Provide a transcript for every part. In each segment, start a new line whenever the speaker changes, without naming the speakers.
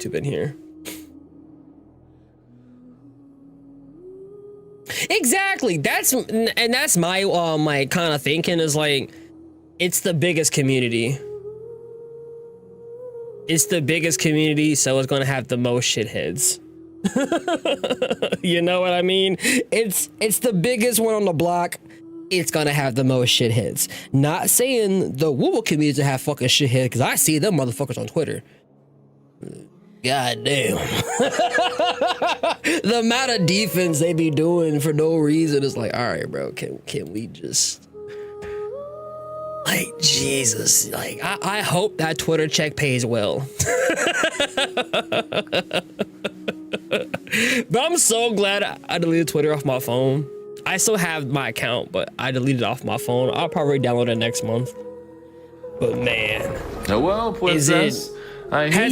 YouTube in here. Exactly. That's my my kind of thinking is like, it's the biggest community. It's the biggest community, so it's gonna have the most shitheads. You know what I mean? It's the biggest one on the block. It's gonna have the most shitheads. Not saying the woo community to have fucking shitheads, because I see them motherfuckers on Twitter. God damn. The amount of defense they be doing for no reason is like, all right, bro, can we just, like, Jesus, like, I hope that Twitter check pays well. But I'm so glad I deleted Twitter off my phone. I still have my account, but I deleted it off my phone. I'll probably download it next month. But man,
oh, well, pues
has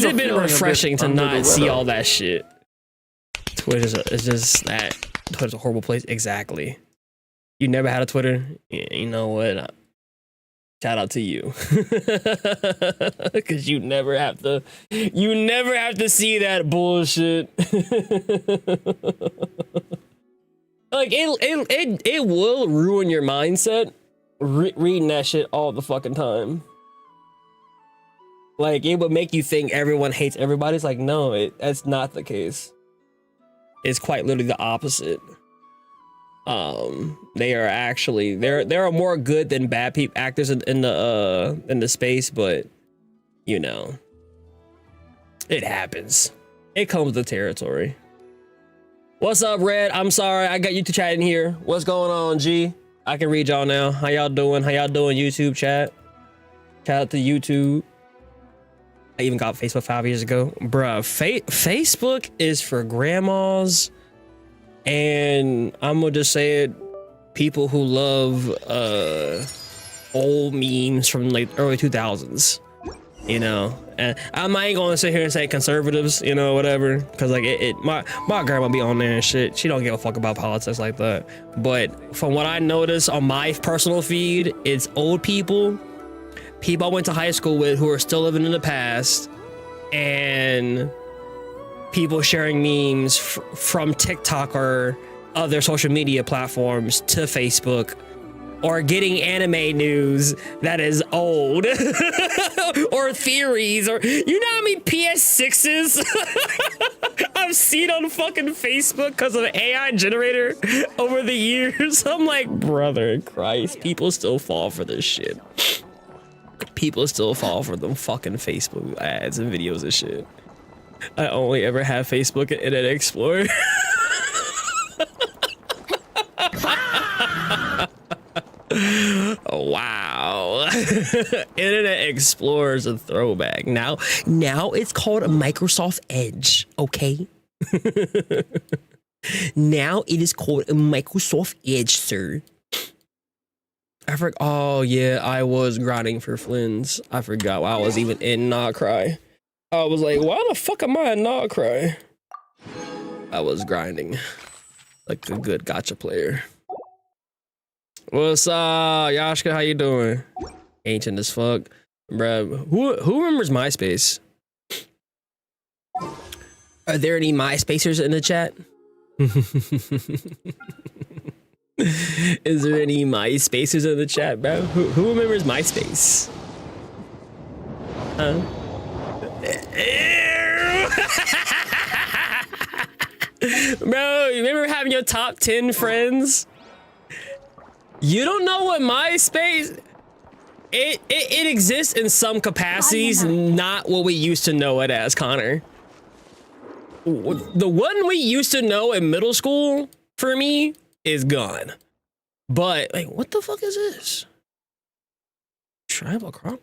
it been refreshing to not see all that shit? Twitter's just that. Twitter's a horrible place. Exactly. You never had a Twitter? You know what? Shout out to you. Because you never have to see that bullshit. Like it will ruin your mindset reading that shit all the fucking time. Like, it would make you think everyone hates everybody. It's like, no, that's not the case. It's quite literally the opposite. They are actually, there are more good than bad people, actors in the space, but you know, it happens. It comes with the territory. What's up, Red? I'm sorry, I got you to chat in here. What's going on, G? I can read y'all now. How y'all doing? YouTube chat? Shout out to YouTube. I even got Facebook 5 years ago. Bruh, Facebook is for grandmas, and I'm gonna just say it, people who love old memes from like early 2000s, you know. And I ain't gonna sit here and say conservatives, you know, whatever, because like my grandma be on there and shit. She don't give a fuck about politics like that. But from what I notice on my personal feed, it's old people I went to high school with who are still living in the past, and people sharing memes from TikTok or other social media platforms to Facebook, or getting anime news that is old or theories, or you know how many PS6s I've seen on fucking Facebook because of AI generator over the years. I'm like, brother in Christ, people still fall for this shit. People still fall for them fucking Facebook ads and videos and shit. I only ever have Facebook and Internet Explorer. Wow. Internet Explorer is a throwback. Now it's called a Microsoft Edge, okay? Now it is called a Microsoft Edge, sir. Oh yeah, I was grinding for Flynn's. I forgot why I was even in Not Cry. I was like, why the fuck am I in Not Cry? I was grinding like a good gacha player. What's up, Yashka? How you doing? Ancient as fuck, bruh. Who remembers MySpace? Are there any MySpacers in the chat? Is there any MySpacers in the chat, bro? Who remembers MySpace? Bro, you remember having your top 10 friends? You don't know what MySpace... It exists in some capacities, not what we used to know it as, Connor. The one we used to know in middle school, for me, is gone. But, like, what the fuck is this? Tribal crop?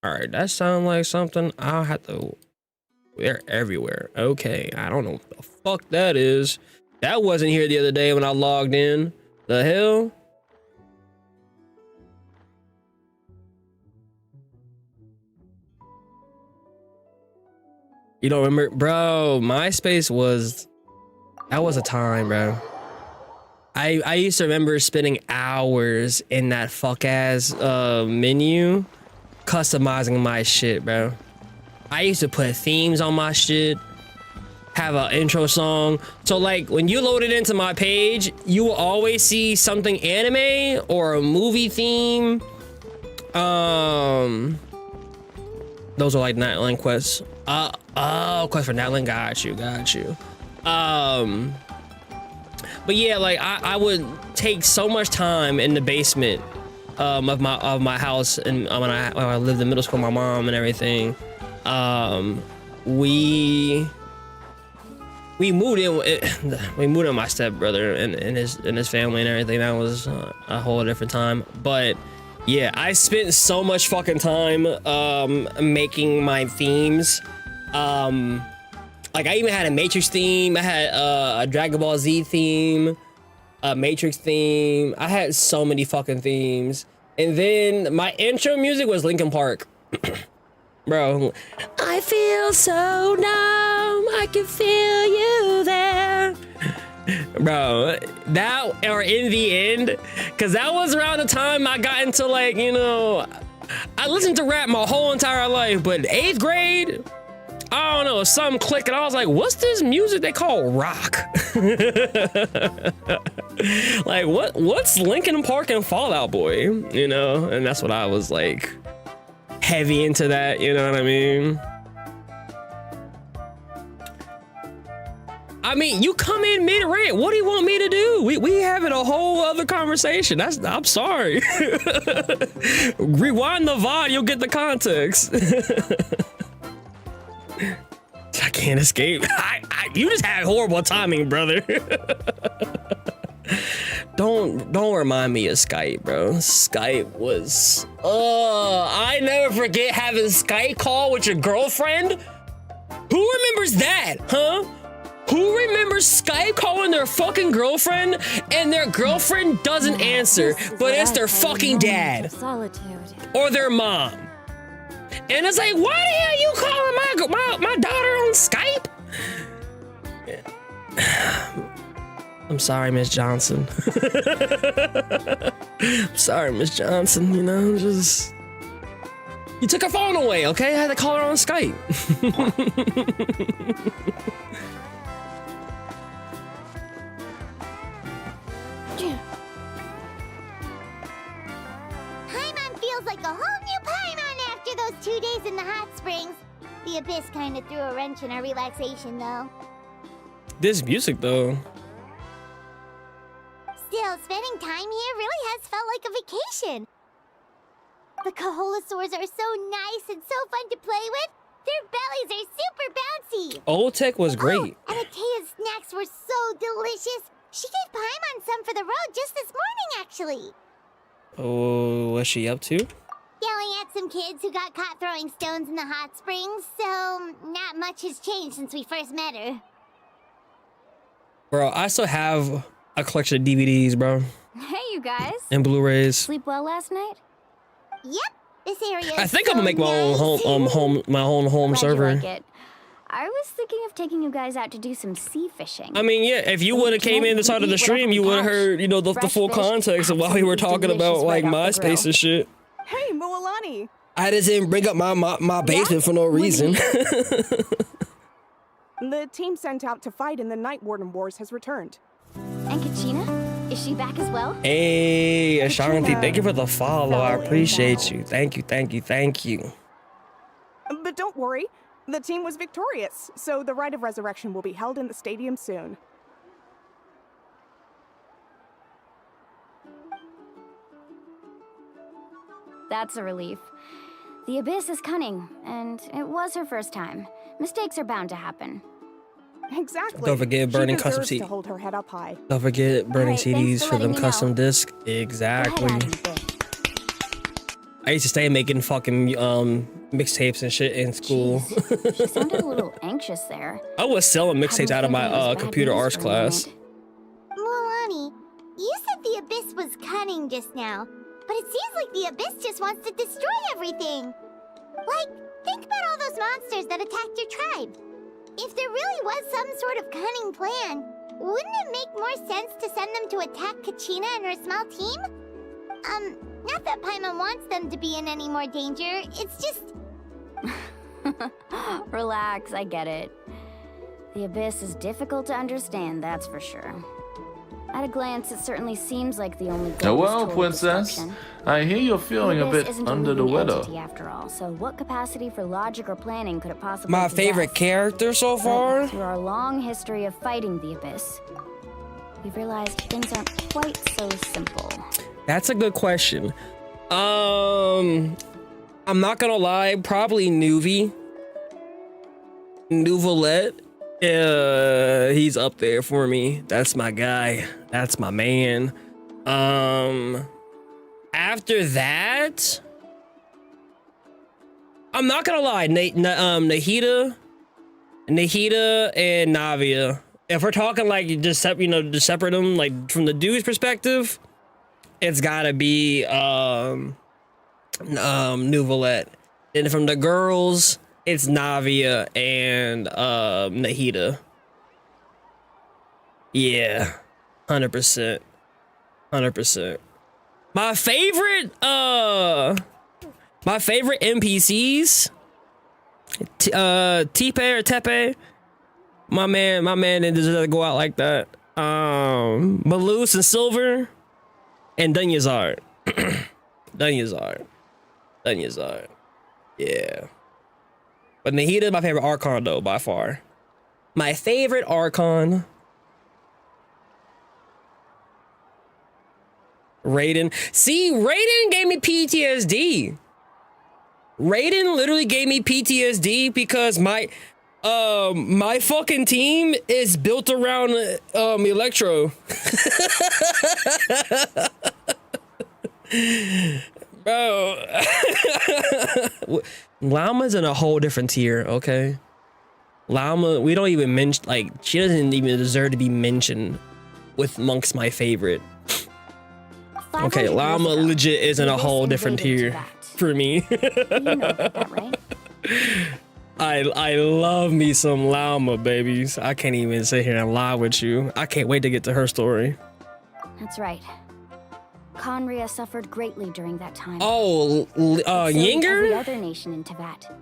Alright, that sounds like something I'll have to... They're everywhere. Okay, I don't know what the fuck that is. That wasn't here the other day when I logged in. The hell? You don't remember? Bro, MySpace was... That was a time, bro. I used to remember spending hours in that fuck-ass customizing my shit, bro. I used to put themes on my shit. have an intro song. So like when you load it into my page, you will always see something anime or a movie theme. Those are like Natlan quests. Quest for Natlan. Got you. But yeah, like I would take so much time in the basement of my house, and when I lived in middle school with my mom and everything. We moved in with my stepbrother and his family and everything. That was a whole different time. But yeah, I spent so much fucking time making my themes. Like I even had a Matrix theme. I had a Dragon Ball Z theme, a Matrix theme. I had so many fucking themes. And then my intro music was Linkin Park. Bro, I feel so numb, I can feel you there. Bro, that, or In the End, because that was around the time I got into, like, you know, I listened to rap my whole entire life, but 8th grade, I don't know, something clicked and I was like, what's this music they call rock? Like, what's Linkin Park and Fall Out Boy, you know? And that's what I was like, heavy into that, you know what I mean? I mean, you come in mid-rant, what do you want me to do? We having a whole other conversation. I'm sorry. Rewind the VOD, you'll get the context. I can't escape. You just had horrible timing, brother. Don't remind me of Skype, bro. Skype was, I never forget having Skype call with your girlfriend. Who remembers that, huh? Who remembers Skype calling their fucking girlfriend and their girlfriend doesn't answer, but it's their fucking dad or their mom? And it's like, why the hell you calling my daughter on Skype? I'm sorry, Miss Johnson. I'm sorry, Miss Johnson, you know, just... You took her phone away, okay? I had to call her on Skype.
Paimon feels like a whole new Paimon after those 2 days in the hot springs. The Abyss kind of threw a wrench in our relaxation, though.
This music, though.
Still, spending time here really has felt like a vacation. The Kaholosaurs are so nice and so fun to play with. Their bellies are super bouncy.
Old Tech was great.
Oh, and Atea's snacks were so delicious. She gave Paimon some for the road just this morning, actually.
Oh, what's she up to?
Yelling at some kids who got caught throwing stones in the hot springs, so not much has changed since we first met her.
Bro, I still have a collection of DVDs, bro.
Hey, you guys.
And Blu-rays.
Sleep well last night?
Yep, this area
I think
so
I'm gonna make my own home
Glad you
server.
like it. I was thinking of taking you guys out to do some sea fishing.
I mean, yeah, if you would have came in the start of the stream, you would have heard, you know, the full context of why we were talking about like MySpace and shit.
Hey, Moalani.
I just didn't bring up my basement for no reason.
The team sent out to fight in the Night Warden Wars has returned.
And Kachina? Is she back as well?
Hey, Ashanti, thank you for the follow. I
fell in
appreciate
battle.
you. Thank you.
But don't worry, the team was victorious, so the Rite of Resurrection will be held in the stadium soon.
That's a relief. The Abyss is cunning, and it was her first time. Mistakes are bound to happen.
Exactly.
Don't forget burning
she
custom
deserves to hold her head up high.
Don't forget burning
Alright, thanks
CDs
for
for them
letting me
custom
know.
discs. Exactly.
Go ahead, Adam.
I used to stay making fucking mixtapes and shit in school.
Jeez, she sounded a little anxious there.
I was selling mixtapes
Hadn't
out of
been thinking it
my
was bad
computer
news
arts
for a
class.
moment.
Mulani, you said the Abyss was cunning just now, but it seems like the Abyss just wants to destroy everything. Like, think about all those monsters that attacked your tribe. If there really was some sort of cunning plan, wouldn't it make more sense to send them to attack Kachina and her small team? Not that Paimon wants them to be in any more danger, it's just...
Relax, I get it. The Abyss is difficult to understand, that's for sure. At a glance, it certainly seems like the only goal is
Well,
total
Princess,
destruction.
I hear you're feeling
The
a
Abyss
bit
isn't
under the
living
weather.
entity after all, so what capacity for logic or planning could it possibly
My
possess?
favorite character so far?
But through our long history of fighting the Abyss, we've realized things aren't quite so simple.
That's a good question. I'm not gonna lie, probably Nuvolette. He's up there for me. That's my guy. That's my man. After that, I'm not gonna lie, Nahida and Navia. If we're talking like just to separate them like from the dude's perspective, it's gotta be Nuvolette. And from the girls, it's Navia and Nahida. Yeah, 100%. My favorite NPCs, Tipe or Tepe. My man didn't deserve to go out like that. Malus and Silver and Dunyazard. Dunyazard. Yeah. But Nahida, my favorite Archon though, by far. My favorite Archon. Raiden. See, Raiden gave me PTSD. Raiden literally gave me PTSD because my fucking team is built around Electro. Bro. Llama's in a whole different tier, okay? Llama, we don't even mention, like, she doesn't even deserve to be mentioned with amongst my favorite. Okay, Llama legit is in a whole different tier for me.
You know about that, right?
I love me some Llama, babies. I can't even sit here and lie with you. I can't wait to get to her story.
That's right. Conria suffered greatly during that time.
Oh, Yinger?
Every other nation in Teyvat.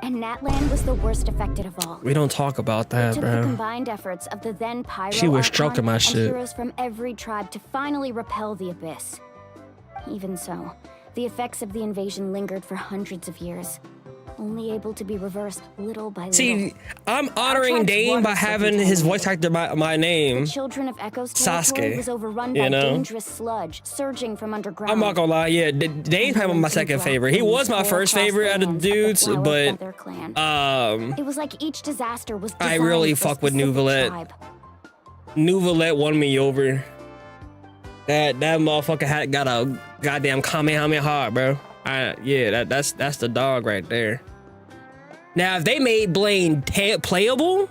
And Natlan was the worst affected of all.
We don't talk about that,
It took the
bro.
combined efforts of the then Pyro
She was
Archon
stroking my
and
shit.
heroes from every tribe to finally repel the Abyss. Even so, the effects of the invasion lingered for hundreds of years, only able to be reversed little by little.
See, I'm honoring Dane by having his voice actor my name.
The children of Echo's territory
Sasuke,
was overrun
you
by
know?
dangerous sludge surging from underground.
I'm not gonna lie, yeah, Dane's probably my second favorite. He was my first favorite out of the dudes, but
it was like each disaster was
I really
designed for a
fuck with
specific
Nuvolette.
tribe.
Nuvolette won me over. That motherfucker had got a goddamn Kamehameha, bro. Yeah, that's the dog right there. Now, if they made Blaine playable,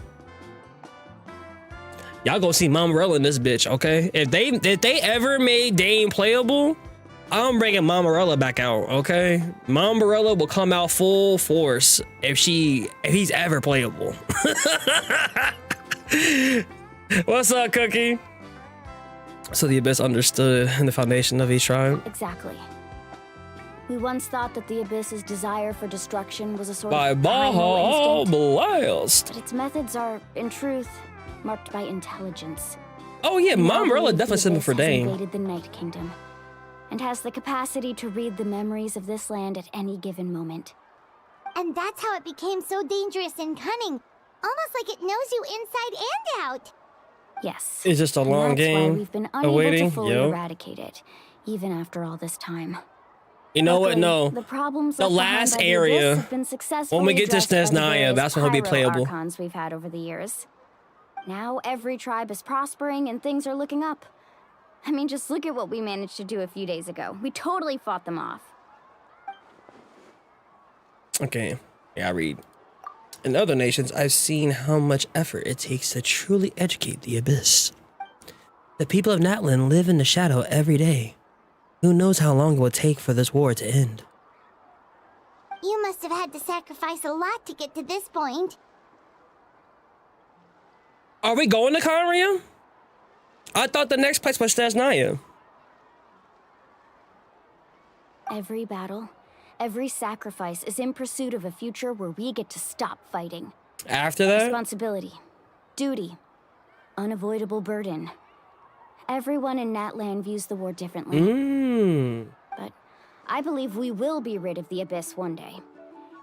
y'all go see Mambarella in this bitch, okay? If they ever made Dane playable, I'm bringing Mambarella back out, okay? Mambarella will come out full force if he's ever playable. What's up, Cookie? So the Abyss understood the foundation of each tribe.
Exactly. We once thought that the Abyss's desire for destruction was a sort
By
of primal instinct,
Blast.
but its methods are, in truth, marked by intelligence.
Oh yeah,
We now
Mambarella
believe the
definitely sent me
Abyss
for
has
Dane.
invaded the Night Kingdom, and has the capacity to read the memories of this land at any given moment.
And that's how it became so dangerous and cunning. Almost like it knows you inside and out.
Yes.
It's just a
and
long
that's
game.
why we've been unable
Awaiting,
to fully
yo.
eradicate it, even after all this time.
You know what?
Luckily,
No.
The problems
The
left behind
last
by the
area,
Abyss have been successfully
when we get to
addressed by the
Snezhnaya,
various
that's when he'll be
pyro
playable.
Archons we've had over the years. Now every tribe is prospering and things are looking up. I mean, just look at what we managed to do a few days ago. We totally fought them off.
Okay, yeah, I read. In other nations, I've seen how much effort it takes to truly educate the Abyss. The people of Natlan live in the shadow every day. Who knows how long it will take for this war to end?
You must have had to sacrifice a lot to get to this point.
Are we going to Conria? I thought the next place was Snezhnaya.
Every battle, every sacrifice is in pursuit of a future where we get to stop fighting.
After that?
Responsibility. Duty. Unavoidable burden. Everyone in Natlan views the war differently. But I believe we will be rid of the Abyss one day.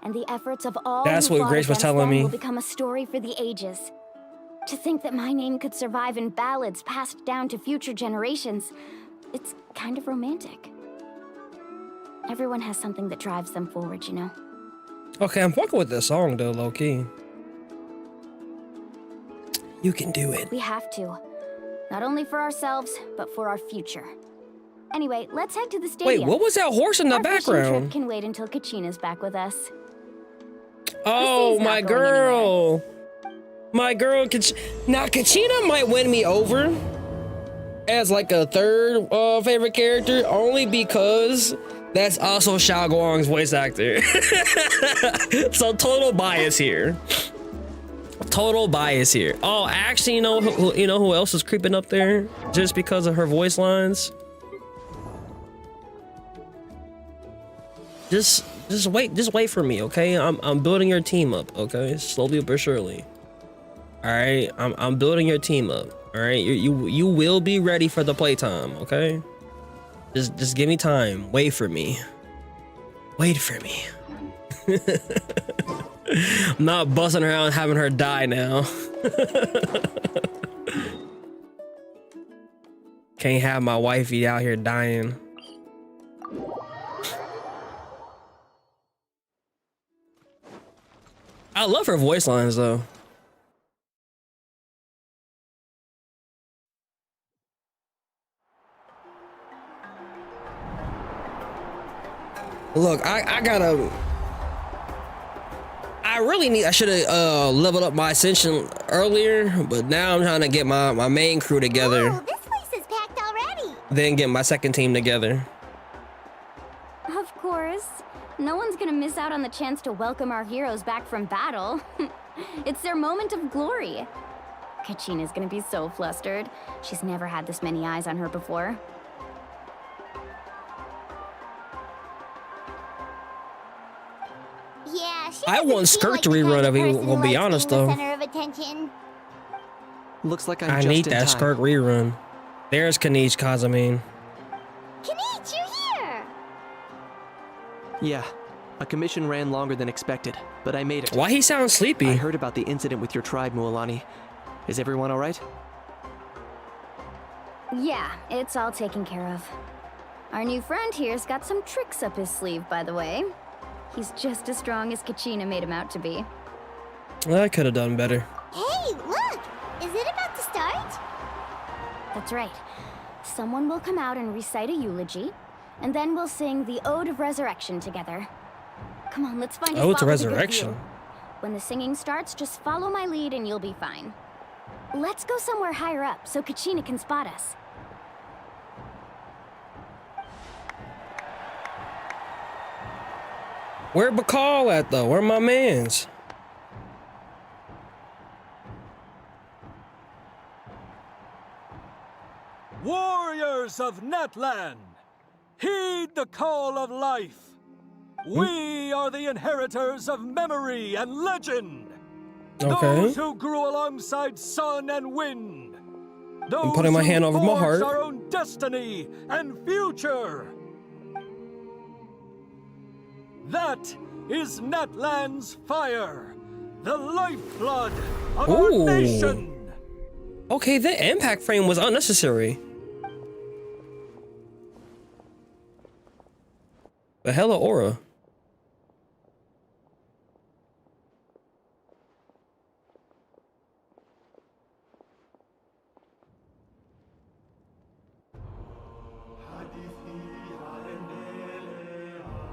And the efforts of all
That's
who
what
fought
Grace was
against
telling
them
me.
will become a story for the ages. To think that my name could survive in ballads passed down to future generations, it's kind of romantic. Everyone has something that drives them forward, you know?
Okay, I'm fucking with this song though, low key. You can do it.
We have to. Not only for ourselves, but for our future. Anyway, let's head to the stadium.
Wait, what was that horse in the
Our fishing
background?
trip can wait until Kachina's back with us.
Oh,
sea's not
my
going
girl. My girl, now Kachina might win me over as like a third favorite character, only because that's also Xiao Guang's voice actor. So total bias here. Total bias here. Oh, actually, you know who else is creeping up there just because of her voice lines? Just wait for me, okay? I'm building your team up, okay? Slowly but surely. All right, I'm building your team up. All right, you will be ready for the playtime, okay? Just give me time. Wait for me. Wait for me. I'm not busting around having her die now. Can't have my wifey out here dying. I love her voice lines though. Look, I should have leveled up my ascension earlier, but now I'm trying to get my main crew together.
Oh, this place is packed already.
Then get my second team together.
Of course. No one's gonna miss out on the chance to welcome our heroes back from battle. It's their moment of glory. Kachina's gonna be so flustered. She's never had this many eyes on her before.
Yeah, she
I
doesn't
want
seem
Skirt
like
to
the
rerun
kind
if
of
we
person
gonna
who
be
likes
honest
being
though.
the center of attention.
Looks like I'm
I
just
need
in
that
time.
Skirt rerun. There's Kanish Kazamine.
Kanich, you're here!
Yeah, a commission ran longer than expected, but I made it.
Why he sounds sleepy?
I heard about the incident with your tribe, Mualani. Is everyone all right?
Yeah, it's all taken care of. Our new friend here's got some tricks up his sleeve, by the way. He's just as strong as Kachina made him out to be.
I could have done better.
Hey, look! Is it about to start?
That's right. Someone will come out and recite a eulogy, and then we'll sing the Ode of Resurrection together. Come on, let's find a
Ode
spot
to
with a good
Resurrection?
view. When the singing starts, just follow my lead and you'll be fine. Let's go somewhere higher up so Kachina can spot us.
Where Bacall at though? Where my mans?
Warriors of Natlan, heed the call of life. We are the inheritors of memory and legend.
Okay.
Those who grew alongside sun and wind. Those
I'm putting my
who
hand over my
forged
heart.
our own destiny and future. That is Natlan's fire, the lifeblood of our
Ooh.
nation.
Okay, the impact frame was unnecessary. The hella aura.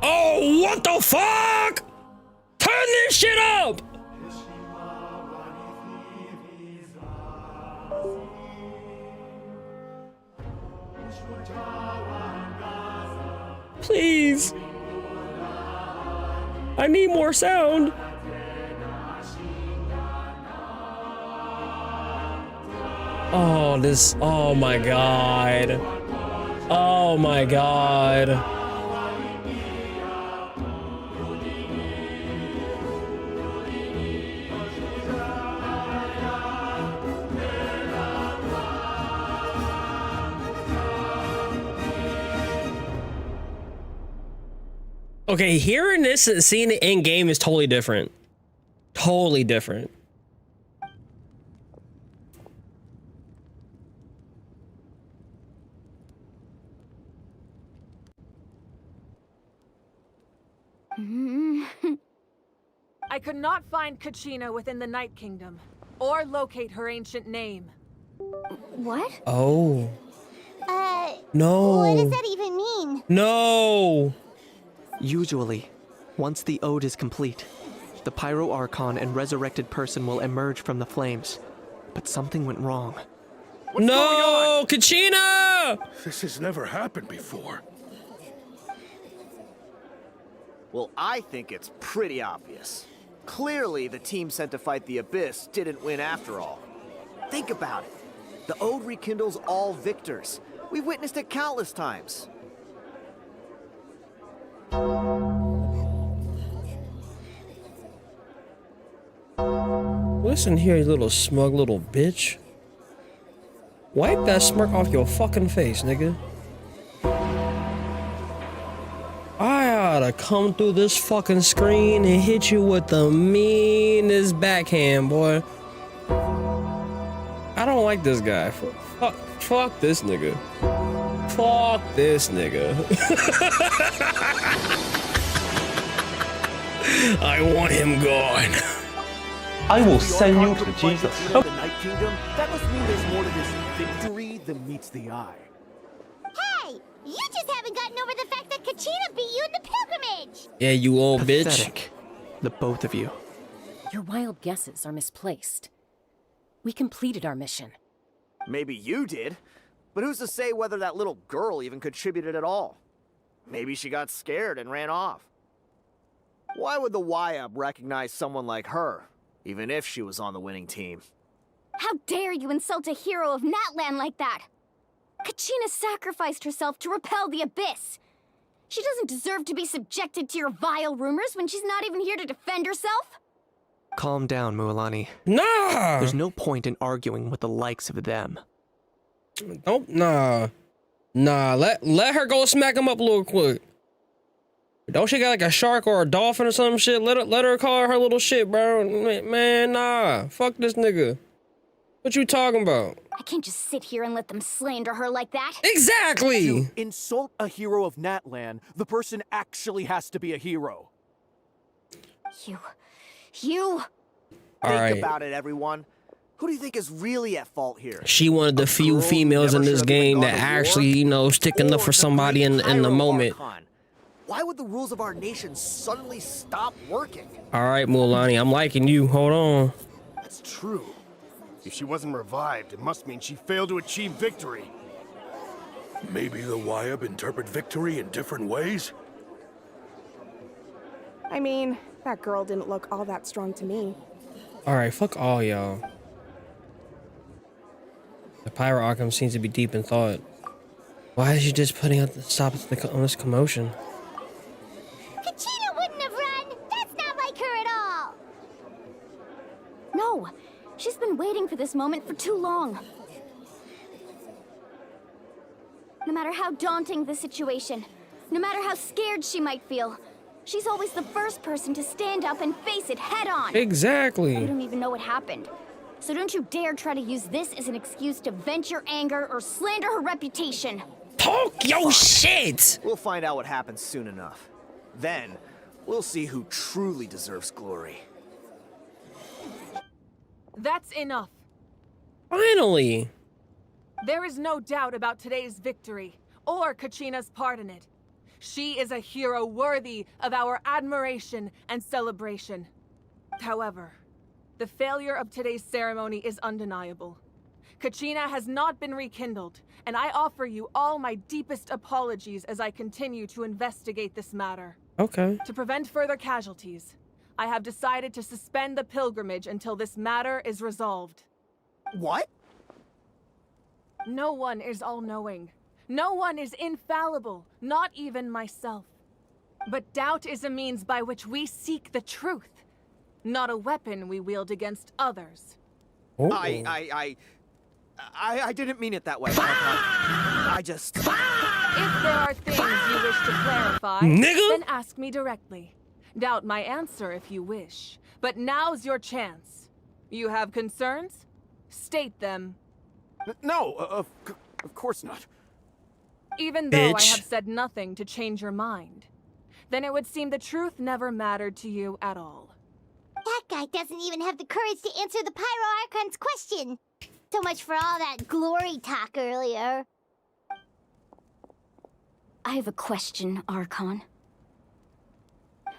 Oh, what the fuck? Turn this shit up! Please. I need more sound. Oh, this, oh my God. Oh my God. Okay, hearing this and seeing it in game is totally different. Totally different.
I could not find Kachina within the Night Kingdom, or locate her ancient name.
What?
Oh.
No. What does
No.
that even mean?
No.
Usually, once the ode is complete, the Pyro Archon and resurrected person will emerge from the flames. But something went wrong.
No, Kachina!
This has never happened before.
Well, I think it's pretty obvious. Clearly, the team sent to fight the Abyss didn't win after all. Think about it. The Ode rekindles all victors. We've witnessed it countless times.
Listen here, you little smug little bitch. Wipe that smirk off your fucking face, nigga. I oughta come through this fucking screen and hit you with the meanest backhand, boy. I don't like this guy. Fuck this nigga. Fuck this nigga. I want him gone.
I will send you to Jesus.
The Night Kingdom? That must mean there's more to this victory than meets the eye.
Hey, you just haven't gotten over the fact that Kachina beat you in the pilgrimage.
Yeah, you old bitch.
Pathetic. The both of you.
Your wild guesses are misplaced. We completed our mission.
Maybe you did, but who's to say whether that little girl even contributed at all? Maybe she got scared and ran off. Why would the YUB recognize someone like her, even if she was on the winning team?
How dare you insult a hero of Natlan like that? Kachina sacrificed herself to repel the Abyss. She doesn't deserve to be subjected to your vile rumors when she's not even here to defend herself.
Calm down, Mualani.
Nah.
There's no point in arguing with the likes of them.
Don't nah. Let her go smack him up a little quick. Don't she got like a shark or a dolphin or some shit? Let her call her little shit, bro. Man, nah. Fuck this nigga. What you talking about?
I can't just sit here and let them slander her like that.
Exactly.
To insult a hero of Natlan, the person actually has to be a hero.
You.
Think about it, everyone. Who do you think is really at fault here?
She one of the few females in this game that actually, you know, sticking up for somebody in the moment.
Why would the rules of our nation suddenly stop working?
All right, Mualani, I'm liking you. Hold on.
That's true. If she wasn't revived, it must mean she failed to achieve victory. Maybe the YUB interpret victory in different ways?
I mean, that girl didn't look all that strong to me.
All right, fuck all y'all. The Pyro Archon seems to be deep in thought. Why is she just putting out the stop on this commotion?
Kachina wouldn't have run. That's not like her at all.
No. She's been waiting for this moment for too long. No matter how daunting the situation, no matter how scared she might feel, she's always the first person to stand up and face it head on.
Exactly.
You don't even know what happened. So don't you dare try to use this as an excuse to vent your anger or slander her reputation.
Talk your shit!
We'll find out what happens soon enough. Then, we'll see who truly deserves glory.
That's enough.
Finally.
There is no doubt about today's victory, or Kachina's part in it. She is a hero worthy of our admiration and celebration. However, the failure of today's ceremony is undeniable. Kachina has not been rekindled, and I offer you all my deepest apologies as I continue to investigate this matter.
Okay.
To prevent further casualties, I have decided to suspend the pilgrimage until this matter is resolved.
What?
No one is all-knowing. No one is infallible, not even myself. But doubt is a means by which we seek the truth, not a weapon we wield against others.
Oh.
I didn't mean it that way. I just...
If there are things you wish to clarify,
Nigga?
then ask me directly. Doubt my answer if you wish. But now's your chance. You have concerns? State them.
No, of course not.
Even though I
Bitch.
have said nothing to change your mind, then it would seem the truth never mattered to you at all.
That guy doesn't even have the courage to answer the Pyro Archon's question. So much for all that glory talk earlier.
I have a question, Archon.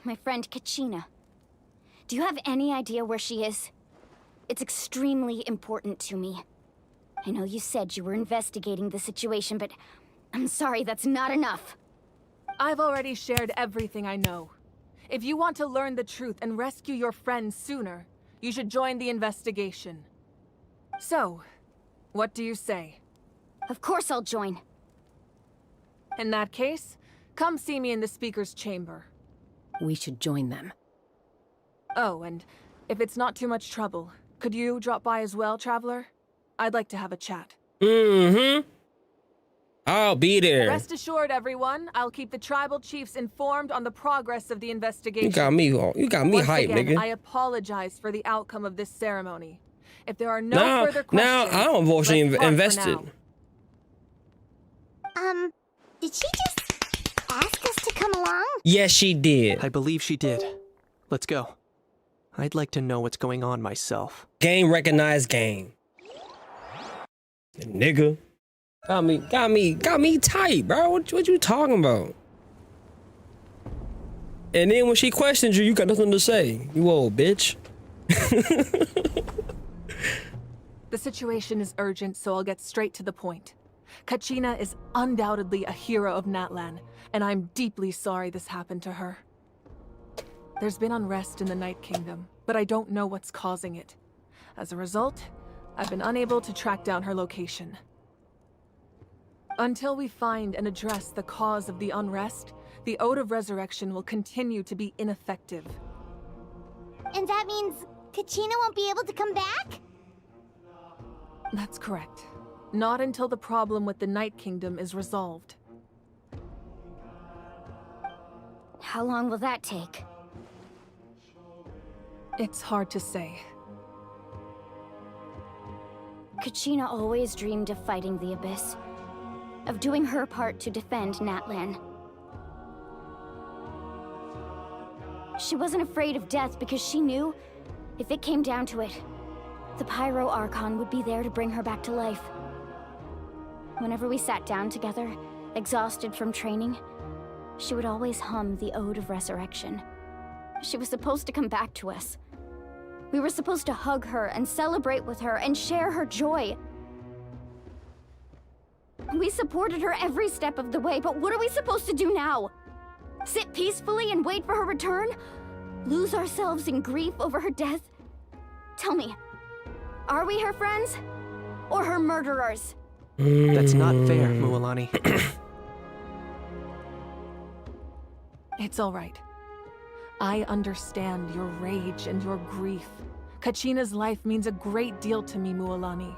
My friend Kachina. Do you have any idea where she is? It's extremely important to me. I know you said you were investigating the situation, but I'm sorry, that's not enough.
I've already shared everything I know. If you want to learn the truth and rescue your friends sooner, you should join the investigation. So, what do you say?
Of course I'll join.
In that case, come see me in the speaker's chamber.
We should join them.
Oh, and if it's not too much trouble, could you drop by as well, Traveler? I'd like to have a chat.
Mm-hmm. I'll be there.
Rest assured, everyone, I'll keep the tribal chiefs informed on the progress of the investigation.
You got me
Once
hyped,
again,
nigga.
I apologize for the outcome of this ceremony. If there are no further questions,
now I'm emotionally
let's part for
invested.
now.
Did she just ask us to come along?
Yes, she did.
I believe she did. Let's go. I'd like to know what's going on myself.
Game recognized game. Nigga. Got me tight, bro. What you talking about? And then when she questioned you, you got nothing to say. You old bitch.
The situation is urgent, so I'll get straight to the point. Kachina is undoubtedly a hero of Natlan, and I'm deeply sorry this happened to her. There's been unrest in the Night Kingdom, but I don't know what's causing it. As a result, I've been unable to track down her location. Until we find and address the cause of the unrest, the Ode of Resurrection will continue to be ineffective.
And that means Kachina won't be able to come back?
That's correct. Not until the problem with the Night Kingdom is resolved.
How long will that take?
It's hard to say.
Kachina always dreamed of fighting the Abyss. Of doing her part to defend Natlan. She wasn't afraid of death because she knew, if it came down to it, the Pyro Archon would be there to bring her back to life. Whenever we sat down together, exhausted from training, she would always hum the Ode of Resurrection. She was supposed to come back to us. We were supposed to hug her and celebrate with her and share her joy. We supported her every step of the way, but what are we supposed to do now? Sit peacefully and wait for her return? Lose ourselves in grief over her death? Tell me, are we her friends? Or her murderers?
That's not fair, Mualani.
It's all right. I understand your rage and your grief. Kachina's life means a great deal to me, Mualani.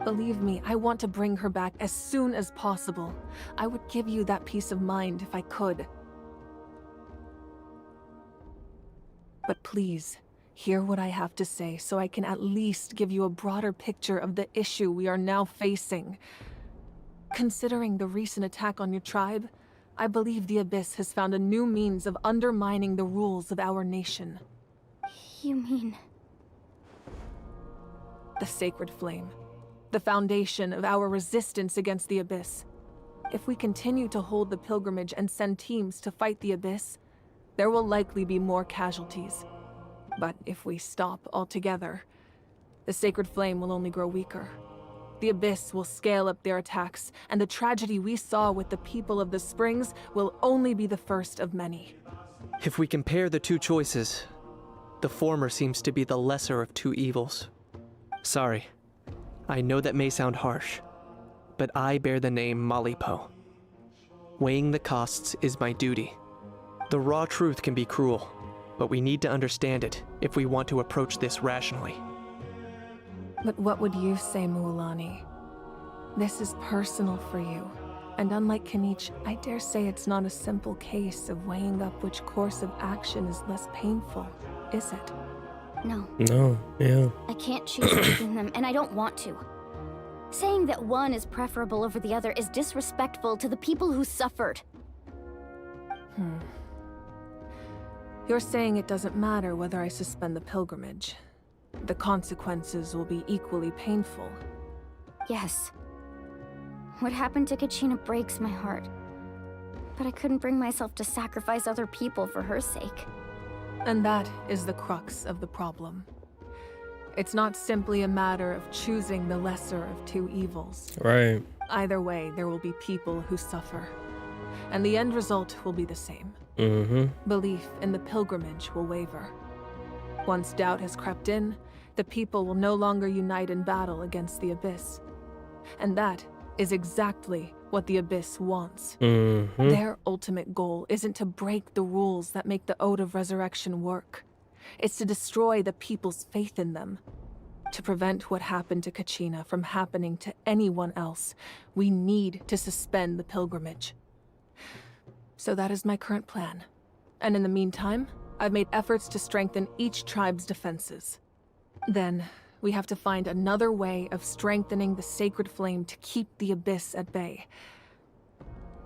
Believe me, I want to bring her back as soon as possible. I would give you that peace of mind if I could. But please, hear what I have to say so I can at least give you a broader picture of the issue we are now facing. Considering the recent attack on your tribe, I believe the Abyss has found a new means of undermining the rules of our nation.
You mean...
The Sacred Flame. The foundation of our resistance against the Abyss. If we continue to hold the pilgrimage and send teams to fight the Abyss, there will likely be more casualties. But if we stop altogether, the Sacred Flame will only grow weaker. The Abyss will scale up their attacks, and the tragedy we saw with the people of the Springs will only be the first of many.
If we compare the two choices, the former seems to be the lesser of two evils. Sorry. I know that may sound harsh, but I bear the name Malipo. Weighing the costs is my duty. The raw truth can be cruel, but we need to understand it if we want to approach this rationally.
But what would you say, Mualani? This is personal for you. And unlike Kanich, I dare say it's not a simple case of weighing up which course of action is less painful, is it?
No.
No, yeah.
I can't choose between them, and I don't want to. Saying that one is preferable over the other is disrespectful to the people who suffered.
You're saying it doesn't matter whether I suspend the pilgrimage. The consequences will be equally painful.
Yes. What happened to Kachina breaks my heart. But I couldn't bring myself to sacrifice other people for her sake.
And that is the crux of the problem. It's not simply a matter of choosing the lesser of two evils.
Right.
Either way, there will be people who suffer. And the end result will be the same. Belief in the pilgrimage will waver. Once doubt has crept in, the people will no longer unite in battle against the Abyss. And that is exactly what the Abyss wants. Their ultimate goal isn't to break the rules that make the Ode of Resurrection work. It's to destroy the people's faith in them. To prevent what happened to Kachina from happening to anyone else, we need to suspend the pilgrimage. So that is my current plan. And in the meantime, I've made efforts to strengthen each tribe's defenses. Then, we have to find another way of strengthening the sacred flame to keep the Abyss at bay.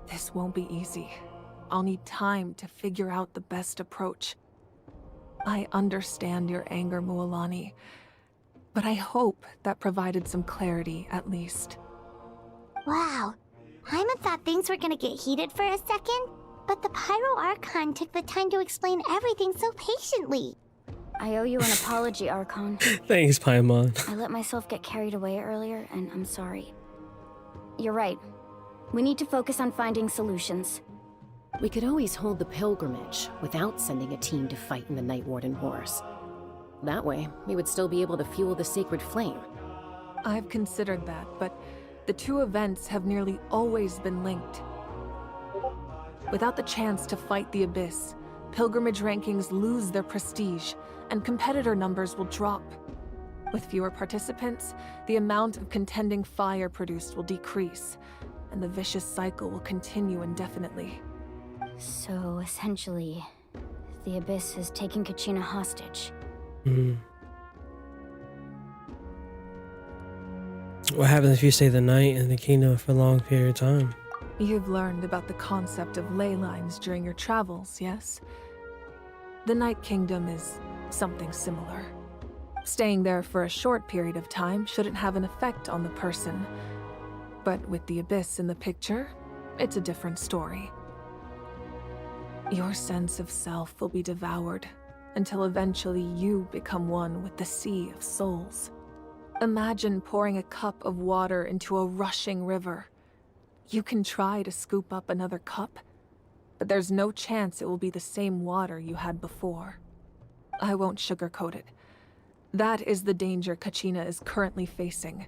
This won't be easy. I'll need time to figure out the best approach. I understand your anger, Mualani, but I hope that provided some clarity at least.
Wow. Paimon thought things were gonna get heated for a second, but the Pyro Archon took the time to explain everything so patiently.
I owe you an apology, Archon.
Thanks, Paimon.
I let myself get carried away earlier, and I'm sorry. You're right. We need to focus on finding solutions.
We could always hold the pilgrimage without sending a team to fight in the Night Warden Wars. That way, we would still be able to fuel the sacred flame.
I've considered that, but the two events have nearly always been linked. Without the chance to fight the Abyss, pilgrimage rankings lose their prestige, and competitor numbers will drop. With fewer participants, the amount of contending fire produced will decrease, and the vicious cycle will continue indefinitely.
So, essentially, the Abyss is taking Kachina hostage.
What happens if you stay the night in the kingdom for a long period of time?
You've learned about the concept of ley lines during your travels, yes? The Night Kingdom is something similar. Staying there for a short period of time shouldn't have an effect on the person. But with the Abyss in the picture, it's a different story. Your sense of self will be devoured until eventually you become one with the Sea of Souls. Imagine pouring a cup of water into a rushing river. You can try to scoop up another cup, but there's no chance it will be the same water you had before. I won't sugarcoat it. That is the danger Kachina is currently facing.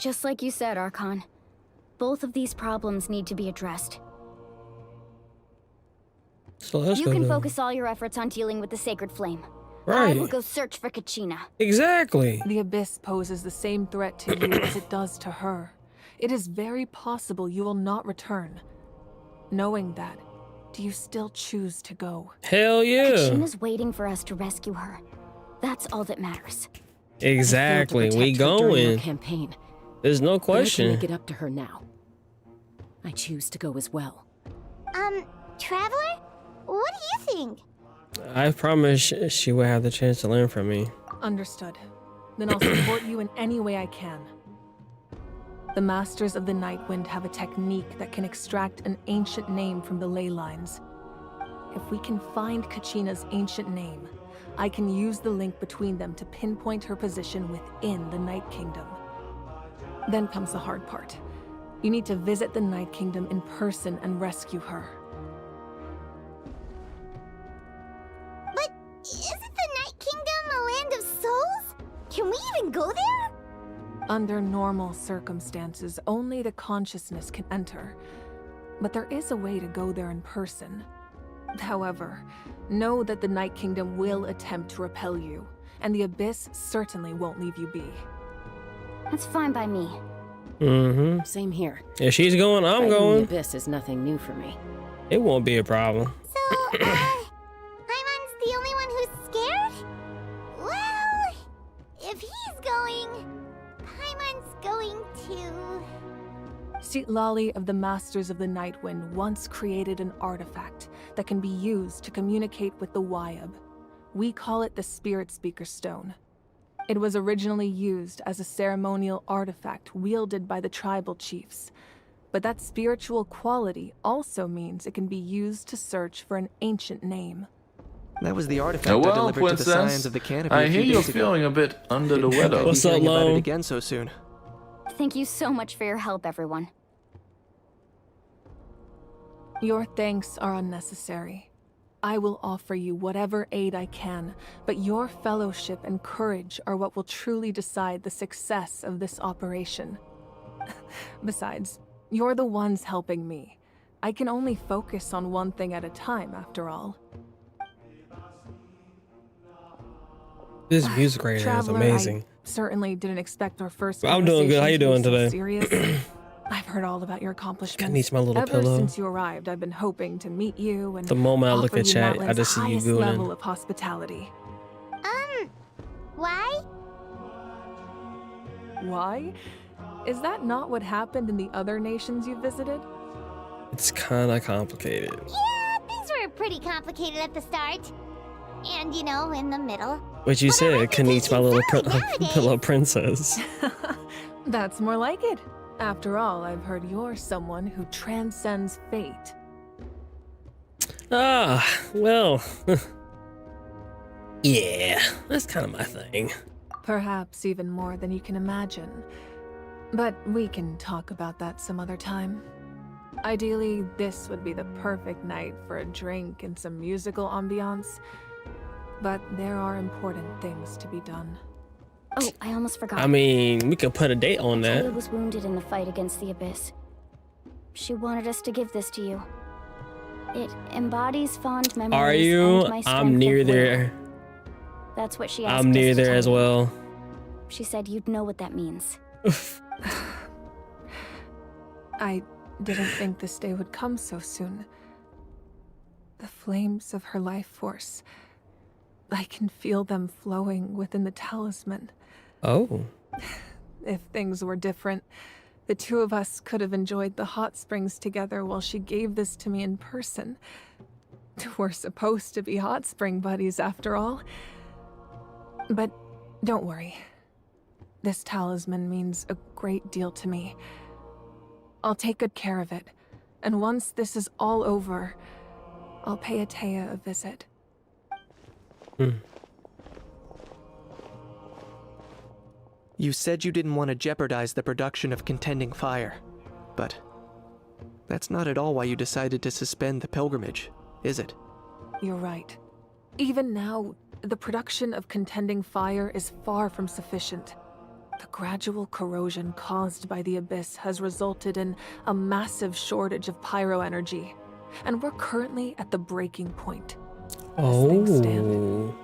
Just like you said, Archon. Both of these problems need to be addressed.
So let's
You
go
can
then.
focus all your efforts on dealing with the sacred flame.
Right.
I will go search for Kachina.
Exactly.
The Abyss poses the same threat to you as it does to her. It is very possible you will not return. Knowing that, do you still choose to go?
Hell yeah.
Kachina's waiting for us to rescue her. That's all that matters.
Exactly.
I failed to
We
protect her during our
going.
campaign.
There's no
But I can
question.
make it up to her now. I choose to go as well.
Traveler? What do you think?
I promise she will have the chance to learn from me.
Understood. Then I'll support you in any way I can. The Masters of the Nightwind have a technique that can extract an ancient name from the ley lines. If we can find Kachina's ancient name, I can use the link between them to pinpoint her position within the Night Kingdom. Then comes the hard part. You need to visit the Night Kingdom in person and rescue her.
But isn't the Night Kingdom a land of souls? Can we even go there?
Under normal circumstances, only the consciousness can enter. But there is a way to go there in person. However, know that the Night Kingdom will attempt to repel you, and the Abyss certainly won't leave you be.
That's fine by me.
Same here.
If she's going, I'm
Fighting
going.
the abyss is nothing new for me.
It won't be a problem.
So, Paimon's the only one who's scared? Well, if he's going, Paimon's going too.
Lali of the Masters of the Nightwind once created an artifact that can be used to communicate with the Wyab. We call it the Spirit Speaker Stone. It was originally used as a ceremonial artifact wielded by the tribal chiefs, but that spiritual quality also means it can be used to search for an ancient name.
That was the artifact
Oh,
I
well,
delivered to the
Princess,
Scions of the Canopy
I
a few
hear you're
days ago.
feeling a bit under the
Didn't think I'd
weather.
be
What's up,
hearing about
Lo?
it again so soon.
Thank you so much for your help, everyone.
Your thanks are unnecessary. I will offer you whatever aid I can, but your fellowship and courage are what will truly decide the success of this operation. Besides, you're the ones helping me. I can only focus on one thing at a time, after all.
This music right here is
Traveler,
amazing.
I certainly didn't expect our first
I'm doing good. How you doing
conversation
today?
to be so serious. I've heard all about your accomplishments.
Needs my little
Ever
pillow.
since you arrived, I've been hoping to meet you and
The moment I look
offer
at
you
chat, I
Natlan's
just see you
highest
gooning.
level of hospitality.
Why?
Why? Is that not what happened in the other nations you visited?
It's kind of complicated.
Yeah, things were pretty complicated at the start. And, you know, in the middle.
But you said, can eat my little pillow princess.
That's more like it. After all, I've heard you're someone who transcends fate.
Ah, well. Yeah, that's kind of my thing.
Perhaps even more than you can imagine. But we can talk about that some other time. Ideally, this would be the perfect night for a drink and some musical ambiance. But there are important things to be done.
Oh, I almost forgot.
I mean, we could put a date on that.
Teyvat was wounded in the fight against the Abyss. She wanted us to give this to you. It embodies fond memories.
Are you?
And my strength
I'm near
of will.
there.
That's what she asked
I'm near
us to
there
tell
as
you.
well.
She said you'd know what that means.
I didn't think this day would come so soon. The flames of her life force. I can feel them flowing within the talisman.
Oh.
If things were different, the two of us could have enjoyed the hot springs together while she gave this to me in person. We're supposed to be hot spring buddies after all. But don't worry. This talisman means a great deal to me. I'll take good care of it. And once this is all over, I'll pay Atea a visit.
You said you didn't want to jeopardize the production of Contending Fire, but that's not at all why you decided to suspend the pilgrimage, is it?
You're right. Even now, the production of Contending Fire is far from sufficient. The gradual corrosion caused by the Abyss has resulted in a massive shortage of pyro energy, and we're currently at the breaking point. As things stand,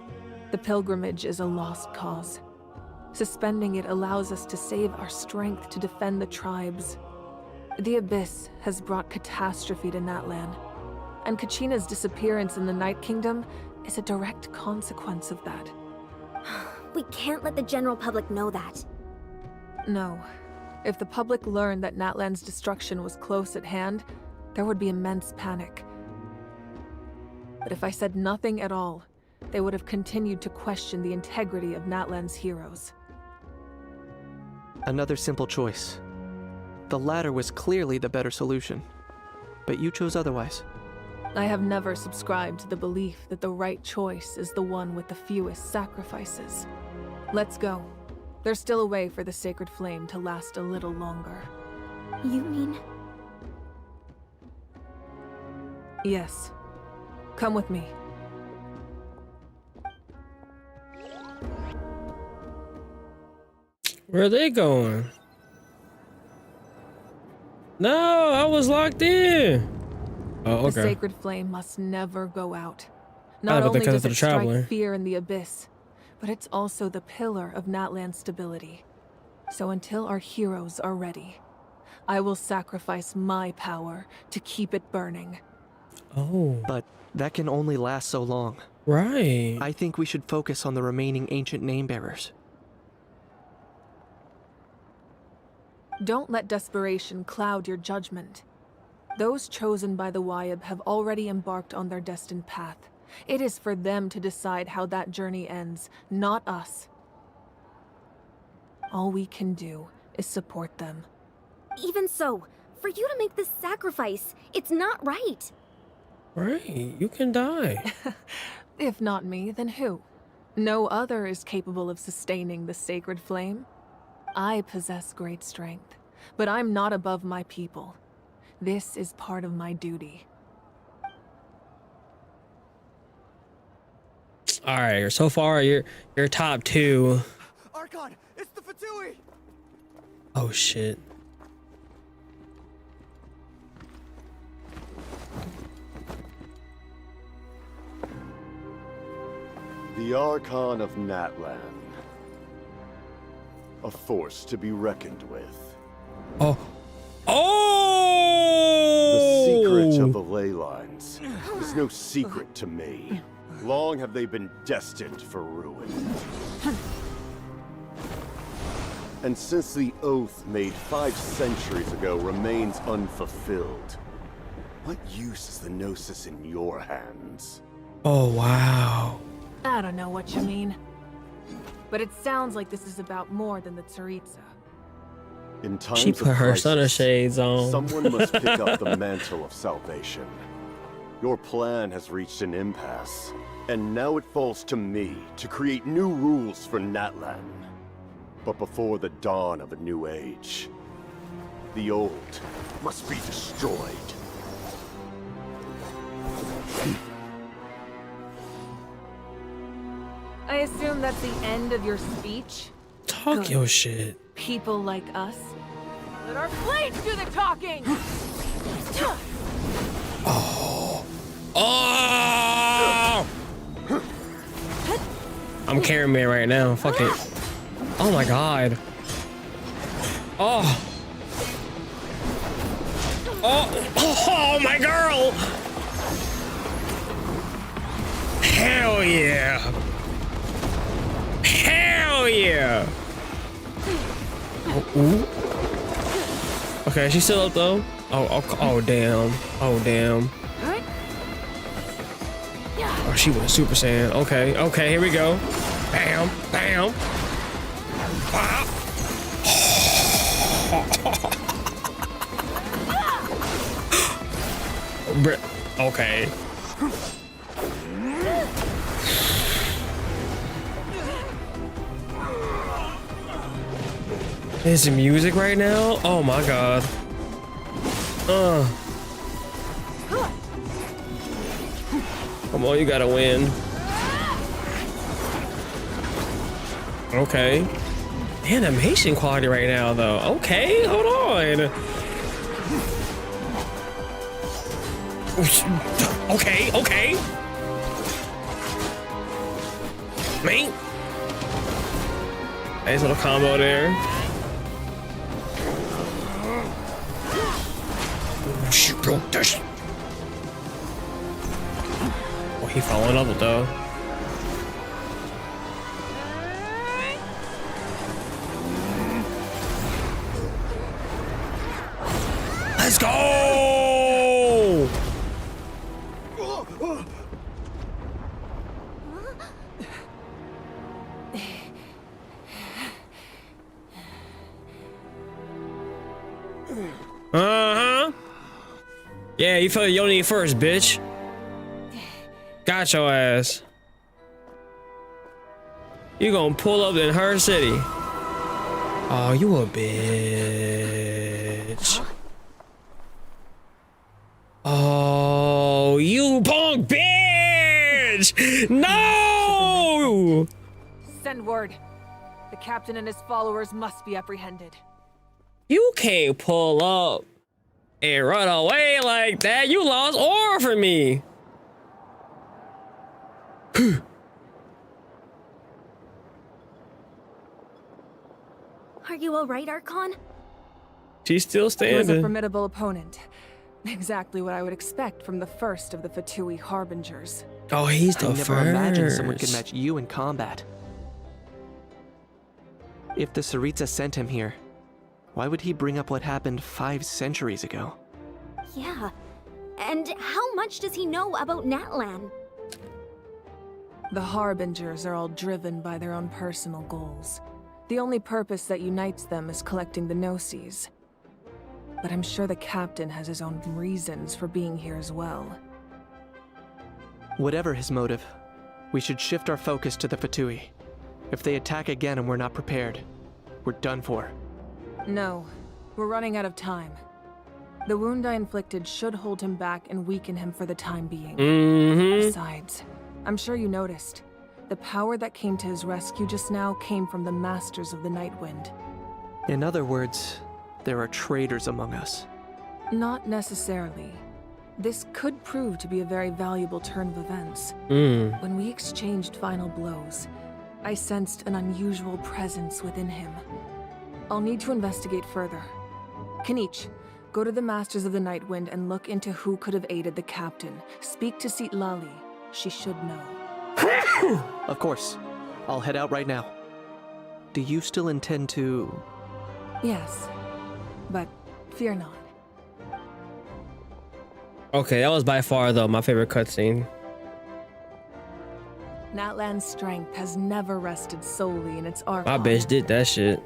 the pilgrimage is a lost cause. Suspending it allows us to save our strength to defend the tribes. The Abyss has brought catastrophe to Natlan, and Kachina's disappearance in the Night Kingdom is a direct consequence of that.
We can't let the general public know that.
No. If the public learned that Natlan's destruction was close at hand, there would be immense panic. But if I said nothing at all, they would have continued to question the integrity of Natlan's heroes.
Another simple choice. The latter was clearly the better solution, but you chose otherwise.
I have never subscribed to the belief that the right choice is the one with the fewest sacrifices. Let's go. There's still a way for the sacred flame to last a little longer.
You mean?
Yes. Come with me.
Where are they going? No, I was locked in. Oh, okay.
The sacred flame must never go out.
but
Not only
because
does
of
it
the traveler.
strike fear in the abyss, but it's also the pillar of Natlan's stability. So until our heroes are ready, I will sacrifice my power to keep it burning.
Oh.
But that can only last so long.
Right.
I think we should focus on the remaining ancient name-bearers.
Don't let desperation cloud your judgment. Those chosen by the Wyab have already embarked on their destined path. It is for them to decide how that journey ends, not us. All we can do is support them.
Even so, for you to make this sacrifice, it's not right.
Right, you can die.
If not me, then who? No other is capable of sustaining the sacred flame. I possess great strength, but I'm not above my people. This is part of my duty.
All right, so far you're top 2.
Archon, it's the Fatui!
Oh shit.
The Archon of Natlan. A force to be reckoned with.
Oh.
The secret
Oh!
of the ley lines is no secret to me. Long have they been destined for ruin. And since the oath made 5 centuries ago remains unfulfilled, what use is the Gnosis in your hands?
Oh wow.
I don't know what you mean. But it sounds like this is about more than the Tsaritsa.
In times
She
of
put her
crisis,
Stunner shades on.
someone must pick up the mantle of salvation. Your plan has reached an impasse, and now it falls to me to create new rules for Natlan. But before the dawn of a new age, the old must be destroyed.
I assume that's the end of your speech?
Talk
Good.
your shit.
People like us? Let our blades do the talking!
Oh. Oh! I'm carrying man right now. Fuck it. Oh my god. Oh. Oh my girl. Hell yeah. Hell yeah. Oh, ooh. Okay, she's still up though. Oh damn. Oh damn. Oh, she went Super Saiyan. Okay, here we go. Bam, bam. Ah. Okay. There's some music right now? Oh my god. Come on, you gotta win. Okay. Animation quality right now, though. Okay, hold on. Okay. Man. Nice little combo there. Oh, she broke this. Oh, he following up though. Let's go! Uh-huh. Yeah, you felt you need first, bitch. Got your ass. You gonna pull up in her city. Oh, you a bitch. Oh, you punk bitch! No!
Send word. The captain and his followers must be apprehended.
You can't pull up and run away like that. You lost aura for me.
Are you alright, Archon?
She's still
He was a
standing.
formidable opponent. Exactly what I would expect from the first of the Fatui Harbingers.
Oh, he's the
I never imagined someone could
first.
match you in combat. If the Tsaritsa sent him here, why would he bring up what happened 5 centuries ago?
Yeah. And how much does he know about Natlan?
The Harbingers are all driven by their own personal goals. The only purpose that unites them is collecting the Gnosis. But I'm sure the captain has his own reasons for being here as well.
Whatever his motive, we should shift our focus to the Fatui. If they attack again and we're not prepared, we're done for.
No, we're running out of time. The wound I inflicted should hold him back and weaken him for the time being. Besides, I'm sure you noticed, the power that came to his rescue just now came from the Masters of the Nightwind.
In other words, there are traitors among us.
Not necessarily. This could prove to be a very valuable turn of events. When we exchanged final blows, I sensed an unusual presence within him. I'll need to investigate further. Kenichi, go to the Masters of the Nightwind and look into who could have aided the captain. Speak to Lali. She should know.
Of course. I'll head out right now. Do you still intend to...
Yes, but fear not.
Okay, that was by far though my favorite cutscene.
Natlan's strength has never rested solely in its Archon.
My bitch did that shit.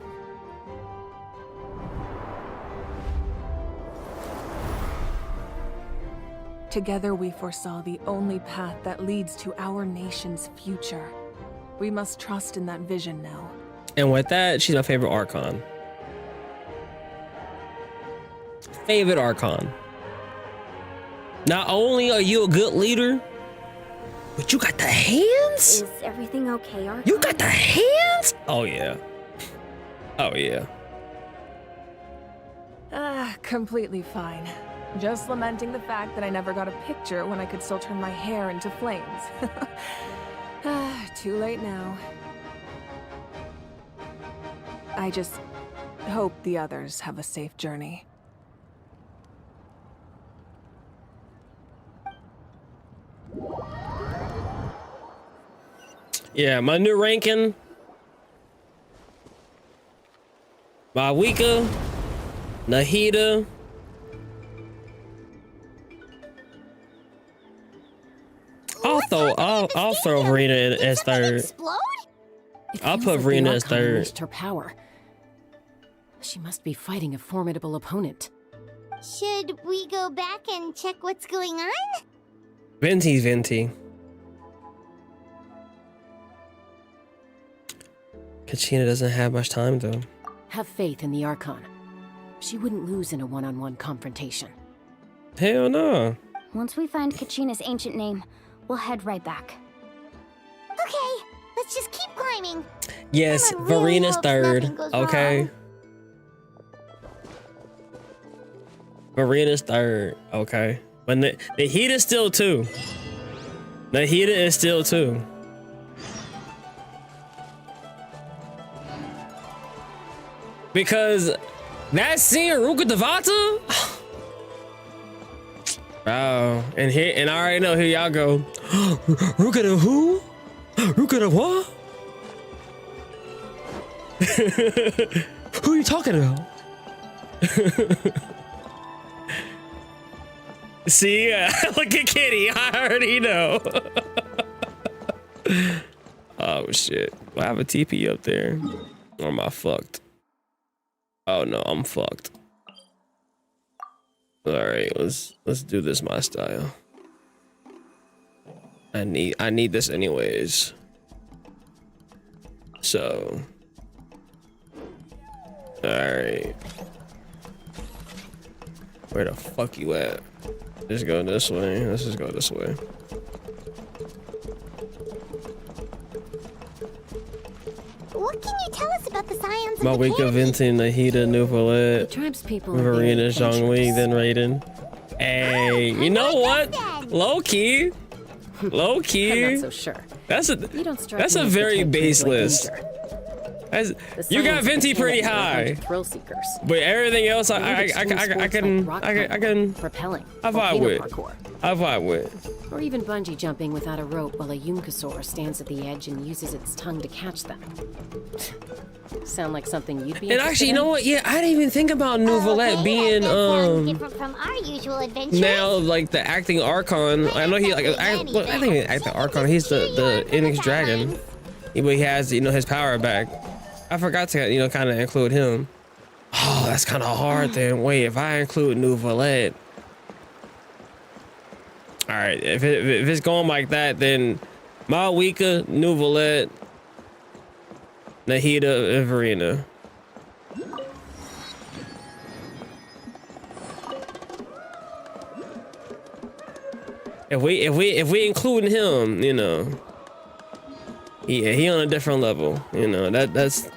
Together we foresaw the only path that leads to our nation's future. We must trust in that vision now.
And with that, she's my favorite Archon. Favorite Archon. Not only are you a good leader, but you got the hands?
Is everything okay, Archon?
You got the hands? Oh yeah. Oh yeah.
Completely fine. Just lamenting the fact that I never got a picture when I could still turn my hair into flames. Too late now. I just hope the others have a safe journey.
Yeah, my new ranking. Mavuika, Nahida. I'll throw Verena as third. I'll put Verena as third.
Her power. She must be fighting a formidable opponent.
Should we go back and check what's going on?
Venti. Kachina doesn't have much time though.
Have faith in the Archon. She wouldn't lose in a one-on-one confrontation.
Hell no.
Once we find Kachina's ancient name, we'll head right back.
Okay, let's just keep climbing.
Yes,
I really
Verena's
hope
third.
nothing goes
Okay.
wrong.
Verena's third. Okay. But Nahida's still 2. Nahida is still 2. Because that scene, Ruka Devata. Oh, and I already know here y'all go. Ruka the who? Ruka the what? Who are you talking about? See, look at Kitty. I already know. Oh shit! I have a TP up there. Or am I fucked? Oh no, I'm fucked. All right, let's do this my style. I need this anyways. So, all right. Where the fuck you at? Just go this way. Let's just go this way.
What can you tell us about the scions of
Mavuika,
the
Venti, Nahida, Nuvalet,
Tribespeople
Verena, Zhongli, then Raiden. Hey, you know what? Low key.
I'm not so sure.
That's
You don't strike
a
me as the
very
type to
base
enjoy
list.
danger.
You got Venti pretty high.
Thrill seekers.
But everything else, I can
Rappelling.
I vibe with.
Or even bungee jumping without a rope while a Yunkasaur stands at the edge and uses its tongue to catch them. Sound like something you'd be
And actually, you know what? Yeah, I didn't even think about Nouvelette being
different from our usual adventures.
now like the acting Archon. I know he like I think he acting Archon. He's the Enix Dragon. But he has his power back. I forgot to kind of include him. Oh, that's kind of hard then. Wait, if I include Nouvelette. All right, if it's going like that, then Mavuika, Nouvelette, Nahida, and Verena. If we include him, yeah, he on a different level. That's.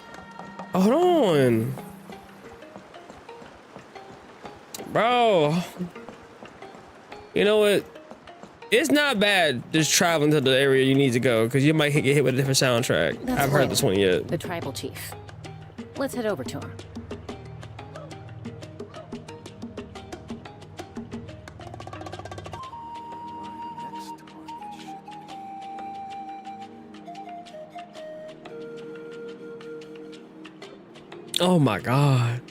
Hold on, bro. You know what? It's not bad just traveling to the area you need to go, because you might get hit with a different soundtrack. I've heard this one yet.
The tribal chief. Let's head over to him.
Oh my god.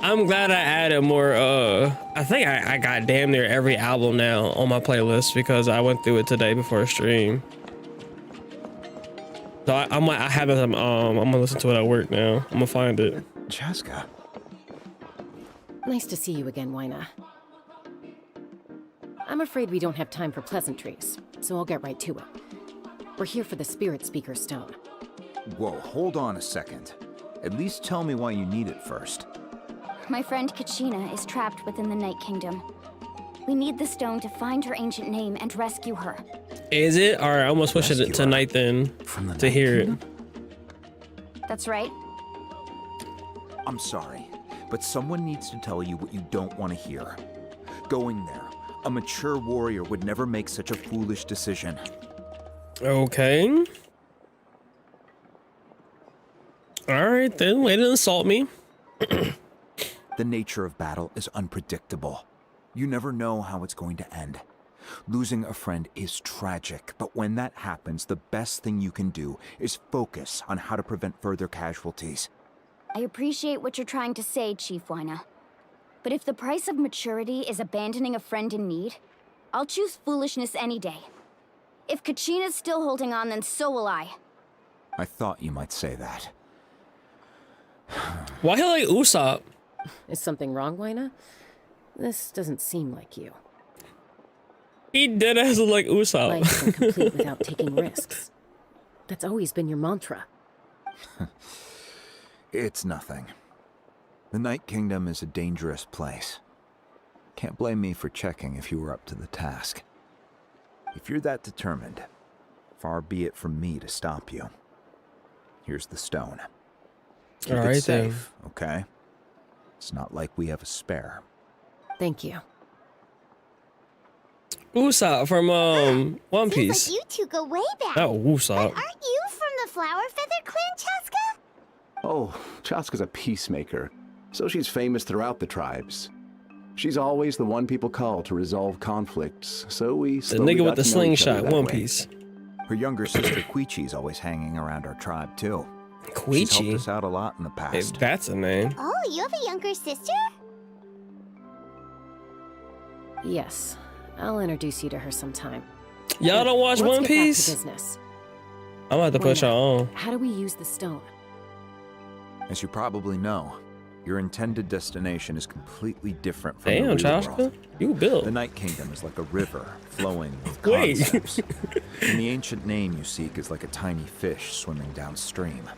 I'm glad I added more. I think I got damn near every album now on my playlist because I went through it today before a stream. So I have it. I'm gonna listen to it at work now. I'm gonna find it.
Chaska.
Nice to see you again, Wyna. I'm afraid we don't have time for pleasantries, so I'll get right to it. We're here for the Spirit Speaker Stone.
Whoa, hold on a second. At least tell me why you need it first.
My friend Kachina is trapped within the Night Kingdom. We need the stone to find her ancient name and rescue her.
Is it? All right, I'm gonna switch it tonight then to hear it.
That's right.
I'm sorry, but someone needs to tell you what you don't want to hear. Going there, a mature warrior would never make such a foolish decision.
Okay. All right then, way to insult me.
The nature of battle is unpredictable. You never know how it's going to end. Losing a friend is tragic, but when that happens, the best thing you can do is focus on how to prevent further casualties.
I appreciate what you're trying to say, Chief Wyna. But if the price of maturity is abandoning a friend in need, I'll choose foolishness any day. If Kachina's still holding on, then so will I.
I thought you might say that.
Why he like Usopp?
Is something wrong, Wyna? This doesn't seem like you.
He dead ass like Usopp.
Life isn't complete without taking risks. That's always been your mantra.
It's nothing. The Night Kingdom is a dangerous place. Can't blame me for checking if you were up to the task. If you're that determined, far be it from me to stop you. Here's the stone. Keep
All
it
right,
safe, okay? It's not like we have a spare.
Thank you.
Usopp from One Piece.
Seems like you two go way back.
Oh, Usopp.
But aren't you from the Flower Feather Clan, Chaska?
Oh, Chaska's a peacemaker, so she's famous throughout the tribes. She's always the one people call to resolve conflicts, so we
The
slowly
nigga
got
with the
to know each other
slingshot,
that
One
way.
Piece.
Her younger sister Quichi's always hanging around our tribe too. She's
Quichi?
helped us out a lot in the
Hey,
past.
that's a name.
Oh, you have a younger sister?
Yes, I'll introduce you to her sometime.
Y'all don't watch
Let's
One
get back to
Piece?
business.
I'm about to put
Wyna,
y'all on.
How do we use the stone?
As you probably know, your intended destination is completely different from
Damn,
the real
Chaska,
world.
you built.
The Night Kingdom is like a river flowing with
Wait.
concepts. And the ancient name you seek is like a tiny fish swimming downstream.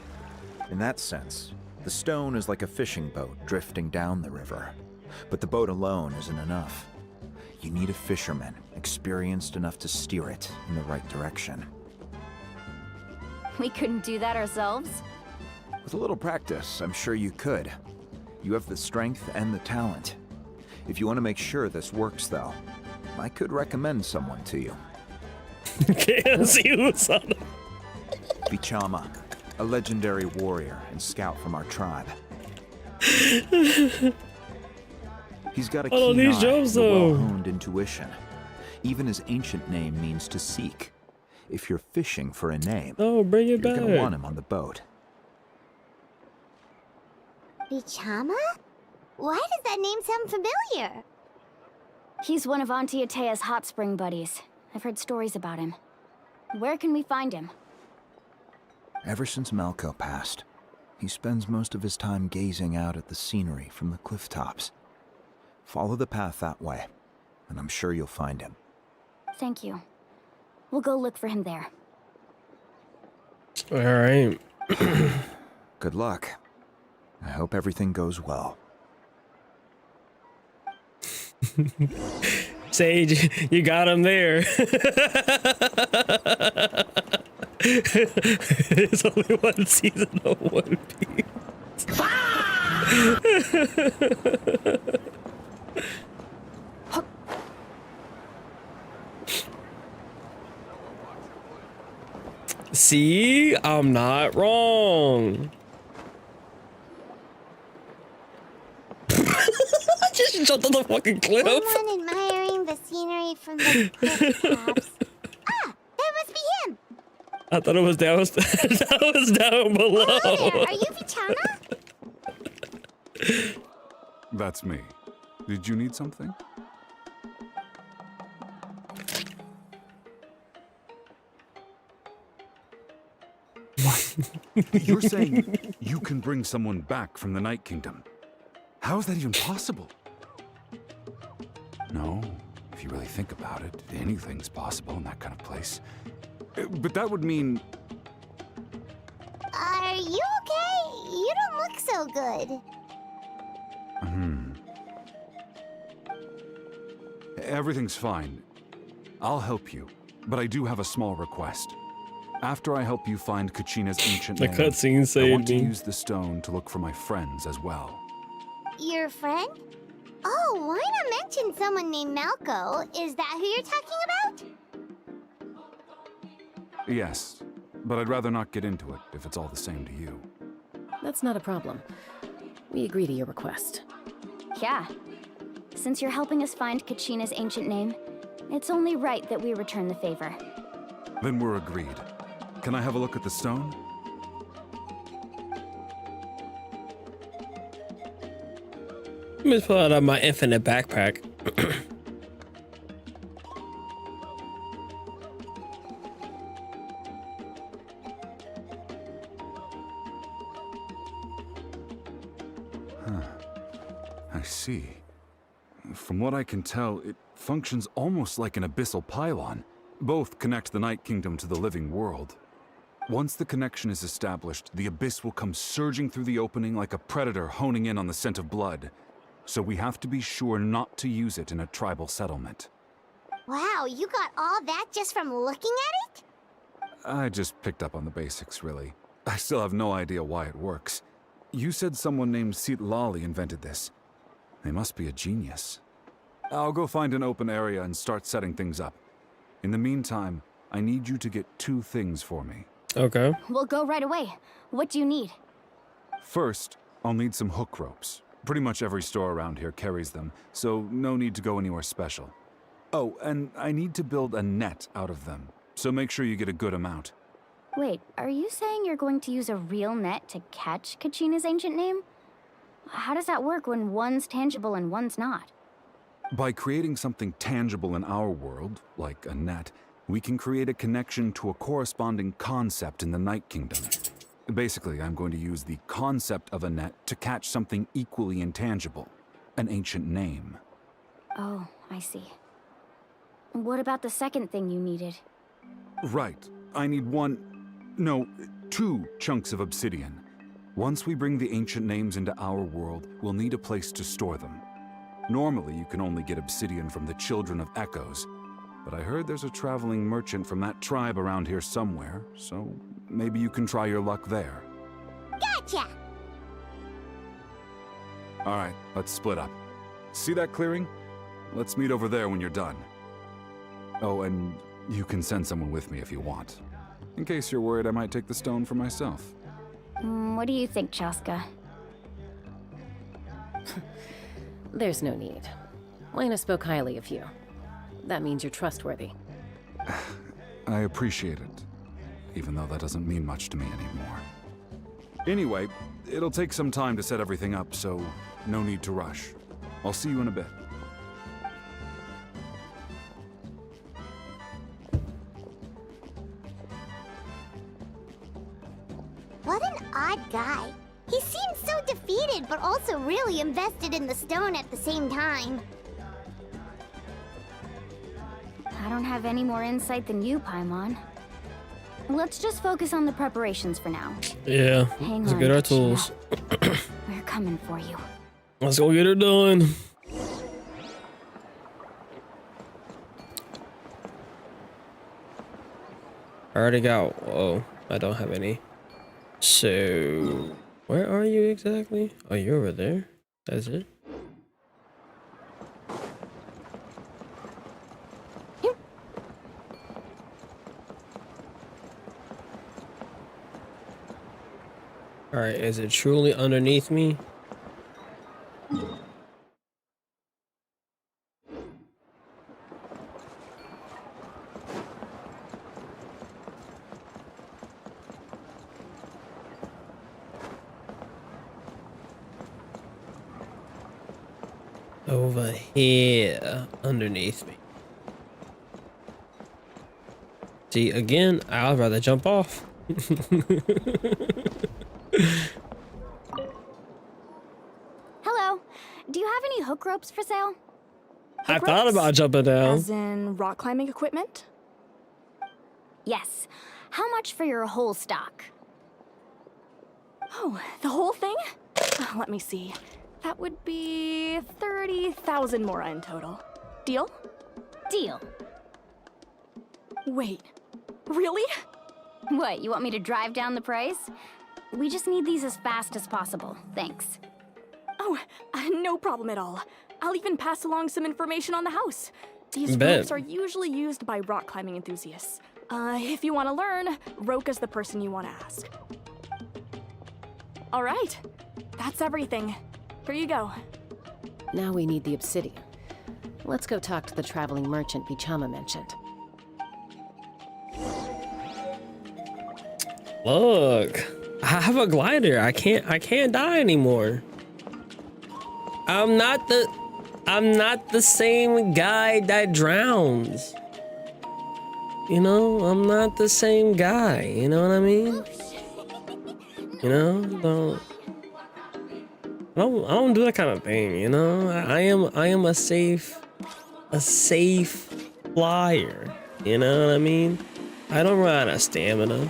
In that sense, the stone is like a fishing boat drifting down the river. But the boat alone isn't enough. You need a fisherman experienced enough to steer it in the right direction.
We couldn't do that ourselves.
With a little practice, I'm sure you could. You have the strength and the talent. If you want to make sure this works, though, I could recommend someone to you.
Can't see Usopp.
Bichama. a legendary warrior and scout from our tribe. He's got a keen eye and a well-honed intuition. Even his ancient name means to seek. If you're fishing for a name,
bring it
you're
back.
gonna want him on the boat.
Bichama? Why does that name sound familiar?
He's one of Auntie Atea's hot spring buddies. I've heard stories about him. Where can we find him?
Ever since Malco passed, he spends most of his time gazing out at the scenery from the cliff tops. Follow the path that way, and I'm sure you'll find him.
Thank you. We'll go look for him there.
All right.
Good luck. I hope everything goes well.
Sage, you got him there. There's only one season of One Piece. See, I'm not wrong. I just jumped on the fucking cliff.
Someone admiring the scenery from the cliff tops. Ah, that must be him.
I thought it was down. That was down below.
Hello there. Are you Bichama?
That's me. Did you need something? You're saying you can bring someone back from the Night Kingdom? How is that even possible? No, if you really think about it, anything's possible in that kind of place. But that would mean...
Are you okay? You don't look so good.
Everything's fine. I'll help you, but I do have a small request. After I help you find Kachina's ancient name,
cutscene
I
saved
want to
me.
use the stone to look for my friends as well.
Your friend? Oh, why not mention someone named Malco? Is that who you're talking about?
Yes, but I'd rather not get into it if it's all the same to you.
That's not a problem. We agree to your request.
Yeah. Since you're helping us find Kachina's ancient name, it's only right that we return the favor.
Then we're agreed. Can I have a look at the stone?
Let me pull out my infinite backpack.
I see. From what I can tell, it functions almost like an abyssal pylon. Both connect the Night Kingdom to the living world. Once the connection is established, the abyss will come surging through the opening like a predator honing in on the scent of blood. So we have to be sure not to use it in a tribal settlement.
Wow, you got all that just from looking at it?
I just picked up on the basics, really. I still have no idea why it works. You said someone named Lali invented this. They must be a genius. I'll go find an open area and start setting things up. In the meantime, I need you to get 2 things for me.
Okay.
We'll go right away. What do you need?
First, I'll need some hook ropes. Pretty much every store around here carries them, so no need to go anywhere special. Oh, and I need to build a net out of them, so make sure you get a good amount.
Wait, are you saying you're going to use a real net to catch Kachina's ancient name? How does that work when one's tangible and one's not?
By creating something tangible in our world, like a net, we can create a connection to a corresponding concept in the Night Kingdom. Basically, I'm going to use the concept of a net to catch something equally intangible, an ancient name.
Oh, I see. What about the second thing you needed?
Right. I need 2 chunks of obsidian. Once we bring the ancient names into our world, we'll need a place to store them. Normally, you can only get obsidian from the Children of Echoes, but I heard there's a traveling merchant from that tribe around here somewhere, so maybe you can try your luck there.
Gotcha!
Alright, let's split up. See that clearing? Let's meet over there when you're done. Oh, and you can send someone with me if you want. In case you're worried I might take the stone for myself.
What do you think, Chaska?
There's no need. Lena spoke highly of you. That means you're trustworthy.
I appreciate it, even though that doesn't mean much to me anymore. Anyway, it'll take some time to set everything up, so no need to rush. I'll see you in a bit.
What an odd guy. He seems so defeated, but also really invested in the stone at the same time.
I don't have any more insight than you, Paimon. Let's just focus on the preparations for now.
Yeah,
Hang
let's
on,
get our
Kachina.
tools.
We're coming for you.
Let's go get her done. I already got. Whoa, I don't have any. So, where are you exactly? Oh, you're over there. That's it. All right, is it truly underneath me? Over here, underneath me. See, again, I'd rather jump off.
Hello. Do you have any hook ropes for sale?
I thought about jumping down.
As in rock climbing equipment?
Yes. How much for your whole stock?
Oh, the whole thing? Let me see. That would be 30,000 mora in total. Deal?
Deal.
Wait, really?
What, you want me to drive down the price? We just need these as fast as possible. Thanks.
Oh, no problem at all. I'll even pass along some information on the house. These
Bet.
ropes are usually used by rock climbing enthusiasts. If you want to learn, Roka's the person you want to ask. All right, that's everything. Here you go.
Now we need the obsidian. Let's go talk to the traveling merchant Vichama mentioned.
Look, I have a glider. I can't die anymore. I'm not the same guy that drowns. You know, I'm not the same guy. You know what I mean? You know, I don't do that kind of thing. You know, I am a safe flyer. You know what I mean? I don't run out of stamina.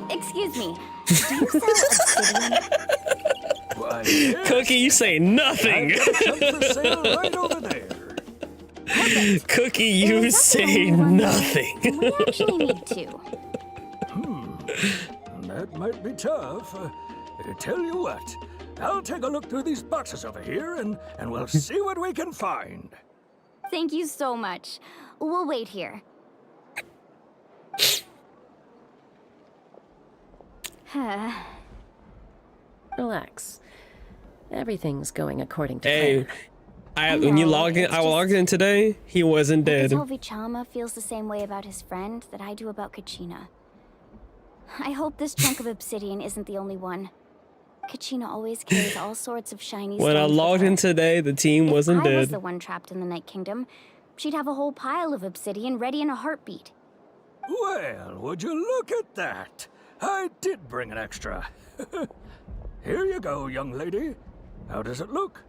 Excuse me. Do you sell obsidian?
Why, yes.
Cookie, you say nothing.
I've got a chunk for sale right over there.
Cookie, you say nothing.
We actually need two.
That might be tough. Tell you what, I'll take a look through these boxes over here and we'll see what we can find.
Thank you so much. We'll wait here.
Relax. Everything's going according to
Hey,
plan.
when you log in, I logged in today. He wasn't
I
dead.
tell Vichama feels the same way about his friend that I do about Kachina. I hope this chunk of obsidian isn't the only one. Kachina always carries all sorts of shiny
When I
stones with
logged
her.
in today, the team wasn't
If I was
dead.
the one trapped in the Night Kingdom, she'd have a whole pile of obsidian ready in a heartbeat.
Well, would you look at that? I did bring an extra. Here you go, young lady. How does it look?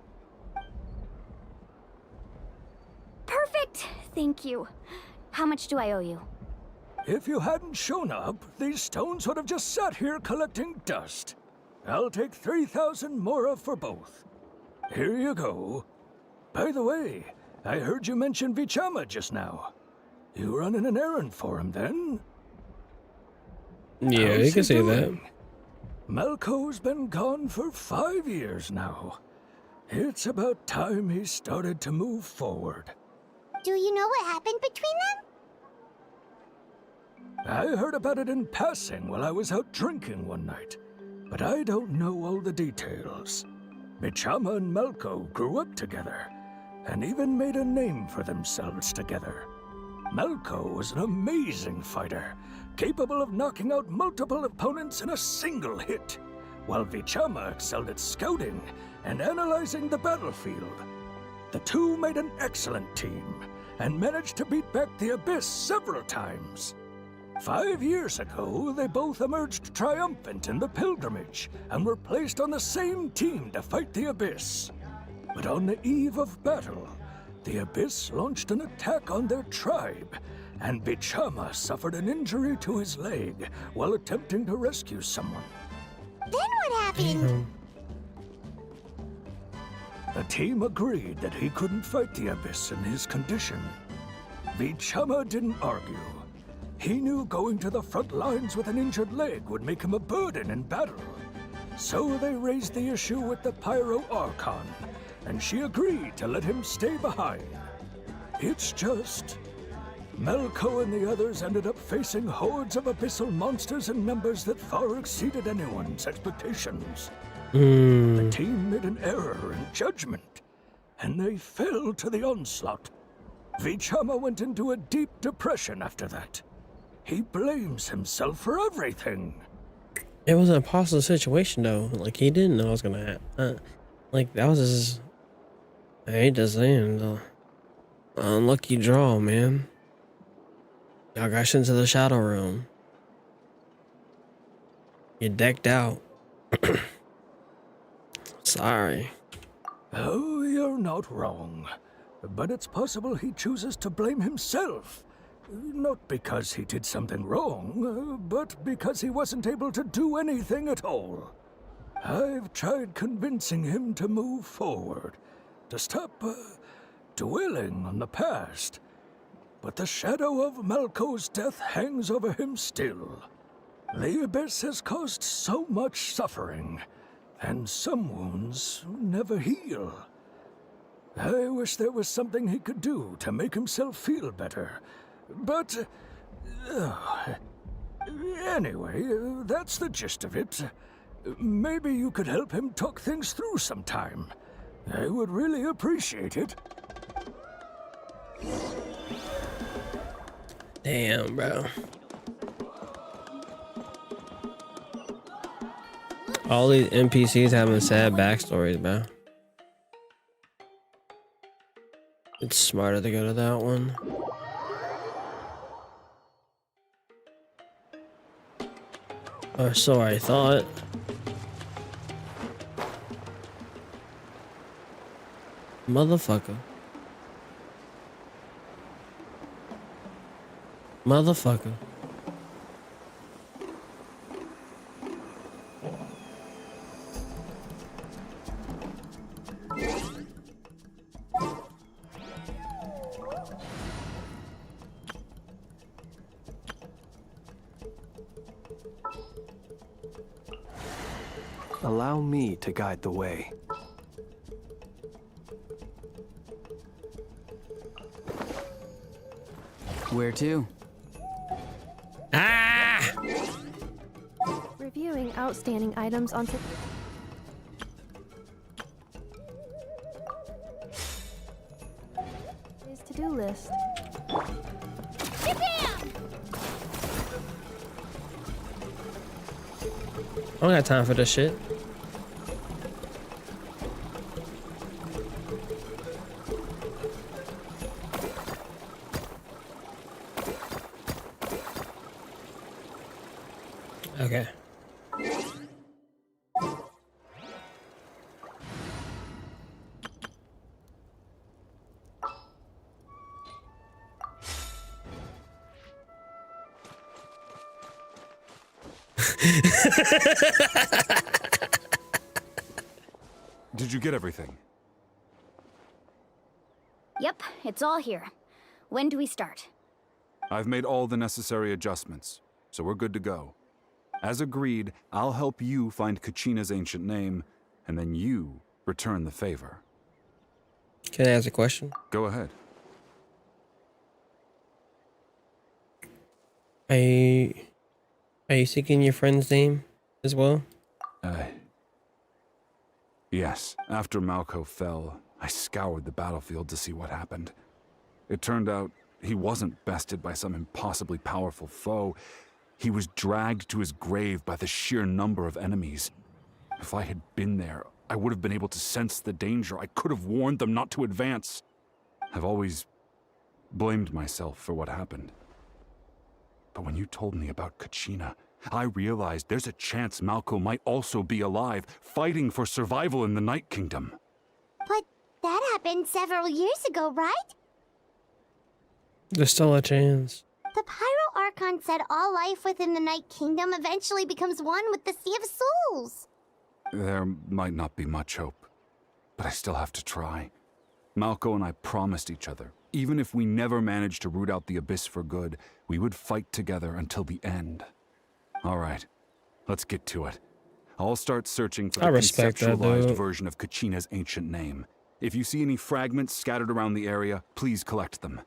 Perfect! Thank you. How much do I owe you?
If you hadn't shown up, these stones would have just sat here collecting dust. I'll take 3,000 mora for both. Here you go. By the way, I heard you mention Vichama just now. You running an errand for him, then?
Yeah,
How's
you can
he
say that.
doing? Malco's been gone for 5 years now. It's about time he started to move forward.
Do you know what happened between them?
I heard about it in passing while I was out drinking one night, but I don't know all the details. Vichama and Malko grew up together, and even made a name for themselves together. Malko was an amazing fighter, capable of knocking out multiple opponents in a single hit, while Vichama excelled at scouting and analyzing the battlefield. The two made an excellent team, and managed to beat back the Abyss several times. 5 years ago, they both emerged triumphant in the pilgrimage, and were placed on the same team to fight the Abyss. But on the eve of battle, the Abyss launched an attack on their tribe, and Vichama suffered an injury to his leg while attempting to rescue someone.
Then what happened?
The team agreed that he couldn't fight the Abyss in his condition. Vichama didn't argue. He knew going to the front lines with an injured leg would make him a burden in battle. So they raised the issue with the Pyro Archon, and she agreed to let him stay behind. It's just... Malko and the others ended up facing hordes of abyssal monsters in numbers that far exceeded anyone's expectations. The team made an error in judgment, and they fell to the onslaught. Vichama went into a deep depression after that. He blames himself for everything.
It was an impossible situation though. Like he didn't know it was gonna happen. Like that was his. I hate to say it, unlucky draw, man. Y'all got sent to the shadow room. You decked out. Sorry.
Oh, you're not wrong. But it's possible he chooses to blame himself. Not because he did something wrong, but because he wasn't able to do anything at all. I've tried convincing him to move forward, to stop dwelling on the past. But the shadow of Malko's death hangs over him still. The Abyss has caused so much suffering, and some wounds never heal. I wish there was something he could do to make himself feel better. But... anyway, that's the gist of it. Maybe you could help him talk things through sometime. I would really appreciate it.
Damn, bro. All these NPCs having sad backstories, bro. It's smarter to go to that one. Or so I thought. Motherfucker. Motherfucker.
Allow me to guide the way.
Where to?
Ah!
Reviewing outstanding items on his to-do list.
I don't got time for this shit. Okay.
Did you get everything?
Yep, it's all here. When do we start?
I've made all the necessary adjustments, so we're good to go. As agreed, I'll help you find Kachina's ancient name, and then you return the favor.
Can I ask a question?
Go ahead.
Are you seeking your friend's name as well?
Yes. After Malco fell, I scoured the battlefield to see what happened. It turned out he wasn't bested by some impossibly powerful foe. He was dragged to his grave by the sheer number of enemies. If I had been there, I would have been able to sense the danger. I could have warned them not to advance. I've always blamed myself for what happened. But when you told me about Kachina, I realized there's a chance Malco might also be alive, fighting for survival in the Night Kingdom.
But that happened several years ago, right?
There's still a chance.
The Pyro Archon said all life within the Night Kingdom eventually becomes one with the Sea of Souls.
There might not be much hope, but I still have to try. Malco and I promised each other, even if we never managed to root out the Abyss for good, we would fight together until the end. All right, let's get to it. I'll start searching for the conceptualized version of Kachina's ancient name. If you see any fragments scattered around the area, please collect them.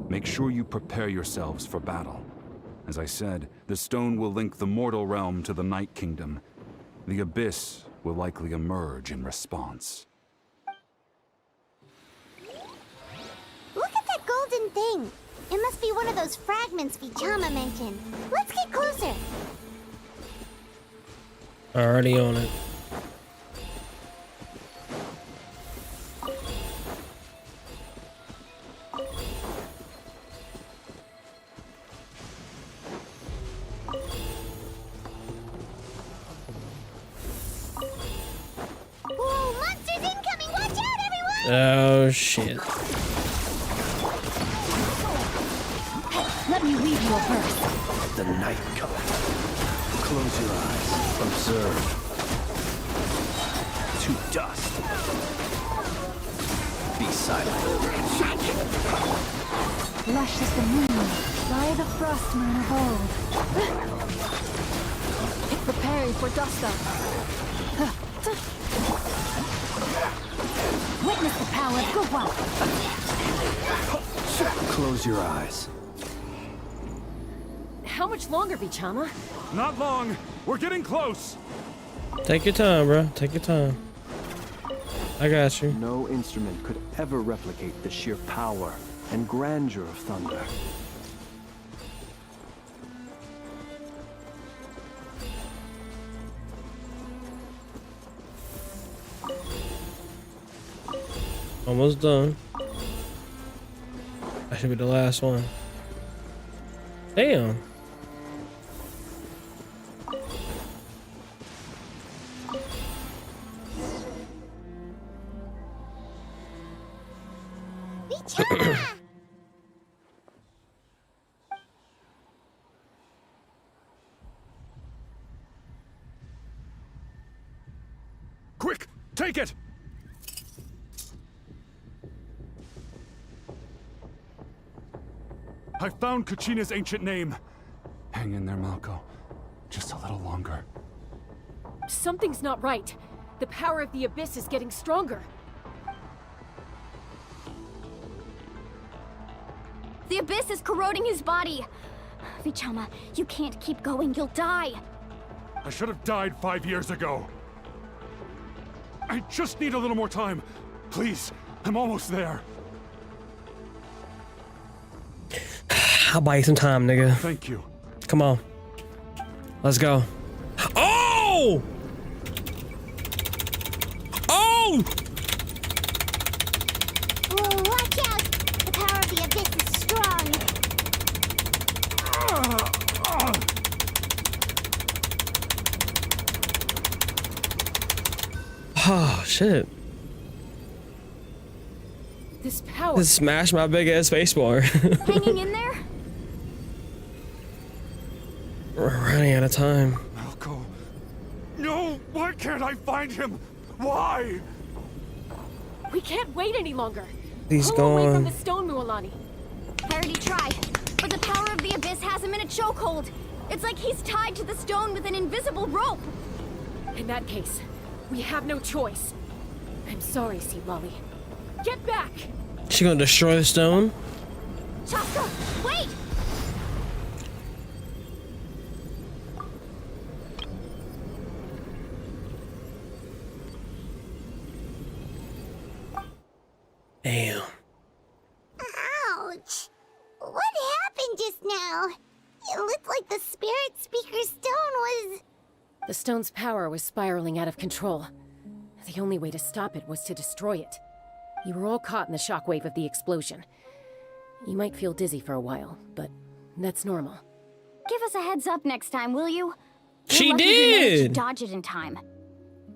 Make sure you prepare yourselves for battle. As I said, the stone will link the mortal realm to the Night Kingdom. The Abyss will likely emerge in response.
Look at that golden thing. It must be one of those fragments Vichama mentioned. Let's get closer.
Already on it. Oh shit.
Let me read your verse.
The night comes. Close your eyes. Observe. To dust. Be silent.
Lush as the moon, by the frost moon of old. Preparing for dust-up.
Witness the power of Gugwa.
Close your eyes.
How much longer, Vichama?
Not long. We're getting close.
Take your time, bro. Take your time. I got you.
No instrument could ever replicate the sheer power and grandeur of thunder.
Almost done. That should be the last one. Damn.
Quick, take it! I found Kachina's ancient name. Hang in there, Malco. Just a little longer.
Something's not right. The power of the Abyss is getting stronger.
The Abyss is corroding his body. Vichama, you can't keep going. You'll die.
I should have died 5 years ago. I just need a little more time. Please, I'm almost there.
I'll buy you some time, nigga.
Thank you.
Come on. Let's go. Oh! Oh!
Whoa, watch out! The power of the Abyss is strong.
Oh, shit.
This power.
Just smash my big ass spacebar.
Hanging in there?
We're running out of time.
Malco. No! Why can't I find him? Why?
We can't wait any longer.
He's
Pull away from
gone.
the stone, Mualani.
I already tried, but the power of the Abyss has him in a chokehold. It's like he's tied to the stone with an invisible rope.
In that case, We have no choice. I'm sorry, Sea Lolly. Get back!
She gonna destroy the stone?
Chaska, wait!
Damn.
Ouch! What happened just now? It looked like the Spirit Speaker's stone was...
The stone's power was spiraling out of control. The only way to stop it was to destroy it. You were all caught in the shockwave of the explosion. You might feel dizzy for a while, but that's normal.
Give us a heads up next time, will you?
She
We're lucky we managed to
did!
dodge it in time.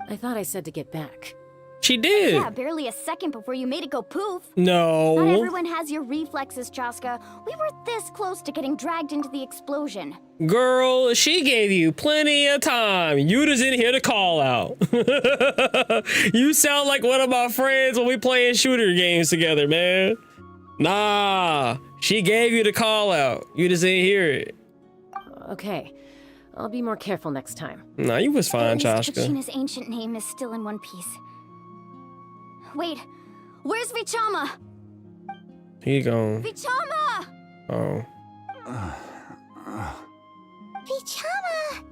I thought I said to get back.
She did!
Yeah, barely a second before you made it go poof.
No.
Not everyone has your reflexes, Chaska. We were this close to getting dragged into the explosion.
Girl, she gave you plenty of time. You just in here to call out. You sound like one of my friends when we playing shooter games together, man. Nah, she gave you the call out. You just didn't hear it.
Okay, I'll be more careful next time.
Nah, you was fine,
At least
Chaska.
Kachina's ancient name is still in one piece. Wait, where's Vichama?
He gone.
Vichama!
Oh.
Vichama!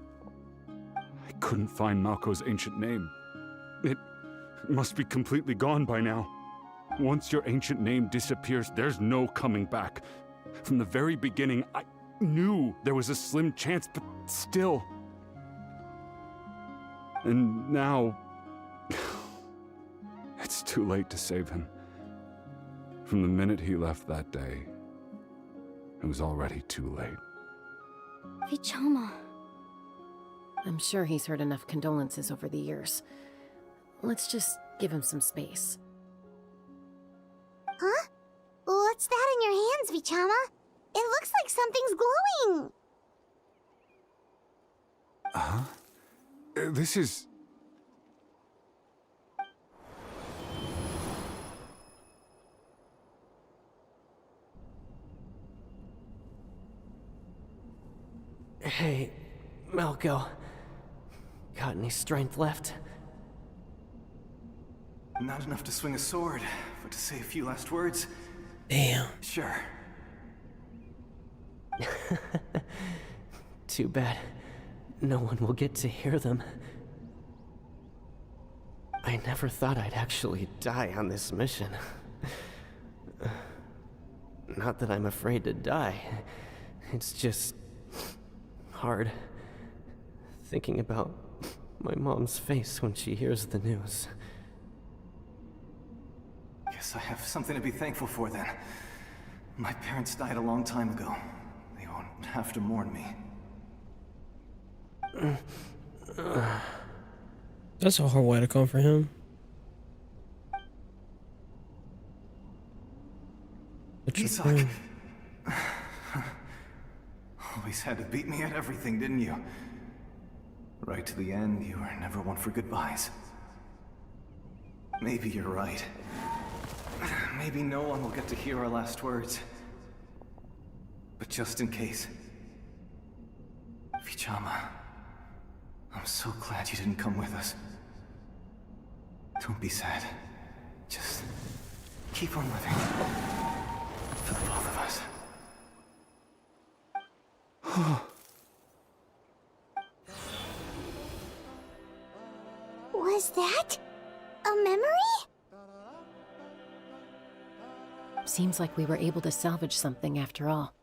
I couldn't find Malko's ancient name. It must be completely gone by now. Once your ancient name disappears, there's no coming back. From the very beginning, I knew there was a slim chance, but still. And now... it's too late to save him. From the minute he left that day, it was already too late.
Vichama.
I'm sure he's heard enough condolences over the years. Let's just give him some space.
Huh? What's that in your hands, Vichama? It looks like something's glowing!
Huh? This is...
Hey, Malko. Got any strength left?
Not enough to swing a sword, but to say a few last words.
Damn.
Sure.
Too bad. No one will get to hear them. I never thought I'd actually die on this mission. Not that I'm afraid to die. It's just... hard. Thinking about my mom's face when she hears the news.
Guess I have something to be thankful for then. My parents died a long time ago. They won't have to mourn me.
That's a hard way to come for him.
Isak. Always had to beat me at everything, didn't you? Right to the end, you were never one for goodbyes. Maybe you're right. Maybe no one will get to hear our last words. But just in case... Vichama, I'm so glad you didn't come with us. Don't be sad. Just keep on living. For the both of us.
Was that a memory?
Seems like we were able to salvage something after all.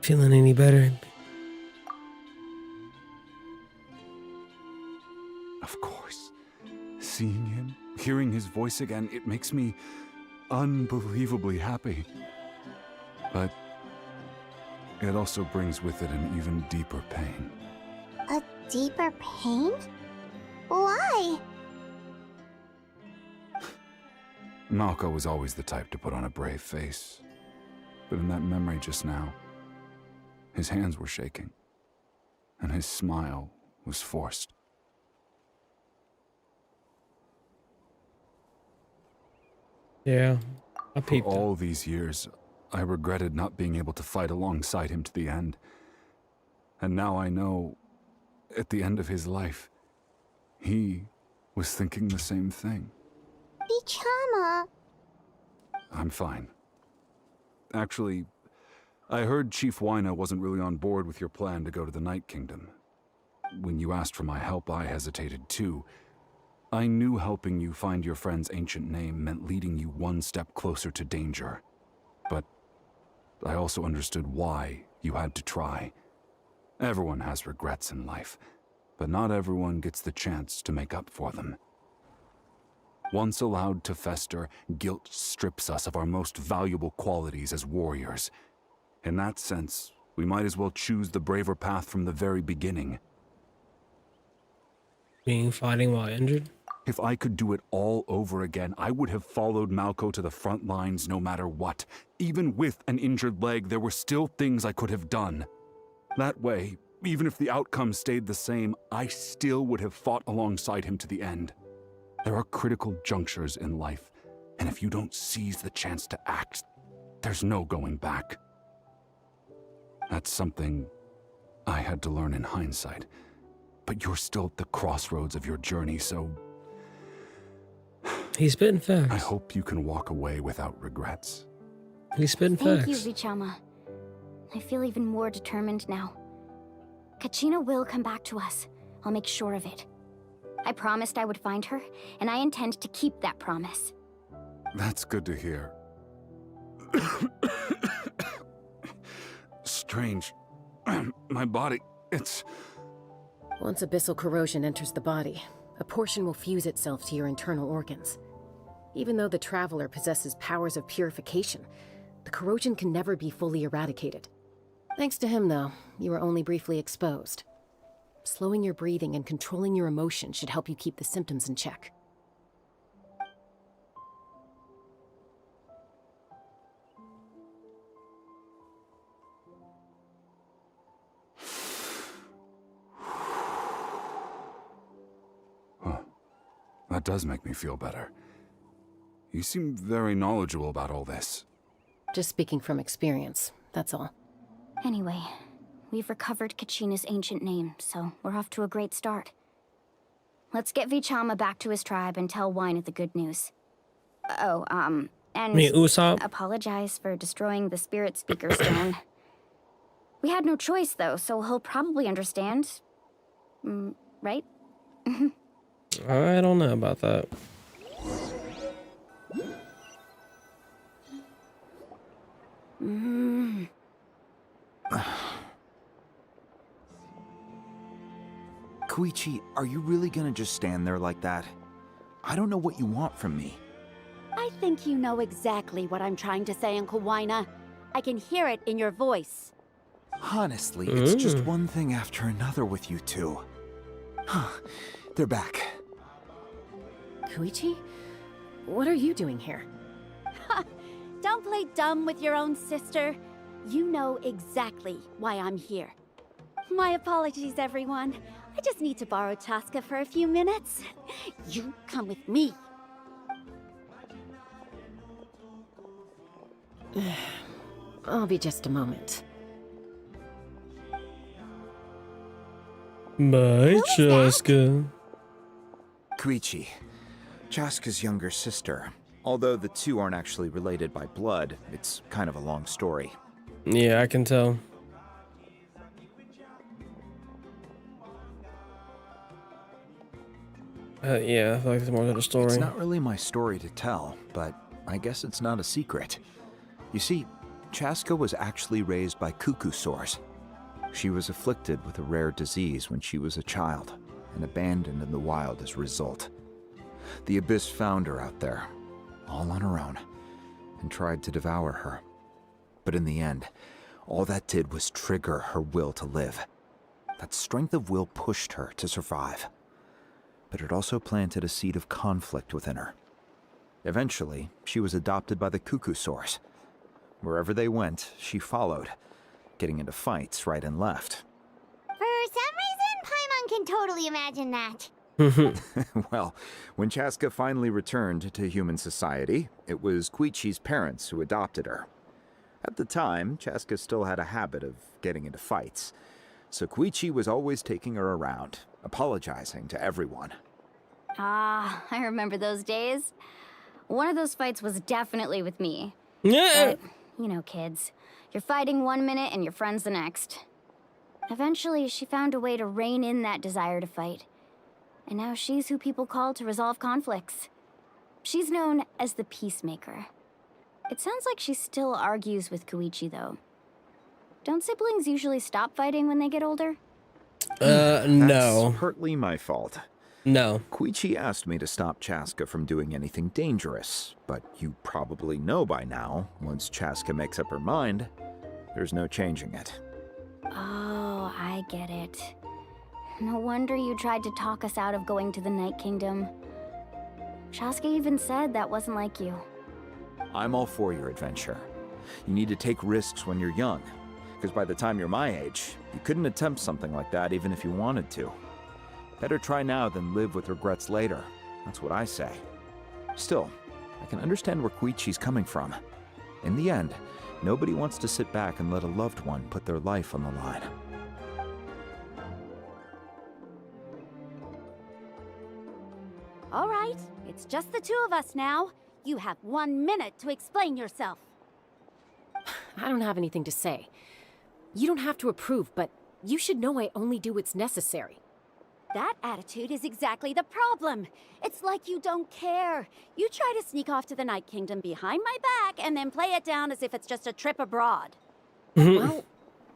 Feeling any better?
Of course. Seeing him, hearing his voice again, it makes me unbelievably happy. But it also brings with it an even deeper pain.
A deeper pain? Why?
Malco was always the type to put on a brave face. But in that memory just now, his hands were shaking, and his smile was forced.
Yeah, I
For
peeped it.
all these years, I regretted not being able to fight alongside him to the end. And now I know, at the end of his life, he was thinking the same thing.
Vichama.
I'm fine. Actually, I heard Chief Wyna wasn't really on board with your plan to go to the Night Kingdom. When you asked for my help, I hesitated too. I knew helping you find your friend's ancient name meant leading you one step closer to danger. But I also understood why you had to try. Everyone has regrets in life, but not everyone gets the chance to make up for them. Once allowed to fester, guilt strips us of our most valuable qualities as warriors. In that sense, we might as well choose the braver path from the very beginning.
Being fighting while injured?
If I could do it all over again, I would have followed Malco to the front lines no matter what. Even with an injured leg, there were still things I could have done. That way, even if the outcome stayed the same, I still would have fought alongside him to the end. There are critical junctures in life, and if you don't seize the chance to act, there's no going back. That's something I had to learn in hindsight. But you're still at the crossroads of your journey, so...
He's spitting facts.
I hope you can walk away without regrets.
He's spitting
Thank
facts.
you, Vichama. I feel even more determined now. Kachina will come back to us. I'll make sure of it. I promised I would find her, and I intend to keep that promise.
That's good to hear. Strange. My body, it's...
Once abyssal corrosion enters the body, a portion will fuse itself to your internal organs. Even though the Traveler possesses powers of purification, the corrosion can never be fully eradicated. Thanks to him, though, you were only briefly exposed. Slowing your breathing and controlling your emotions should help you keep the symptoms in check.
That does make me feel better. You seem very knowledgeable about all this.
Just speaking from experience, that's all.
Anyway, we've recovered Kachina's ancient name, so we're off to a great start. Let's get Vichama back to his tribe and tell Wyna the good news. Oh, and
Usopp?
apologize for destroying the Spirit Speaker Stone. We had no choice, though, so he'll probably understand. Right?
I don't know about that.
Koichi, are you really gonna just stand there like that? I don't know what you want from me.
I think you know exactly what I'm trying to say, Uncle Wyna. I can hear it in your voice.
Honestly, it's just one thing after another with you two. They're back.
Koichi? What are you doing here?
Don't play dumb with your own sister. You know exactly why I'm here. My apologies, everyone. I just need to borrow Chaska for a few minutes. You come with me.
I'll be just a moment.
Bye, Chaska.
Koichi, Chaska's younger sister. Although the two aren't actually related by blood, it's kind of a long story.
Yeah, I can tell. Yeah, I feel like there's more to the story.
It's not really my story to tell, but I guess it's not a secret. You see, Chaska was actually raised by cuckoo sores. She was afflicted with a rare disease when she was a child, and abandoned in the wild as a result. The Abyss found her out there, all on her own, and tried to devour her. But in the end, all that did was trigger her will to live. That strength of will pushed her to survive. but it also planted a seed of conflict within her. Eventually, she was adopted by the Cuckoo Source. Wherever they went, she followed, getting into fights right and left.
For some reason, Paimon can totally imagine that.
Well, when Chaska finally returned to human society, it was Koichi's parents who adopted her. At the time, Chaska still had a habit of getting into fights, so Koichi was always taking her around, apologizing to everyone.
Ah, I remember those days. One of those fights was definitely with me.
Yeah.
But, you know, kids. You're fighting one minute and your friend's the next. Eventually, she found a way to rein in that desire to fight. And now she's who people call to resolve conflicts. She's known as the Peacemaker. It sounds like she still argues with Koichi, though. Don't siblings usually stop fighting when they get older?
No.
That's partly my fault.
No.
Koichi asked me to stop Chaska from doing anything dangerous, but you probably know by now, once Chaska makes up her mind, there's no changing it.
Oh, I get it. No wonder you tried to talk us out of going to the Night Kingdom. Chaska even said that wasn't like you.
I'm all for your adventure. You need to take risks when you're young, because by the time you're my age, you couldn't attempt something like that even if you wanted to. Better try now than live with regrets later. That's what I say. Still, I can understand where Koichi's coming from. In the end, nobody wants to sit back and let a loved one put their life on the line.
All right, it's just the two of us now. You have 1 minute to explain yourself.
I don't have anything to say. You don't have to approve, but you should know I only do what's necessary.
That attitude is exactly the problem. It's like you don't care. You try to sneak off to the Night Kingdom behind my back and then play it down as if it's just a trip abroad.
Well,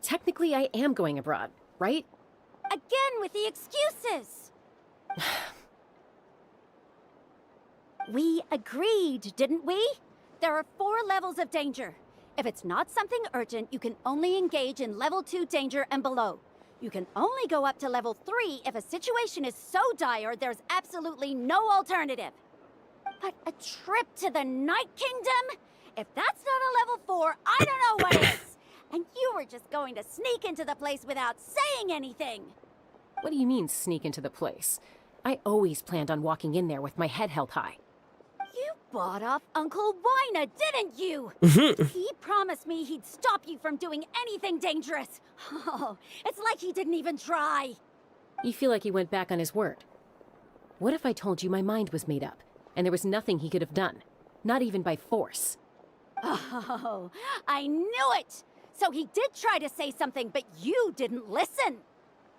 technically I am going abroad, right?
Again with the excuses! We agreed, didn't we? There are 4 levels of danger. If it's not something urgent, you can only engage in level 2 danger and below. You can only go up to level 3 if a situation is so dire there's absolutely no alternative. But a trip to the Night Kingdom? If that's not a level 4, I don't know what is! And you were just going to sneak into the place without saying anything!
What do you mean, sneak into the place? I always planned on walking in there with my head held high.
You bought off Uncle Wina, didn't you? He promised me he'd stop you from doing anything dangerous. Oh, it's like he didn't even try.
You feel like he went back on his word. What if I told you my mind was made up, and there was nothing he could have done? Not even by force.
Oh, I knew it! So he did try to say something, but you didn't listen.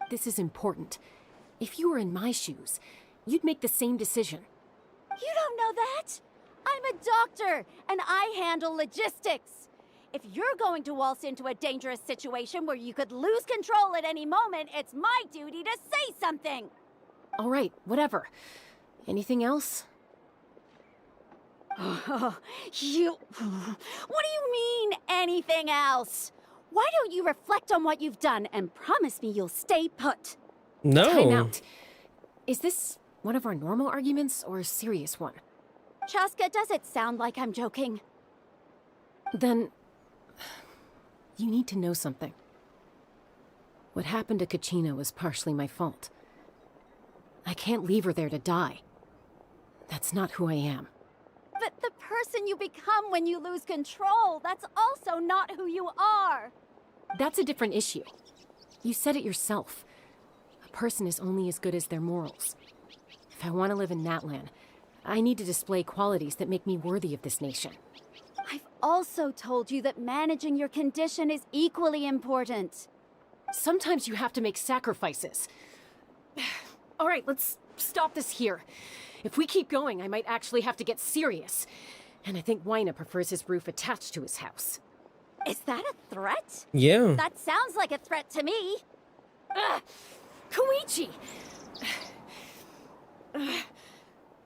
This is important. If you were in my shoes, you'd make the same decision.
You don't know that? I'm a doctor, and I handle logistics. If you're going to waltz into a dangerous situation where you could lose control at any moment, it's my duty to say something.
All right, whatever. Anything else?
Oh, What do you mean, anything else? Why don't you reflect on what you've done and promise me you'll stay put?
No.
Time out. Is this one of our normal arguments or a serious one?
Chaska, does it sound like I'm joking?
Then you need to know something. What happened to Kachina was partially my fault. I can't leave her there to die. That's not who I am.
But the person you become when you lose control, that's also not who you are.
That's a different issue. You said it yourself. A person is only as good as their morals. If I want to live in Natlan, I need to display qualities that make me worthy of this nation.
I've also told you that managing your condition is equally important.
Sometimes you have to make sacrifices. All right, let's stop this here. If we keep going, I might actually have to get serious. And I think Wina prefers his roof attached to his house.
Is that a threat?
Yeah.
That sounds like a threat to me.
Koichi!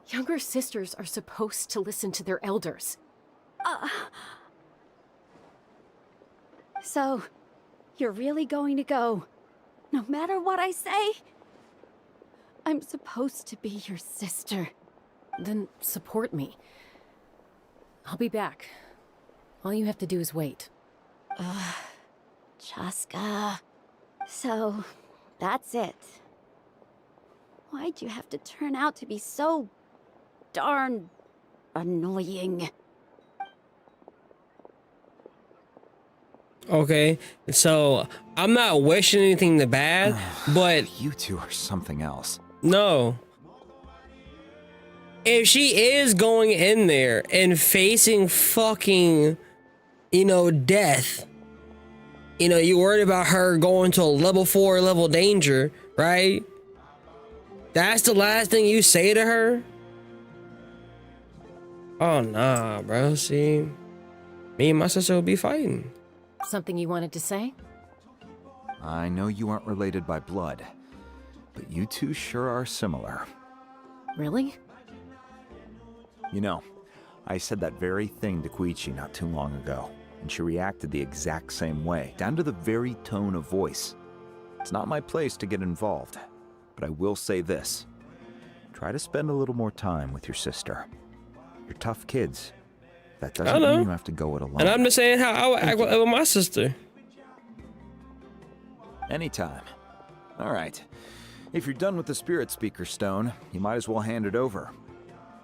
Younger sisters are supposed to listen to their elders.
So, you're really going to go, no matter what I say? I'm supposed to be your sister.
Then support me. I'll be back. All you have to do is wait.
Chaska. So, that's it. Why'd you have to turn out to be so darn annoying?
Okay, so I'm not wishing anything the bad, but
you two are something else.
No. If she is going in there and facing fucking, you know, death, you know, you worried about her going to a level 4 level danger, right? That's the last thing you say to her? Oh, nah, bro. See, me and my sister will be fighting.
Something you wanted to say?
I know you aren't related by blood, but you two sure are similar.
Really?
You know, I said that very thing to Koichi not too long ago, and she reacted the exact same way, down to the very tone of voice. It's not my place to get involved, but I will say this. Try to spend a little more time with your sister. You're tough kids. That doesn't mean you have to go it alone.
And I'm just saying how I would act with my sister.
Anytime. All right. If you're done with the Spirit Speaker Stone, you might as well hand it over.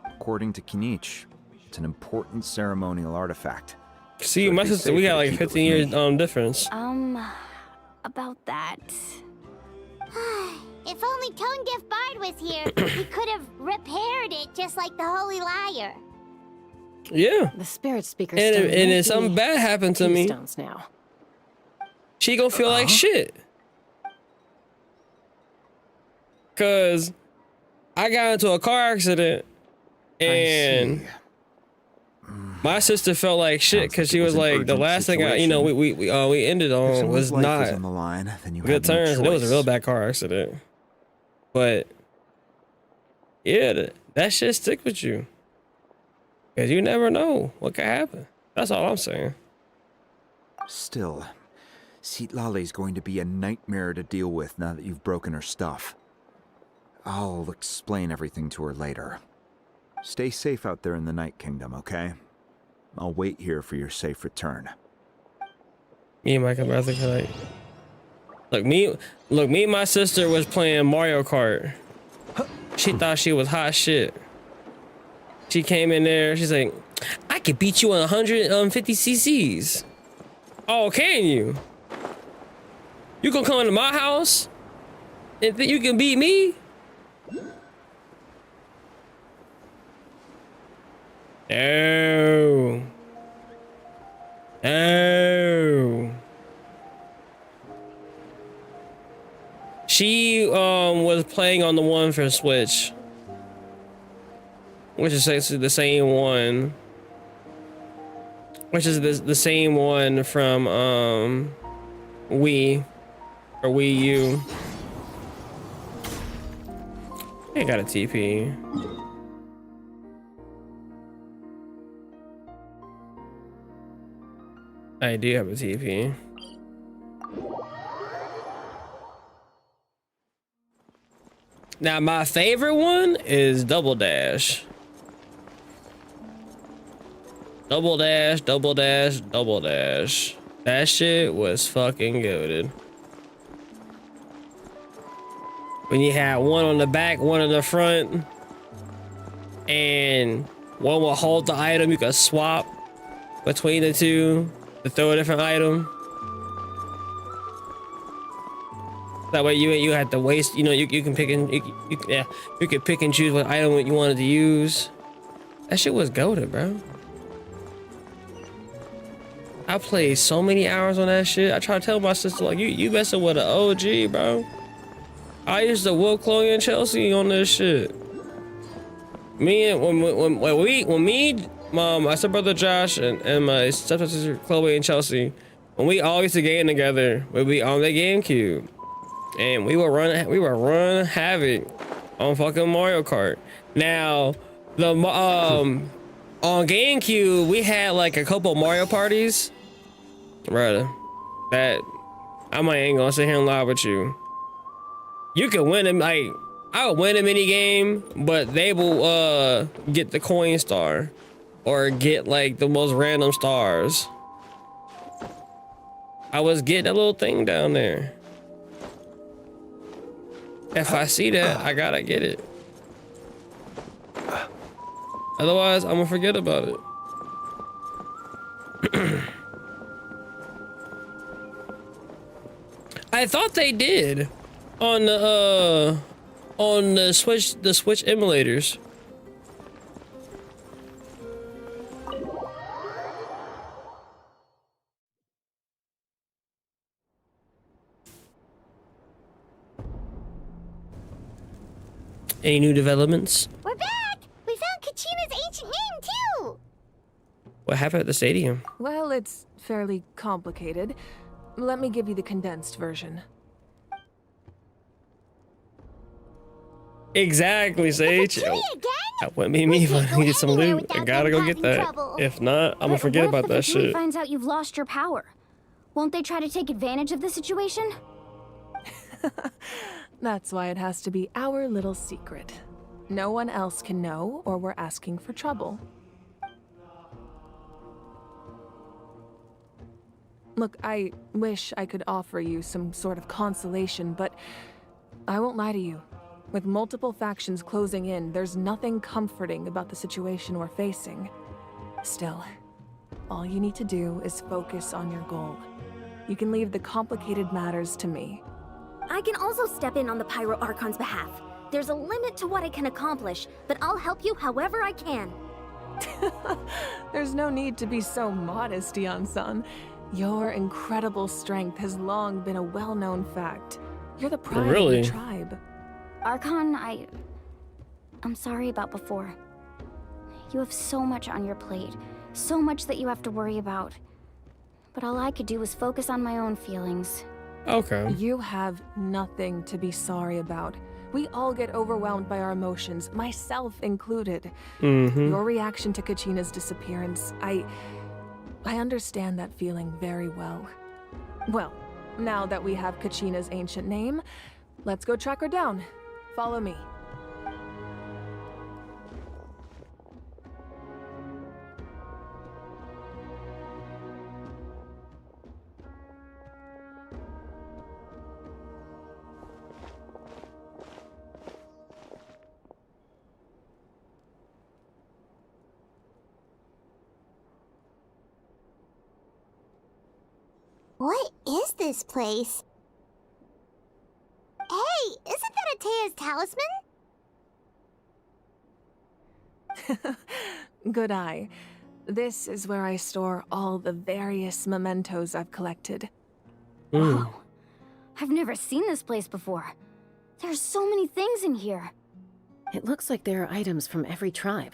According to Kinich, it's an important ceremonial artifact.
See, my sister, we got like 15 years difference.
About that.
If only Tone Gift Bard was here, we could have repaired it just like the Holy Liar.
Yeah.
The Spirit Speaker
and
Stone.
And if something bad happened to me,
now.
She gonna feel like shit. Cause I got into a car accident and my sister felt like shit because she was like, the last thing we ended on was not
on the line, then you
good
had no
terms. It was a
choice.
real bad car accident. But yeah, that shit stick with you. Cause you never know what could happen. That's all I'm saying.
Still, Citlali's going to be a nightmare to deal with now that you've broken her stuff. I'll explain everything to her later. Stay safe out there in the Night Kingdom, okay? I'll wait here for your safe return.
Me and my brother like, look, me and my sister was playing Mario Kart. She thought she was hot shit. She came in there, she's like, I could beat you on 150 cc's. Oh, can you? You gonna come into my house and think you can beat me? Oh. Oh. She was playing on the one for Switch, which is actually the same one, which is the same one from Wii or Wii U. I got a TP. I do have a TP. Now my favorite one is Double Dash. Double Dash, Double Dash, Double Dash. That shit was fucking goated. When you had one on the back, one on the front, and one will hold the item, you could swap between the two to throw a different item. That way you had to waste, you know, you can pick and you could pick and choose what item you wanted to use. That shit was goated, bro. I played so many hours on that shit. I try to tell my sister, like, you messing with an OG, bro. I used to whoop Chloe and Chelsea on this shit. When me, Mom, my stepbrother Josh, and my stepsister Chloe and Chelsea, when we all used to game together, we'd be on the GameCube, and we would run havoc on fucking Mario Kart. Now, the on GameCube, we had like a couple Mario parties, brother. That I ain't gonna sit here and lie with you. You can win them. Like, I'll win a mini game, but they will get the coin star or get like the most random stars. I was getting a little thing down there. If I see that, I gotta get it. Otherwise, I'm gonna forget about it. I thought they did on the Switch emulators. Any new developments?
We're back! We found Kachina's ancient name, too!
What happened at the stadium?
Well, it's fairly complicated. Let me give you the condensed version.
Exactly, Sage. That wouldn't be me if I need some loot. I gotta go get that. If not, I'm gonna forget about that shit.
What if the finds out you've lost your power? Won't they try to take advantage of the situation?
That's why it has to be our little secret. No one else can know, or we're asking for trouble. Look, I wish I could offer you some sort of consolation, but I won't lie to you. With multiple factions closing in, there's nothing comforting about the situation we're facing. Still, all you need to do is focus on your goal. You can leave the complicated matters to me.
I can also step in on the Pyro Archon's behalf. There's a limit to what I can accomplish, but I'll help you however I can.
There's no need to be so modest, Yan-san. Your incredible strength has long been a well-known fact. You're the pride of the tribe.
Archon, I'm sorry about before. You have so much on your plate, so much that you have to worry about. But all I could do was focus on my own feelings.
Okay.
You have nothing to be sorry about. We all get overwhelmed by our emotions, myself included. Your reaction to Kachina's disappearance, I understand that feeling very well. Well, now that we have Kachina's ancient name, let's go track her down. Follow me.
What is this place? Hey, isn't that Atea's talisman?
Good eye. This is where I store all the various mementos I've collected.
Wow. I've never seen this place before. There's so many things in here.
It looks like there are items from every tribe.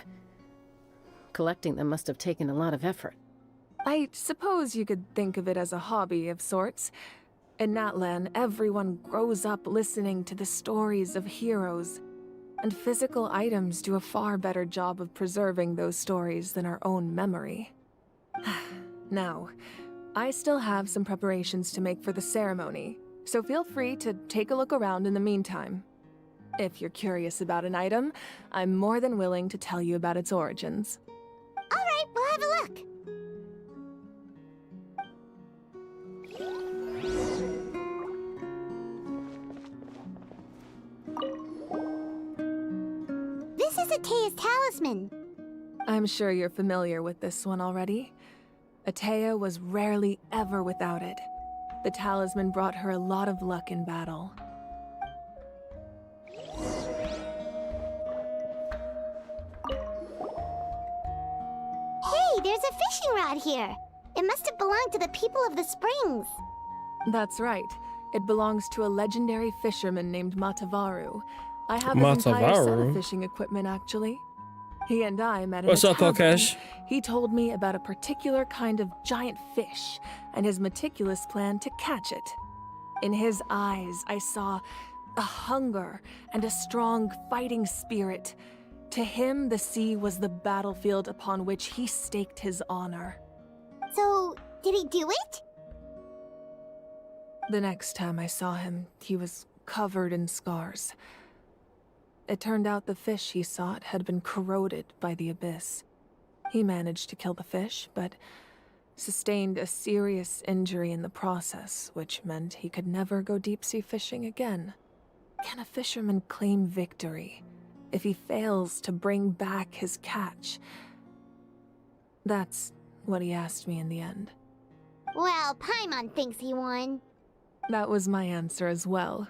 Collecting them must have taken a lot of effort.
I suppose you could think of it as a hobby of sorts. In Natlan, everyone grows up listening to the stories of heroes, and physical items do a far better job of preserving those stories than our own memory. Now, I still have some preparations to make for the ceremony, so feel free to take a look around in the meantime. If you're curious about an item, I'm more than willing to tell you about its origins.
All right, we'll have a look. This is Atea's talisman.
I'm sure you're familiar with this one already. Atea was rarely ever without it. The talisman brought her a lot of luck in battle.
Hey, there's a fishing rod here. It must have belonged to the people of the springs.
That's right. It belongs to a legendary fisherman named Matavaru. I have his entire set of fishing equipment, actually. He and I met in
What's
a
up,
tavern.
Pokesh?
He told me about a particular kind of giant fish and his meticulous plan to catch it. In his eyes, I saw a hunger and a strong fighting spirit. To him, the sea was the battlefield upon which he staked his honor.
So, did he do it?
The next time I saw him, he was covered in scars. it turned out the fish he sought had been corroded by the abyss. He managed to kill the fish, but sustained a serious injury in the process, which meant he could never go deep-sea fishing again. Can a fisherman claim victory if he fails to bring back his catch? That's what he asked me in the end.
Well, Paimon thinks he won.
That was my answer as well.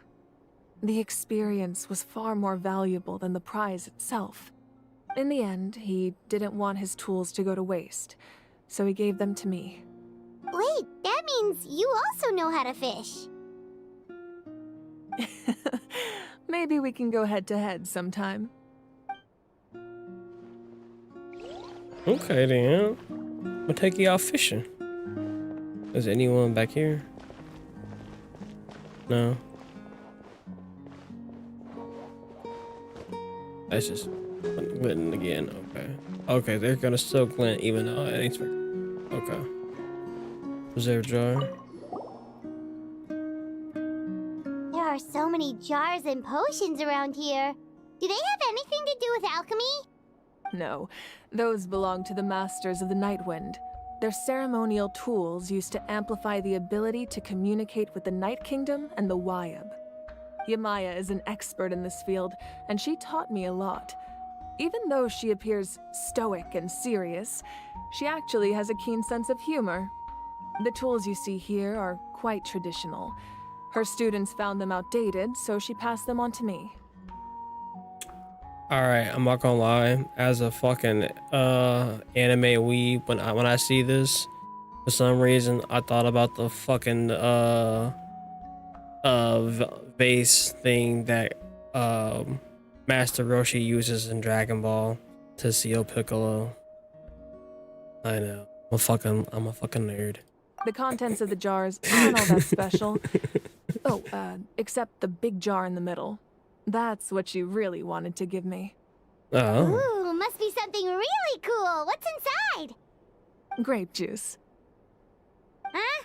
The experience was far more valuable than the prize itself. In the end, he didn't want his tools to go to waste, so he gave them to me.
Wait, that means you also know how to fish.
Maybe we can go head-to-head sometime.
Okay then. We'll take you out fishing. Is anyone back here? No. That's just glitting again. Okay. Okay, they're gonna still glint even though it ain't. Okay. Reserve jar.
There are so many jars and potions around here. Do they have anything to do with alchemy?
No, those belong to the Masters of the Nightwind. They're ceremonial tools used to amplify the ability to communicate with the Night Kingdom and the Wyab. Yamaya is an expert in this field, and she taught me a lot. Even though she appears stoic and serious, she actually has a keen sense of humor. The tools you see here are quite traditional. Her students found them outdated, so she passed them on to me.
Alright, I'm not gonna lie. As a fucking anime weeb, when I see this, for some reason I thought about the fucking vase thing that Master Roshi uses in Dragon Ball to seal Piccolo. I know. I'm a fucking nerd.
The contents of the jars aren't all that special. Oh, except the big jar in the middle. That's what you really wanted to give me.
Oh.
Ooh, must be something really cool. What's inside?
Grape juice.
Huh?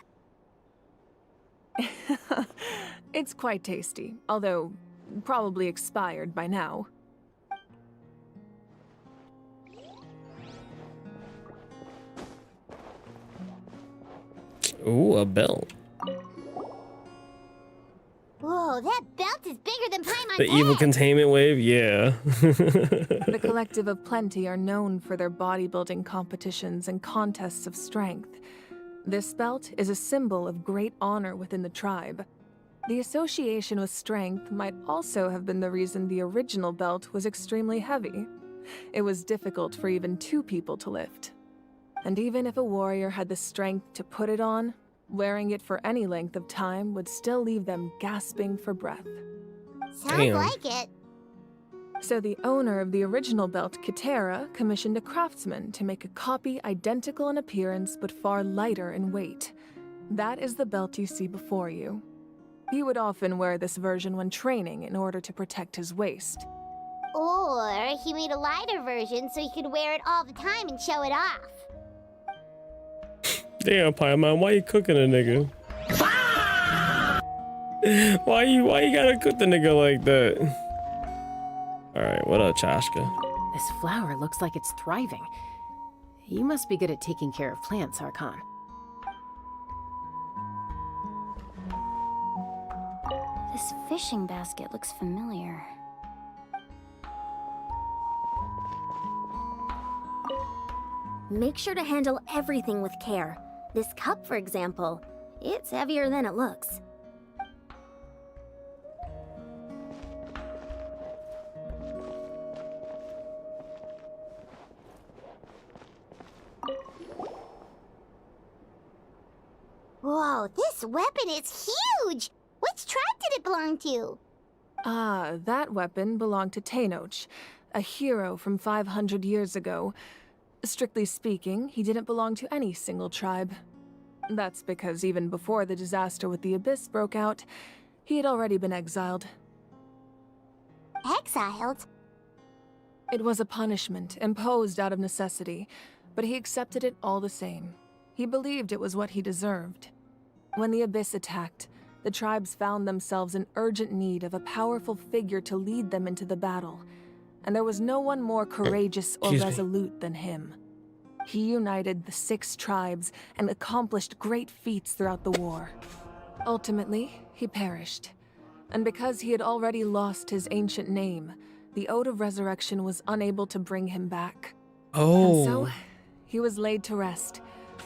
It's quite tasty, although probably expired by now.
Ooh, a belt.
Whoa, that belt is bigger than Paimon's
The evil
head.
containment wave, yeah.
The Collective of Plenty are known for their bodybuilding competitions and contests of strength. This belt is a symbol of great honor within the tribe. The association with strength might also have been the reason the original belt was extremely heavy. It was difficult for even two people to lift. And even if a warrior had the strength to put it on, wearing it for any length of time would still leave them gasping for breath.
Sounds like it.
So the owner of the original belt, Kitera, commissioned a craftsman to make a copy identical in appearance but far lighter in weight. That is the belt you see before you. He would often wear this version when training in order to protect his waist.
Or he made a lighter version so he could wear it all the time and show it off.
Damn, Paimon, why you cooking a nigga? why you gotta cook the nigga like that? Alright, what up, Chaska?
This flower looks like it's thriving. You must be good at taking care of plants, Archon.
This fishing basket looks familiar.
Make sure to handle everything with care. This cup, for example, it's heavier than it looks.
Whoa, this weapon is huge! Which tribe did it belong to?
Ah, that weapon belonged to Teyvat, a hero from 500 years ago. Strictly speaking, he didn't belong to any single tribe. That's because even before the disaster with the Abyss broke out, he had already been exiled.
Exiled?
It was a punishment imposed out of necessity, but he accepted it all the same. He believed it was what he deserved. When the Abyss attacked, the tribes found themselves in urgent need of a powerful figure to lead them into the battle, and there was no one more courageous or resolute than him. He united the 6 tribes and accomplished great feats throughout the war. Ultimately, he perished, and because he had already lost his ancient name, the Ode of Resurrection was unable to bring him back. And so, he was laid to rest,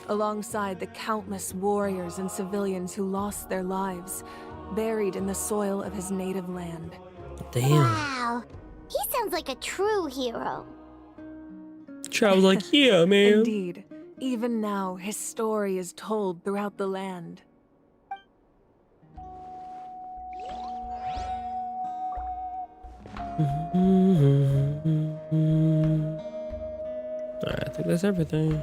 alongside the countless warriors and civilians who lost their lives, buried in the soil of his native land.
Damn.
Wow. He sounds like a true hero.
I was like, yeah, man.
Indeed. Even now, his story is told throughout the land.
Alright, I think that's everything.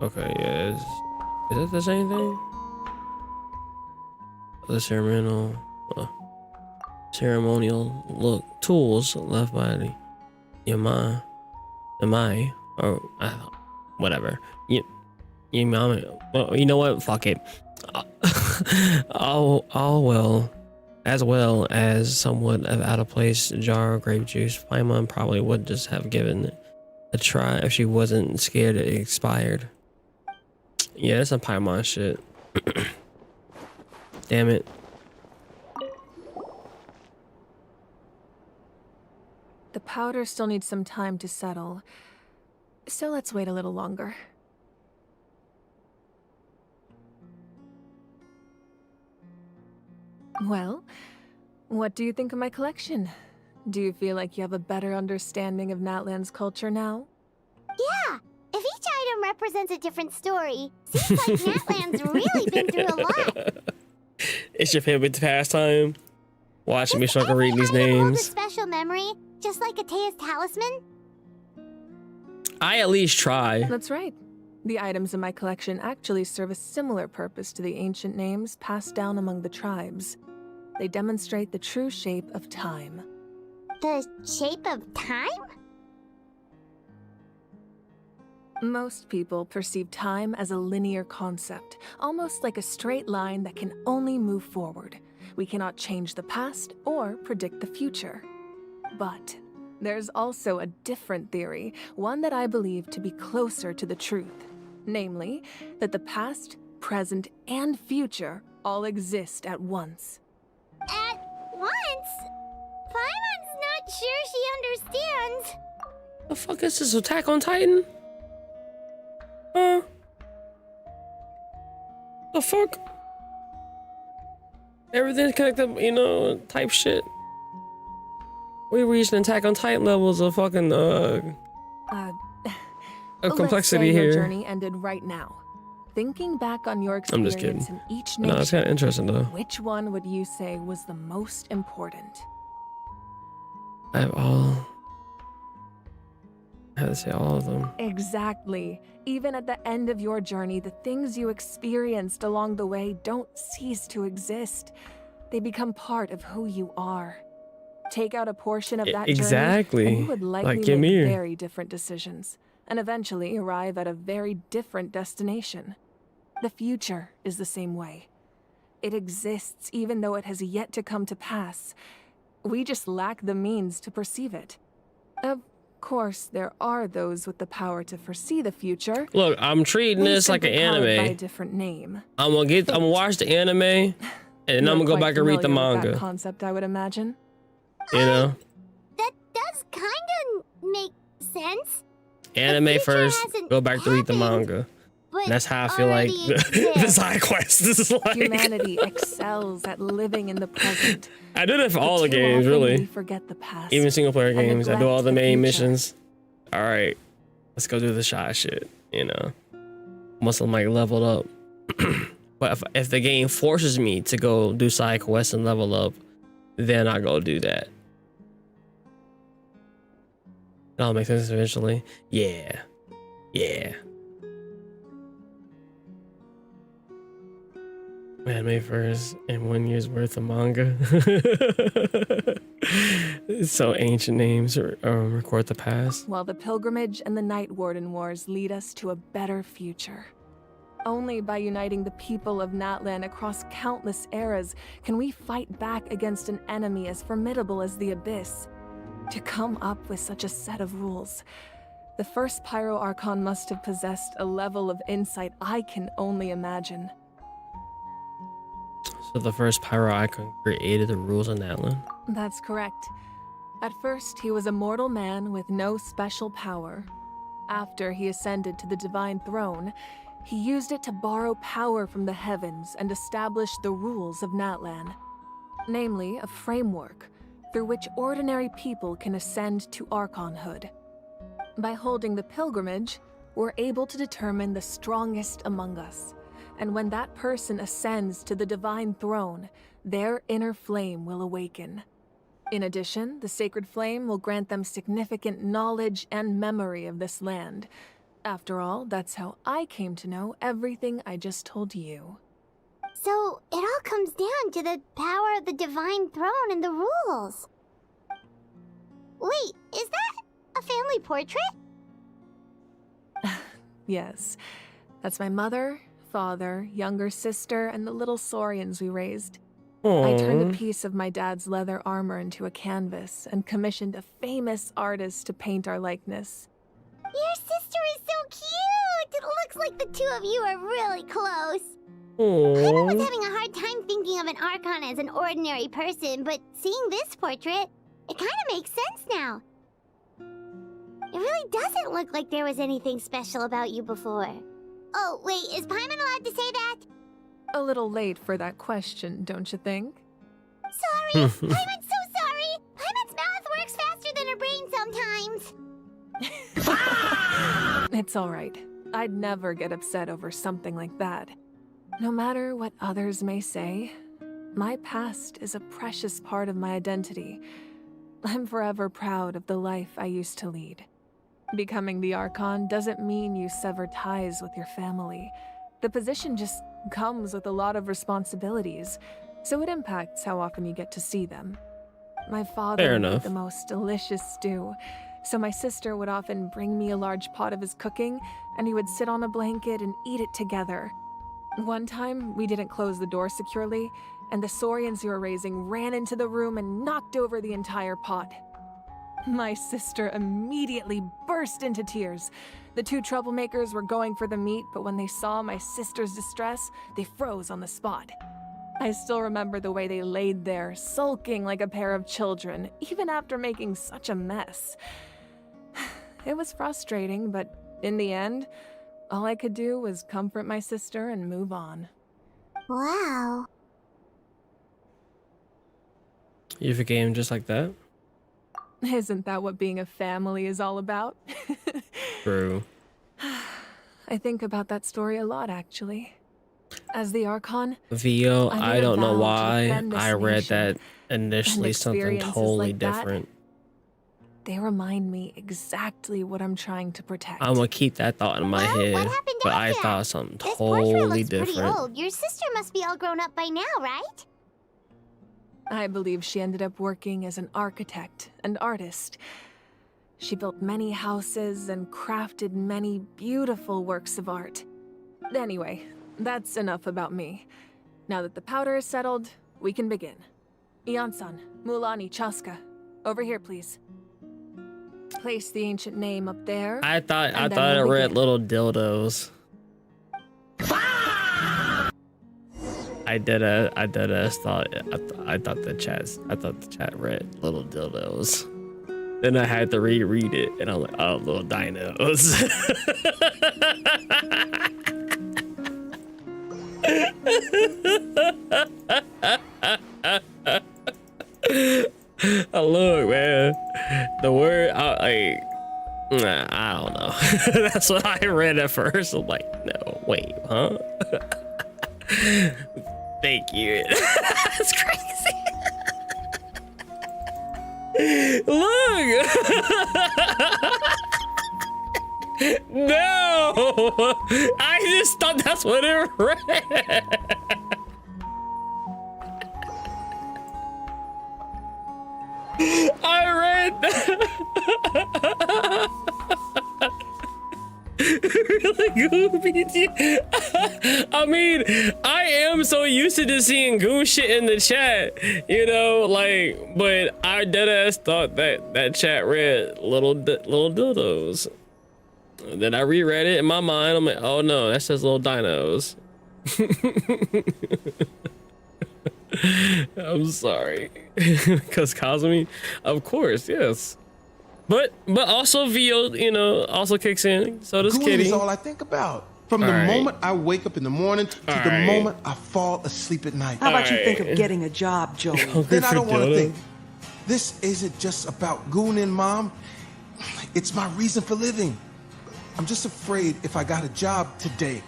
Okay, yes. Is that the same thing? The ceremonial look tools left by the Yamai, or whatever. Well, you know what? Fuck it. all well, as well as somewhat of out of place jar of grape juice. Paimon probably would just have given it a try if she wasn't scared it expired. Yeah, that's some Paimon shit. Damn it.
The powder still needs some time to settle, so let's wait a little longer. Well, what do you think of my collection? Do you feel like you have a better understanding of Natlan's culture now?
Yeah, if each item represents a different story, seems like Natlan's really been through a lot.
It's your favorite pastime? Watching me struggle reading these
Hold a
names.
special memory, just like Atea's talisman?
I at least try.
That's right. The items in my collection actually serve a similar purpose to the ancient names passed down among the tribes. They demonstrate the true shape of time.
The shape of time?
Most people perceive time as a linear concept, almost like a straight line that can only move forward. We cannot change the past or predict the future. But there's also a different theory, one that I believe to be closer to the truth. Namely, that the past, present, and future all exist at once.
At once? Paimon's not sure she understands.
The fuck is this, Attack on Titan? Huh? The fuck? Everything's connected, you know, type shit. We reached an Attack on Titan levels of fucking of complexity
let's say
here.
Your journey ended right now. Thinking back on your
I'm just
experience
kidding.
in each nation,
No, it's kind of interesting though.
which one would you say was the most important?
I have to say all of them.
Exactly. Even at the end of your journey, the things you experienced along the way don't cease to exist. They become part of who you are. Take out a portion of that
Exactly.
journey, and you would likely
Like, give me
make
here.
very different decisions, and eventually arrive at a very different destination. The future is the same way. It exists even though it has yet to come to pass. We just lack the means to perceive it. Of course, there are those with the power to foresee the future.
Look, I'm treating this like an
Simply call it by a
anime.
different name.
I'm gonna watch the anime, and then I'm gonna go
You're
back and read the
familiar with that
manga.
concept, I would imagine.
You know,
That does kinda make sense.
anime first,
hasn't
go back to read the manga.
But
And that's how I feel like the side quest is like.
Humanity excels at living in the present.
I do that for
But
all the
too
games,
often
really.
we forget the past
Even single player
and
games. I do all
neglect
the main
future.
missions. All right, let's go do the shy shit. You know, once I'm like leveled up. But if the game forces me to go do side quests and level up, then I go do that. That'll make sense eventually. Yeah. Yeah. Man, May 1st and 1 year's worth of manga. So ancient names record the past.
While the pilgrimage and the Night Warden Wars lead us to a better future. Only by uniting the people of Natlan across countless eras can we fight back against an enemy as formidable as the Abyss. To come up with such a set of rules, the first Pyro Archon must have possessed a level of insight I can only imagine.
So the first Pyro Icon created the rules of Natlan?
That's correct. At first, he was a mortal man with no special power. After he ascended to the Divine Throne, he used it to borrow power from the heavens and establish the rules of Natlan. Namely, a framework through which ordinary people can ascend to Archonhood. By holding the pilgrimage, we're able to determine the strongest among us. And when that person ascends to the Divine Throne, their inner flame will awaken. In addition, the sacred flame will grant them significant knowledge and memory of this land. After all, that's how I came to know everything I just told you.
So, it all comes down to the power of the Divine Throne and the rules. Wait, is that a family portrait?
Yes, that's my mother, father, younger sister, and the little saurians we raised. I turned a piece of my dad's leather armor into a canvas and commissioned a famous artist to paint our likeness.
Your sister is so cute! It looks like the two of you are really close.
Aww.
I was having a hard time thinking of an Archon as an ordinary person, but seeing this portrait, it kind of makes sense now. It really doesn't look like there was anything special about you before. Oh, wait, is Paimon allowed to say that?
A little late for that question, don't you think?
Sorry! Paimon's so sorry! Paimon's mouth works faster than her brain sometimes.
It's all right. I'd never get upset over something like that. No matter what others may say, my past is a precious part of my identity. I'm forever proud of the life I used to lead. Becoming the Archon doesn't mean you sever ties with your family. The position just comes with a lot of responsibilities, so it impacts how often you get to see them. My father made the most delicious stew, so my sister would often bring me a large pot of his cooking, and we would sit on a blanket and eat it together. One time, we didn't close the door securely, and the saurians you were raising ran into the room and knocked over the entire pot. My sister immediately burst into tears. The two troublemakers were going for the meat, but when they saw my sister's distress, they froze on the spot. I still remember the way they laid there, sulking like a pair of children, even after making such a mess. It was frustrating, but in the end, all I could do was comfort my sister and move on.
Wow.
You forgave him just like that?
Isn't that what being a family is all about?
True.
I think about that story a lot, actually. As the Archon,
Vio, I don't know why I read
nation,
that initially something
experiences
totally
like that,
different.
They remind me exactly what I'm trying to protect.
I'm gonna keep that thought in my head, but I thought something totally different.
Pretty old. Your sister must be all grown up by now, right?
I believe she ended up working as an architect and artist. She built many houses and crafted many beautiful works of art. Anyway, that's enough about me. Now that the powder is settled, we can begin. Ian-san, Mulani, Chaska, over here, please. Place the ancient name up there.
I thought it read little dildos. I thought the chat read little dildos. Then I had to reread it, and I'm like, oh, little dinos. Oh, look, man, the word I don't know. That's what I read at first. I'm like, no, wait, huh? Thank you. That's crazy. Look. No, I just thought that's what it read. I read really goofy. I mean, I am so used to just seeing goon shit in the chat, you know, like, but I deadass thought that chat read little dildos. Then I reread it in my mind. I'm like, oh no, that says little dinos. I'm sorry. Because Kazumi, of course, yes. But also VO, you know, also kicks in. So does
Gooing
Kitty.
is all I think about. From the moment I wake up in the morning to the moment I fall asleep at night.
How about you think of getting a job, Joey?
Then I don't want to think. This isn't just about gooning, Mom. It's my reason for living. I'm just afraid if I got a job today,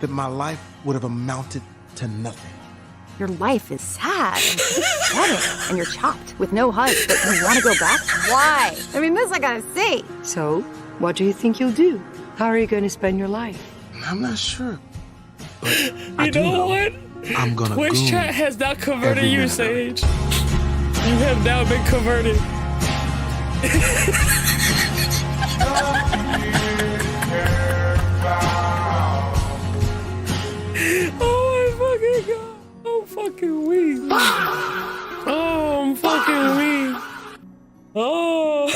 that my life would have amounted to nothing.
Your life is sad and pathetic, and you're chopped with no hugs, but you want to go back? Why? I mean, this I gotta see.
So, what do you think you'll do? How are you going to spend your life?
I'm not sure. But
You know what?
I'm gonna
Twitch
goon
chat has now converted
every
you,
minute of
Sage. You have now been converted. Oh my fucking god. I'm fucking weak. Oh, I'm fucking weak. Oh.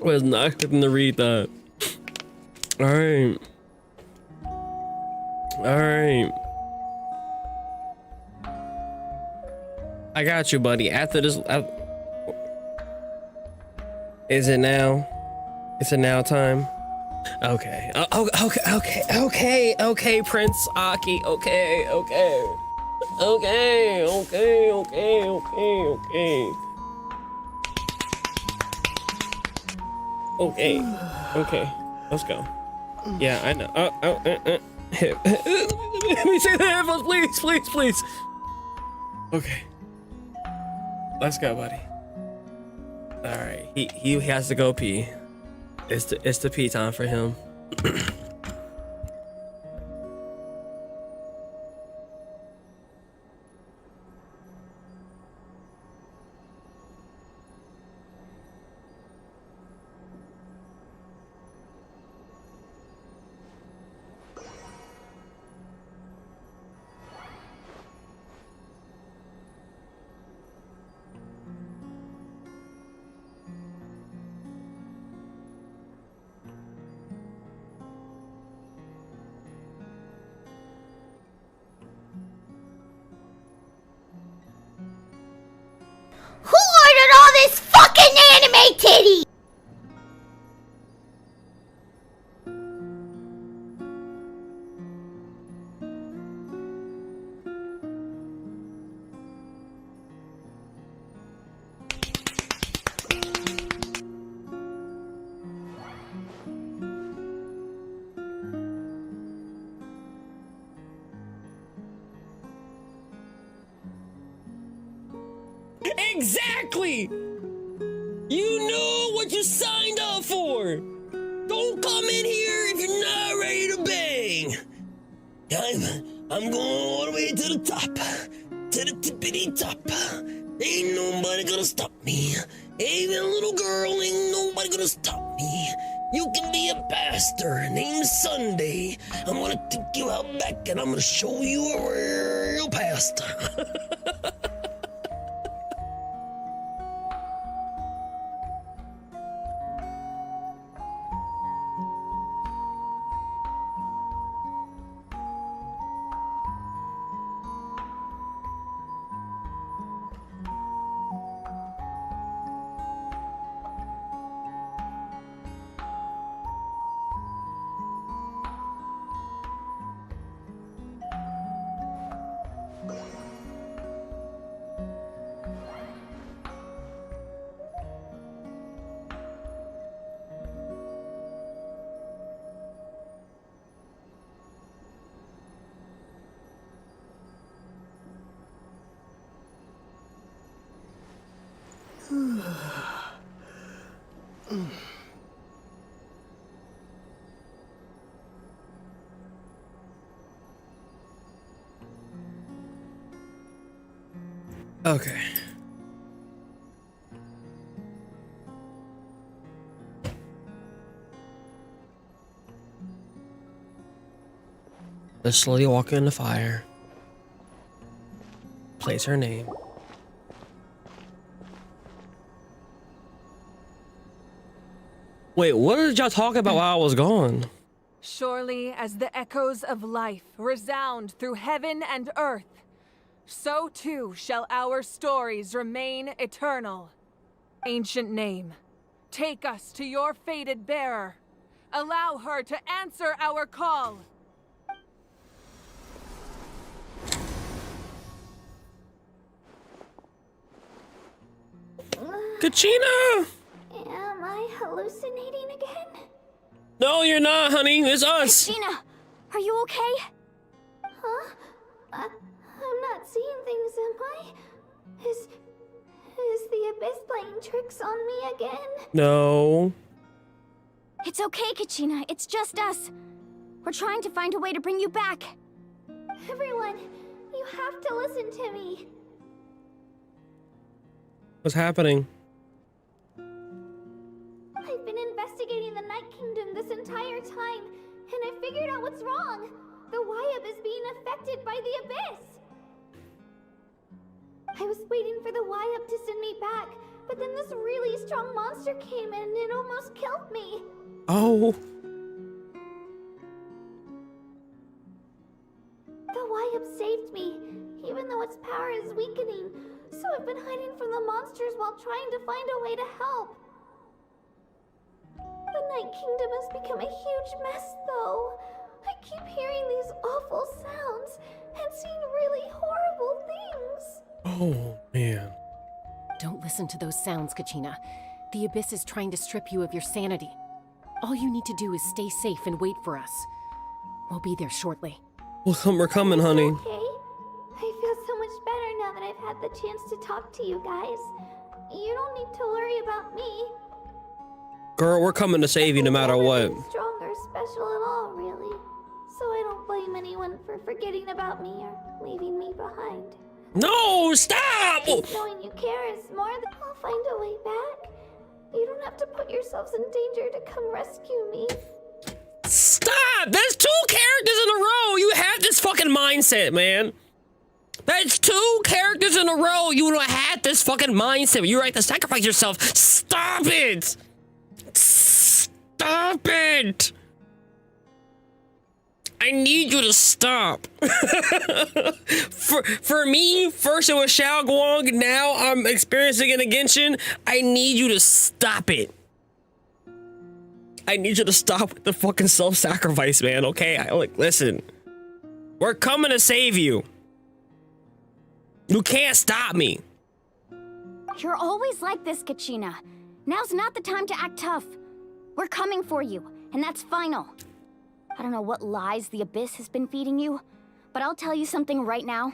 Was not expecting to read that. Alright. Alright. I got you, buddy. After this... Is it now? Is it now time? Okay. Okay, Prince Aki. Okay. Okay. Let's go. Yeah, I know. Let me say the headphones, please. Okay. Let's go, buddy. All right. He has to go pee. It's the pee time for him.
Who ordered all this fucking anime titty?
Exactly! You know what you signed up for! Don't come in here if you're not ready to bang! I'm going all the way to the top. To the tippity top. Ain't nobody gonna stop me. Even a little girl, ain't nobody gonna stop me. You can be a pastor named Sunday. I'm gonna take you out back and I'm gonna show you a real pastor. Okay. Let's slowly walk in the fire. Place her name. Wait, what did y'all talk about while I was gone?
Surely as the echoes of life resound through heaven and earth, so too shall our stories remain eternal. Ancient name, take us to your fated bearer. Allow her to answer our call.
Kachina!
Am I hallucinating again?
No, you're not, honey. It's us.
Kachina, are you okay?
Huh? I'm not seeing things, am I? Is the Abyss playing tricks on me again?
No.
It's okay, Kachina. It's just us. We're trying to find a way to bring you back.
Everyone, you have to listen to me.
What's happening?
I've been investigating the Night Kingdom this entire time, and I figured out what's wrong. The Wyab is being affected by the Abyss. I was waiting for the Wyab to send me back, but then this really strong monster came in and it almost killed me.
Oh.
The Wyab saved me, even though its power is weakening. So I've been hiding from the monsters while trying to find a way to help. The Night Kingdom has become a huge mess, though. I keep hearing these awful sounds and seeing really horrible things.
Oh, man.
Don't listen to those sounds, Kachina. The Abyss is trying to strip you of your sanity. All you need to do is stay safe and wait for us. We'll be there shortly.
We're coming, honey.
Okay. I feel so much better now that I've had the chance to talk to you guys. You don't need to worry about me.
Girl, we're coming to save you no matter what.
Strong or special at all, really. So I don't blame anyone for forgetting about me or leaving me behind.
No, stop!
Just knowing you care is more than I'll find a way back. You don't have to put yourselves in danger to come rescue me.
Stop! There's 2 characters in a row. You have this fucking mindset, man. That's 2 characters in a row. You don't have this fucking mindset. You right to sacrifice yourself. Stop it! Stop it! I need you to stop. for me, first it was Shao Guang, now I'm experiencing it in Genshin. I need you to stop it. I need you to stop with the fucking self-sacrifice, man, okay? Listen. We're coming to save you. You can't stop me.
You're always like this, Kachina. Now's not the time to act tough. We're coming for you, and that's final. I don't know what lies the Abyss has been feeding you, but I'll tell you something right now.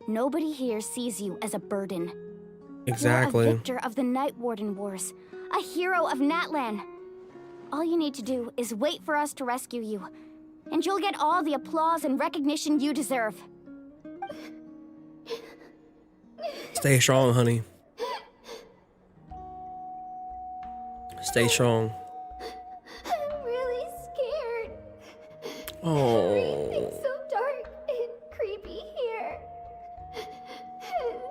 Nobody here sees you as a burden.
Exactly.
You're a victor of the Night Warden Wars, a hero of Natlan. All you need to do is wait for us to rescue you, and you'll get all the applause and recognition you deserve.
Stay strong, honey. Stay strong.
I'm really scared.
Oh.
Everything's so dark and creepy here. And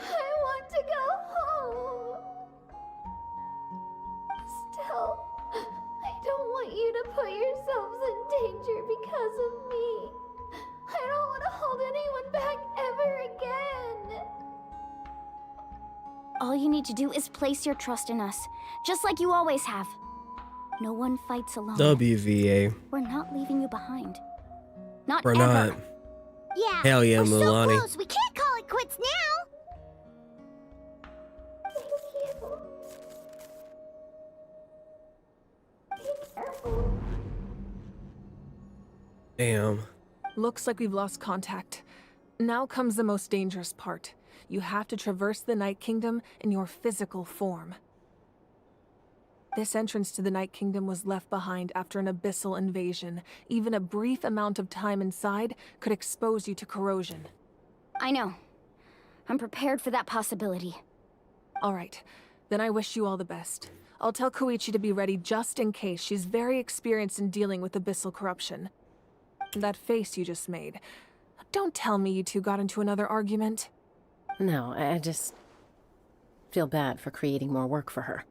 I want to go home. Still, I don't want you to put yourselves in danger because of me. I don't want to hold anyone back ever again.
All you need to do is place your trust in us, just like you always have. No one fights alone.
WVA.
We're not leaving you behind. Not
We're
ever.
not.
Yeah.
Hell yeah,
we're
Milani.
so close. We can't call it quits now. Thank you. Be careful.
Damn.
Looks like we've lost contact. Now comes the most dangerous part. You have to traverse the Night Kingdom in your physical form. This entrance to the Night Kingdom was left behind after an abyssal invasion. Even a brief amount of time inside could expose you to corrosion.
I know. I'm prepared for that possibility.
All right, then I wish you all the best. I'll tell Koichi to be ready just in case. She's very experienced in dealing with abyssal corruption. That face you just made. Don't tell me you two got into another argument.
No, I just feel bad for creating more work for her.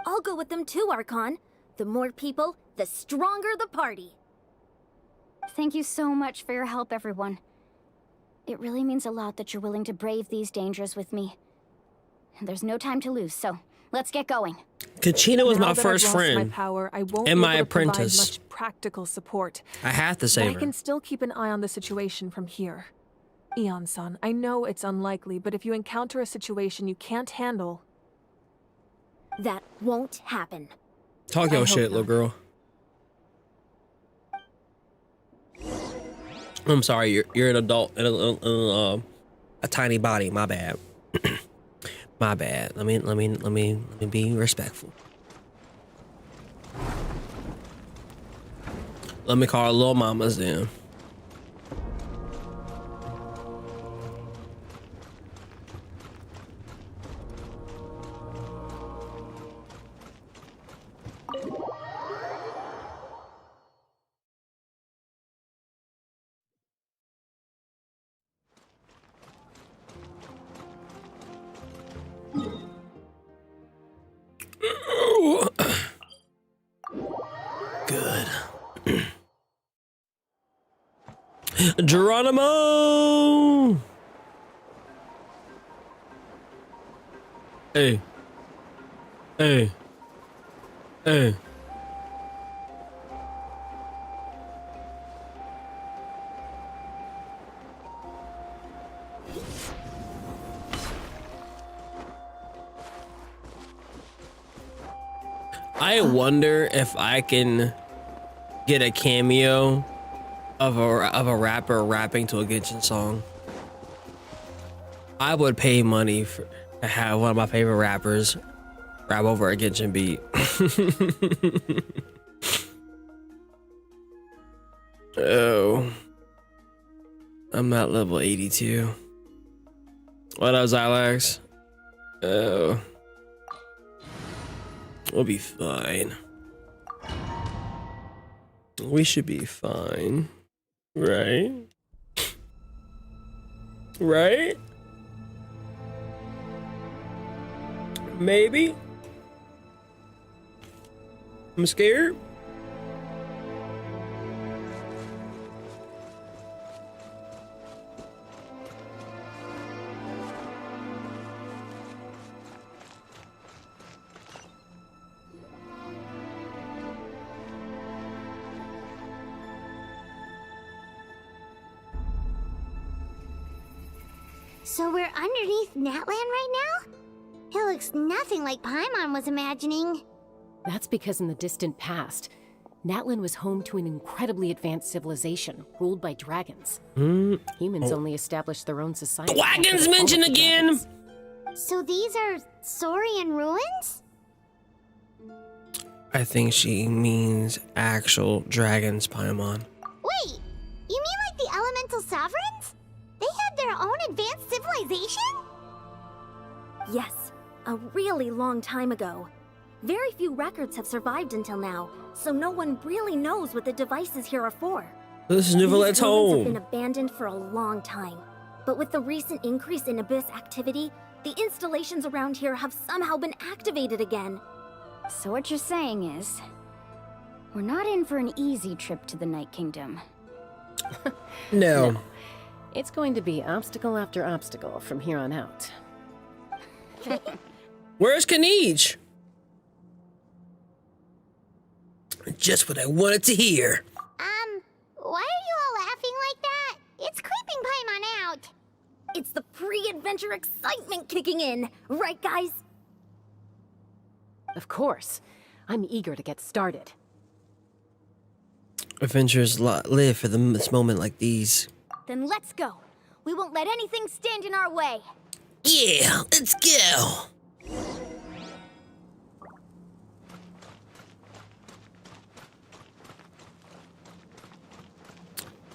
I'll go with them too, Archon. The more people, the stronger the party.
Thank you so much for your help, everyone. It really means a lot that you're willing to brave these dangers with me. And there's no time to lose, so let's get going.
Kachina was
Now
my
that
first
I've lost
friend
my power, I won't
and
be
my
able to provide
apprentice.
much practical support.
I have to
But
save
I
her.
can still keep an eye on the situation from here. Eon-san, I know it's unlikely, but if you encounter a situation you can't handle...
That won't happen.
Talk
I
your
hope
shit, little
not.
girl. I'm sorry, you're an adult in a tiny body. My bad. My bad. Let me be respectful. Let me call her little mamas then. Good. Geronimo! Hey. Hey. Hey. I wonder if I can get a cameo of a rapper rapping to a Genshin song. I would pay money to have one of my favorite rappers rap over a Genshin beat. Oh, I'm at level 82. What up, Zylax? Oh. We'll be fine. We should be fine. Right? Right? Maybe? I'm scared.
So we're underneath Natlan right now? It looks nothing like Paimon was imagining.
That's because in the distant past, Natlan was home to an incredibly advanced civilization ruled by dragons. Humans only established their own society.
Dragons mentioned again!
So these are Saurian ruins?
I think she means actual dragons, Paimon.
Wait, you mean like the elemental sovereigns? They had their own advanced civilization?
Yes, a really long time ago. Very few records have survived until now, so no one really knows what the devices here are for.
This is Nivelette's
These ruins have
home.
been abandoned for a long time. But with the recent increase in Abyss activity, the installations around here have somehow been activated again.
So what you're saying is, we're not in for an easy trip to the Night Kingdom.
No.
It's going to be obstacle after obstacle from here on out.
Where's Kanij? Just what I wanted to hear.
Why are you all laughing like that? It's creeping Paimon out.
It's the pre-adventure excitement kicking in, right guys?
Of course. I'm eager to get started.
Adventures live for this moment like these.
Then let's go. We won't let anything stand in our way.
Yeah, let's go.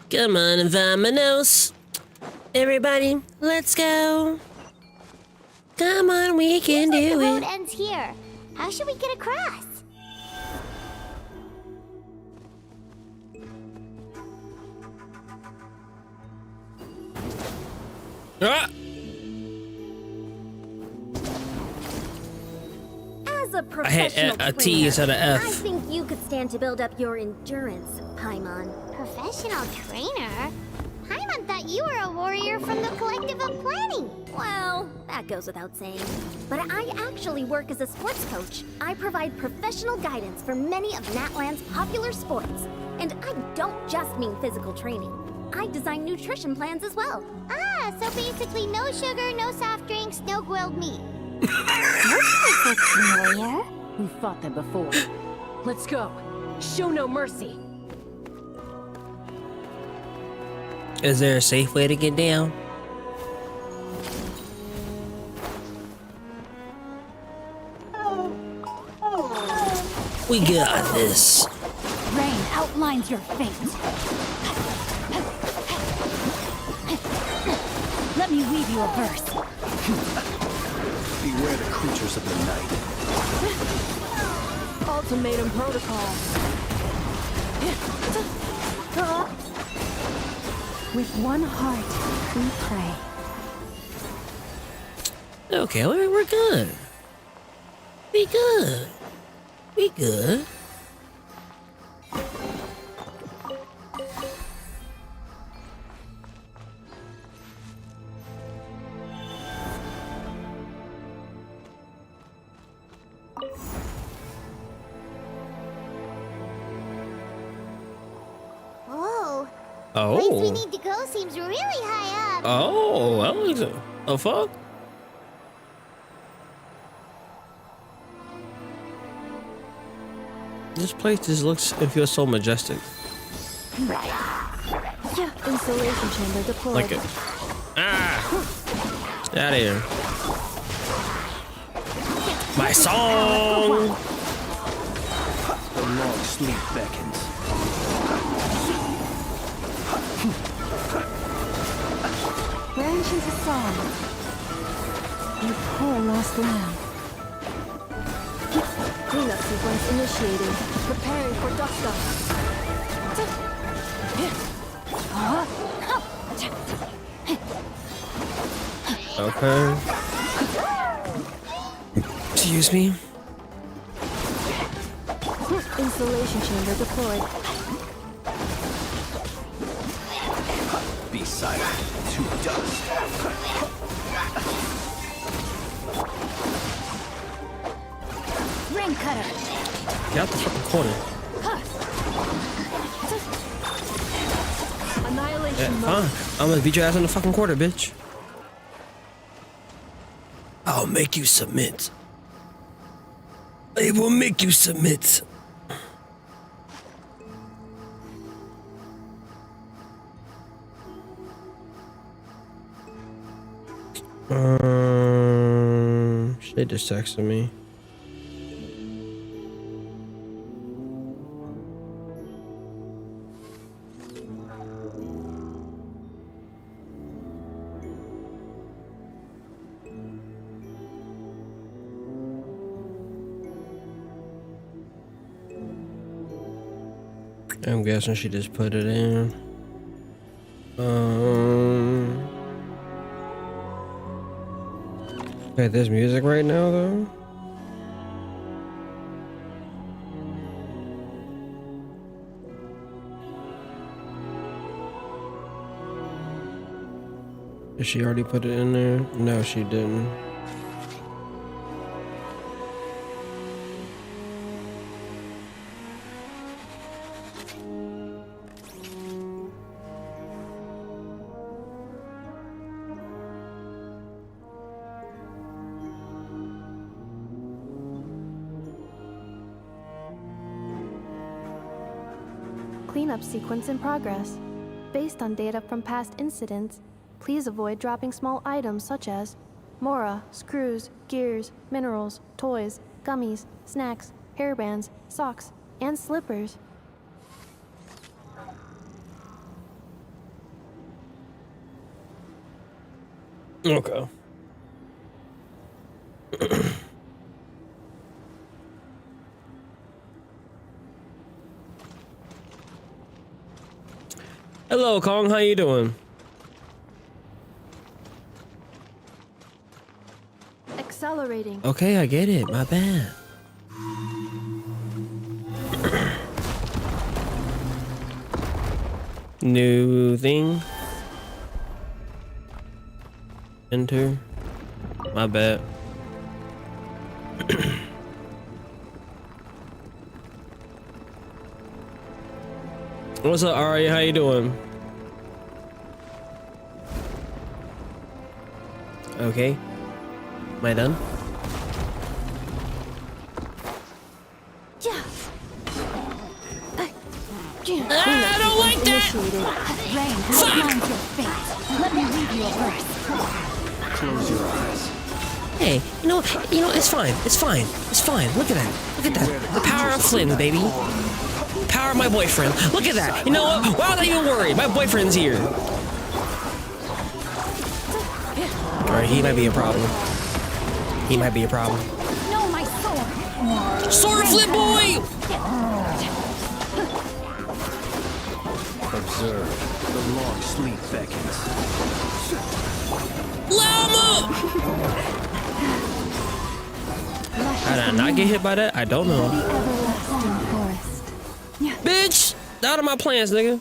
Come on, Vamanos. Everybody, let's go. Come on, we can
Seems like
do
the road
it.
ends here. How should we get across?
Ah!
As a
I hit
professional
a T
trainer,
instead of F.
I think you could stand to build up your endurance, Paimon.
Professional trainer? Paimon thought you were a warrior from the Collective of Planning.
Well, that goes without saying. But I actually work as a sports coach. I provide professional guidance for many of Natlan's popular sports. And I don't just mean physical training. I design nutrition plans as well.
Ah, so basically no sugar, no soft drinks, no grilled meat.
That looks familiar. We've fought them before. Let's go. Show no mercy.
Is there a safe way to get down? We got this.
Rain outlines your fate. Let me weave you a verse.
Beware the creatures of the night.
Ultimatum protocol.
With one heart, we pray.
Okay, we're good. We good. We good.
Whoa.
Oh.
The place we need to go seems really high up.
Oh, that was a fuck. This place just looks and feels so majestic.
Installation chamber deployed.
Like it. Ah! Get out of here. My song!
The long sleep beckons.
Branch into song. You poor lost lamb. Cleanup sequence initiated. Preparing for dust up.
Okay. Excuse me.
Installation chamber deployed.
Be silent. To dust.
Rain cutter.
Get out the fucking corner.
Annihilation
Yeah,
mode.
fine. I'm gonna beat your ass in the fucking quarter, bitch. I'll make you submit. I will make you submit. They just texted me. I'm guessing she just put it in. Wait, there's music right now though? Did she already put it in there? No, she didn't.
Cleanup sequence in progress. Based on data from past incidents, please avoid dropping small items such as mora, screws, gears, minerals, toys, gummies, snacks, hairbands, socks, and slippers.
Okay. Hello, Kong. How you doing?
Accelerating.
Okay, I get it. My bad. New thing. Enter. My bad. What's up, Ari? How you doing? Okay. Am I done?
I don't like that! Rain, your fate. Let me read your verse.
Close your eyes.
Hey, you know, it's fine. It's fine. It's fine. Look at that. Look at that. The power of Flynn, baby. Power of my boyfriend. Look at that. You know what? Why are they even worried? My boyfriend's here. Alright, he might be a problem. He might be a problem.
No, my sword.
Sword flip, boy!
Observe. The long sleep beckons.
Llama! How did I not get hit by that? I don't know. Bitch! Out of my plans, nigga.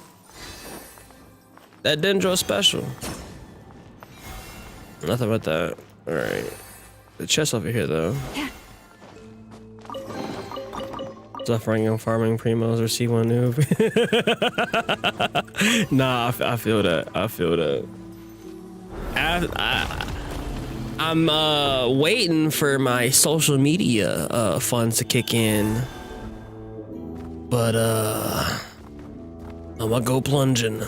That Dendro special. Nothing about that. Alright. The chest over here, though. Suffering and farming primos or C1 noob. Nah, I feel that. I feel that. I'm waiting for my social media funds to kick in. But I'm gonna go plunging.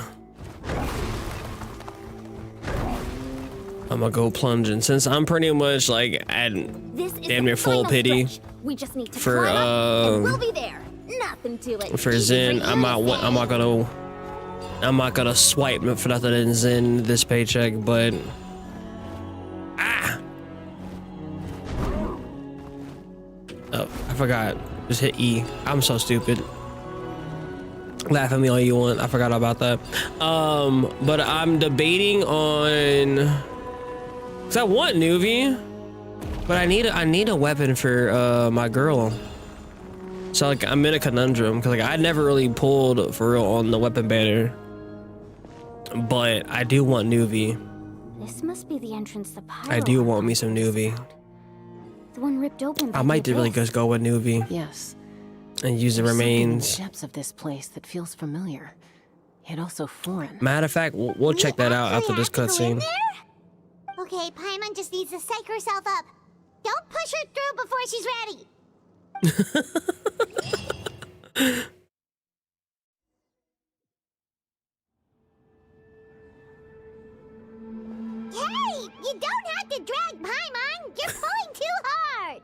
Since I'm pretty much like at damn near full pity.
We just need to
for
climb up and we'll be there. Nothing to it.
For Zen, I'm not gonna swipe for nothing in Zen this paycheck, but oh, I forgot. Just hit E. I'm so stupid. Laugh at me all you want. I forgot about that. But I'm debating on. Cause I want Nuvi, but I need a weapon for my girl. So like I'm in a conundrum because like I never really pulled for real on the weapon banner, but I do want Nuvi.
This must be the entrance to Pyro.
I do want me some Nuvi.
The one ripped open.
I might really just go with Nuvi.
Yes.
And use the
There's something in
remains.
the depths of this place that feels familiar, yet also foreign.
Matter of fact, we'll check that out after this cutscene.
Okay, Paimon just needs to psych herself up. Don't push her through before she's ready. Hey, you don't have to drag Paimon. You're pulling too hard.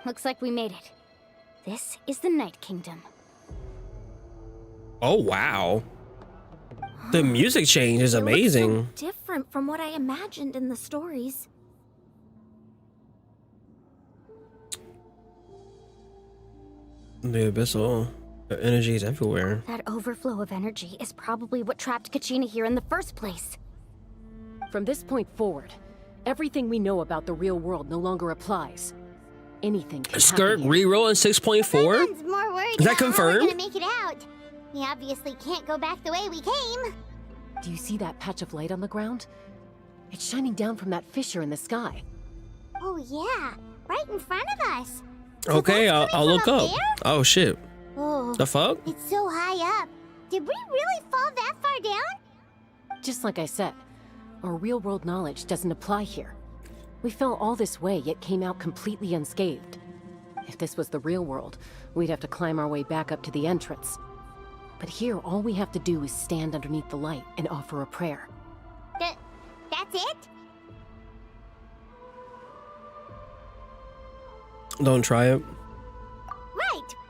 Looks like we made it. This is the Night Kingdom.
Oh wow. The music change is amazing.
Different from what I imagined in the stories.
The abyssal energy is everywhere.
That overflow of energy is probably what trapped Kachina here in the first place.
From this point forward, everything we know about the real world no longer applies. Anything can
Skirt
happen here.
reroll in 6.4?
Paimon's more worried
Is that
about how we're
confirmed?
gonna make it out. We obviously can't go back the way we came.
Do you see that patch of light on the ground? It's shining down from that fissure in the sky.
Oh yeah, right in front of us.
Okay, I'll look up.
there?
Oh shit.
Oh,
The fuck?
it's so high up. Did we really fall that far down?
Just like I said, our real-world knowledge doesn't apply here. We fell all this way, yet came out completely unscathed. If this was the real world, we'd have to climb our way back up to the entrance. But here, all we have to do is stand underneath the light and offer a prayer.
That's it?
Don't try it.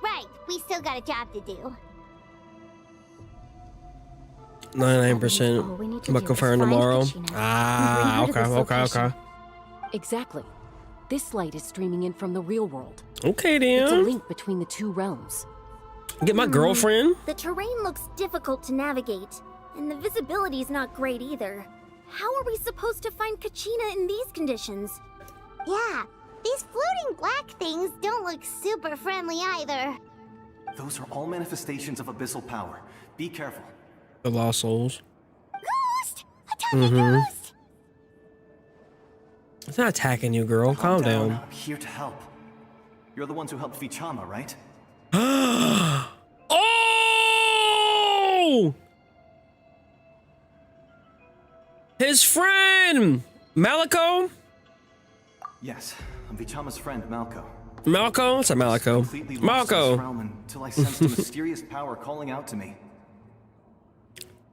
Right. We still got a job to do.
99%. But confirm tomorrow. Ah, okay.
Exactly. This light is streaming in from the real world.
Okay,
It's a
then.
link between the two realms.
Get my girlfriend.
The terrain looks difficult to navigate, and the visibility's not great either. How are we supposed to find Kachina in these conditions?
Yeah, these floating black things don't look super friendly either.
Those are all manifestations of abyssal power. Be careful.
The lost souls.
Ghost! A tiny ghost!
It's not attacking you, girl. Calm down.
I'm here to help. You're the ones who helped Vichama, right?
Oh! His friend! Malico?
Yes, I'm Vichama's friend, Malco.
Malco? It's a Malico.
Completely lost this
Malco.
realm until I sensed a mysterious power calling out to me.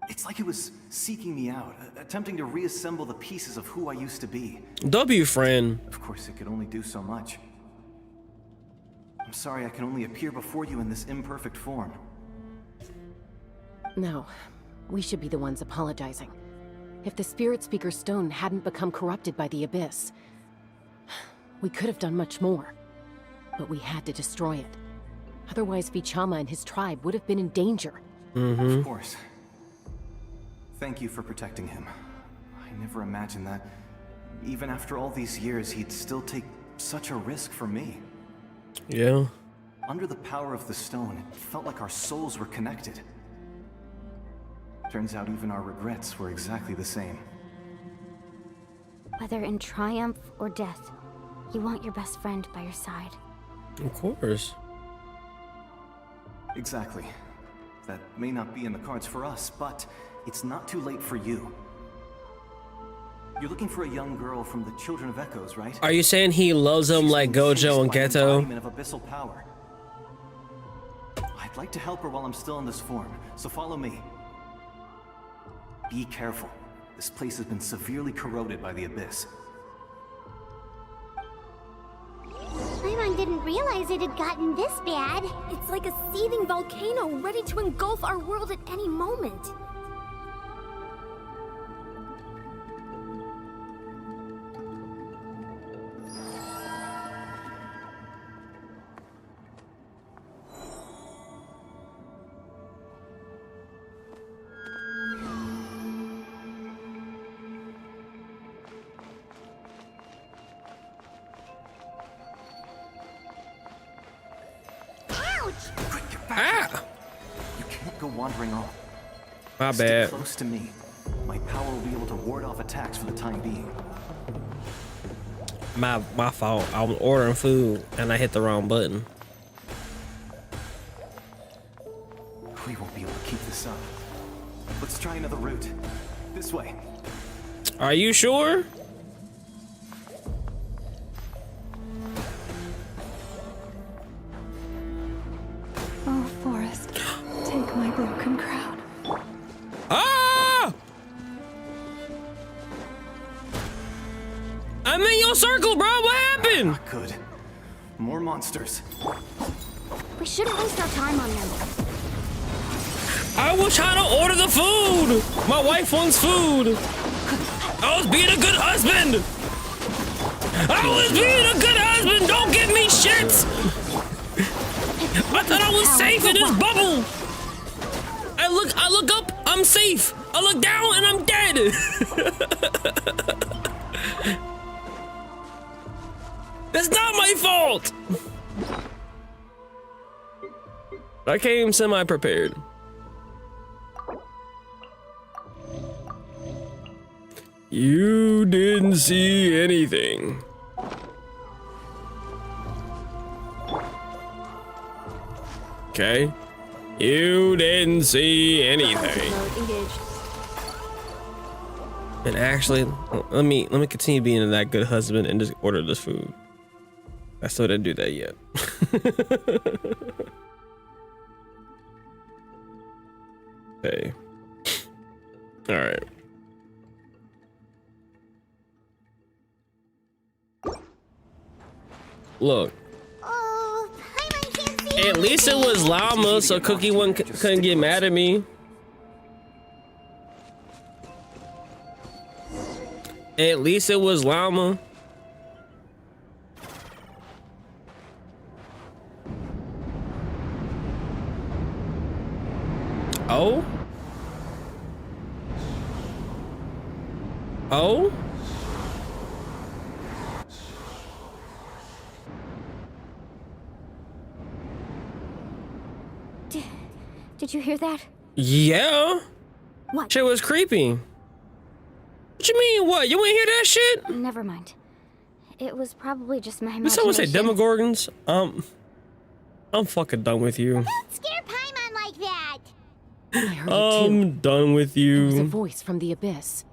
It's like it was seeking me out, attempting to reassemble the pieces of who I used to be.
W friend.
Of course, it could only do so much. I'm sorry I can only appear before you in this imperfect form.
No, we should be the ones apologizing. If the Spirit Speaker's stone hadn't become corrupted by the Abyss, we could have done much more. But we had to destroy it. Otherwise, Vichama and his tribe would have been in danger.
Of course. Thank you for protecting him. I never imagined that, even after all these years, he'd still take such a risk for me.
Yeah.
Under the power of the stone, it felt like our souls were connected. Turns out even our regrets were exactly the same.
Whether in triumph or death, you want your best friend by your side.
Of course.
Exactly. That may not be in the cards for us, but it's not too late for you. You're looking for a young girl from the Children of Echoes, right?
Are you saying he loves them like Gojo and Geto?
Of abyssal power. I'd like to help her while I'm still in this form, so follow me. Be careful. This place has been severely corroded by the Abyss.
Paimon didn't realize it had gotten this bad.
It's like a seething volcano ready to engulf our world at any moment.
Ah!
You can't go wandering off.
My
Stick
bad.
close to me. My power will be able to ward off attacks for the time being.
My fault. I was ordering food and I hit the wrong button.
We won't be able to keep this up. Let's try another route. This way.
Are you sure?
Oh, Forest, take my broken crown.
Ah! I'm in your circle, bro. What happened?
Not good. More monsters.
We shouldn't waste our time on them.
I was trying to order the food. My wife wants food. I was being a good husband. I was being a good husband. Don't give me shit. I thought I was safe in this bubble. I look up, I'm safe. I look down and I'm dead. That's not my fault. I came semi-prepared. You didn't see anything. Okay. You didn't see anything. And actually, let me continue being that good husband and just order this food. I still didn't do that yet. Hey. All right. Look.
Oh, Paimon can't see
At least it was llama, so Cookie couldn't get mad at me. At least it was llama. Oh? Oh?
Did you hear that?
Yeah.
What?
Shit was creepy. What you mean? What? You ain't hear that shit?
Never mind. It was probably just my imagination.
Did someone say Demogorgons? I'm fucking done with you.
Don't scare Paimon like that.
I heard it too.
I'm done with you.
It was a voice from the abyss.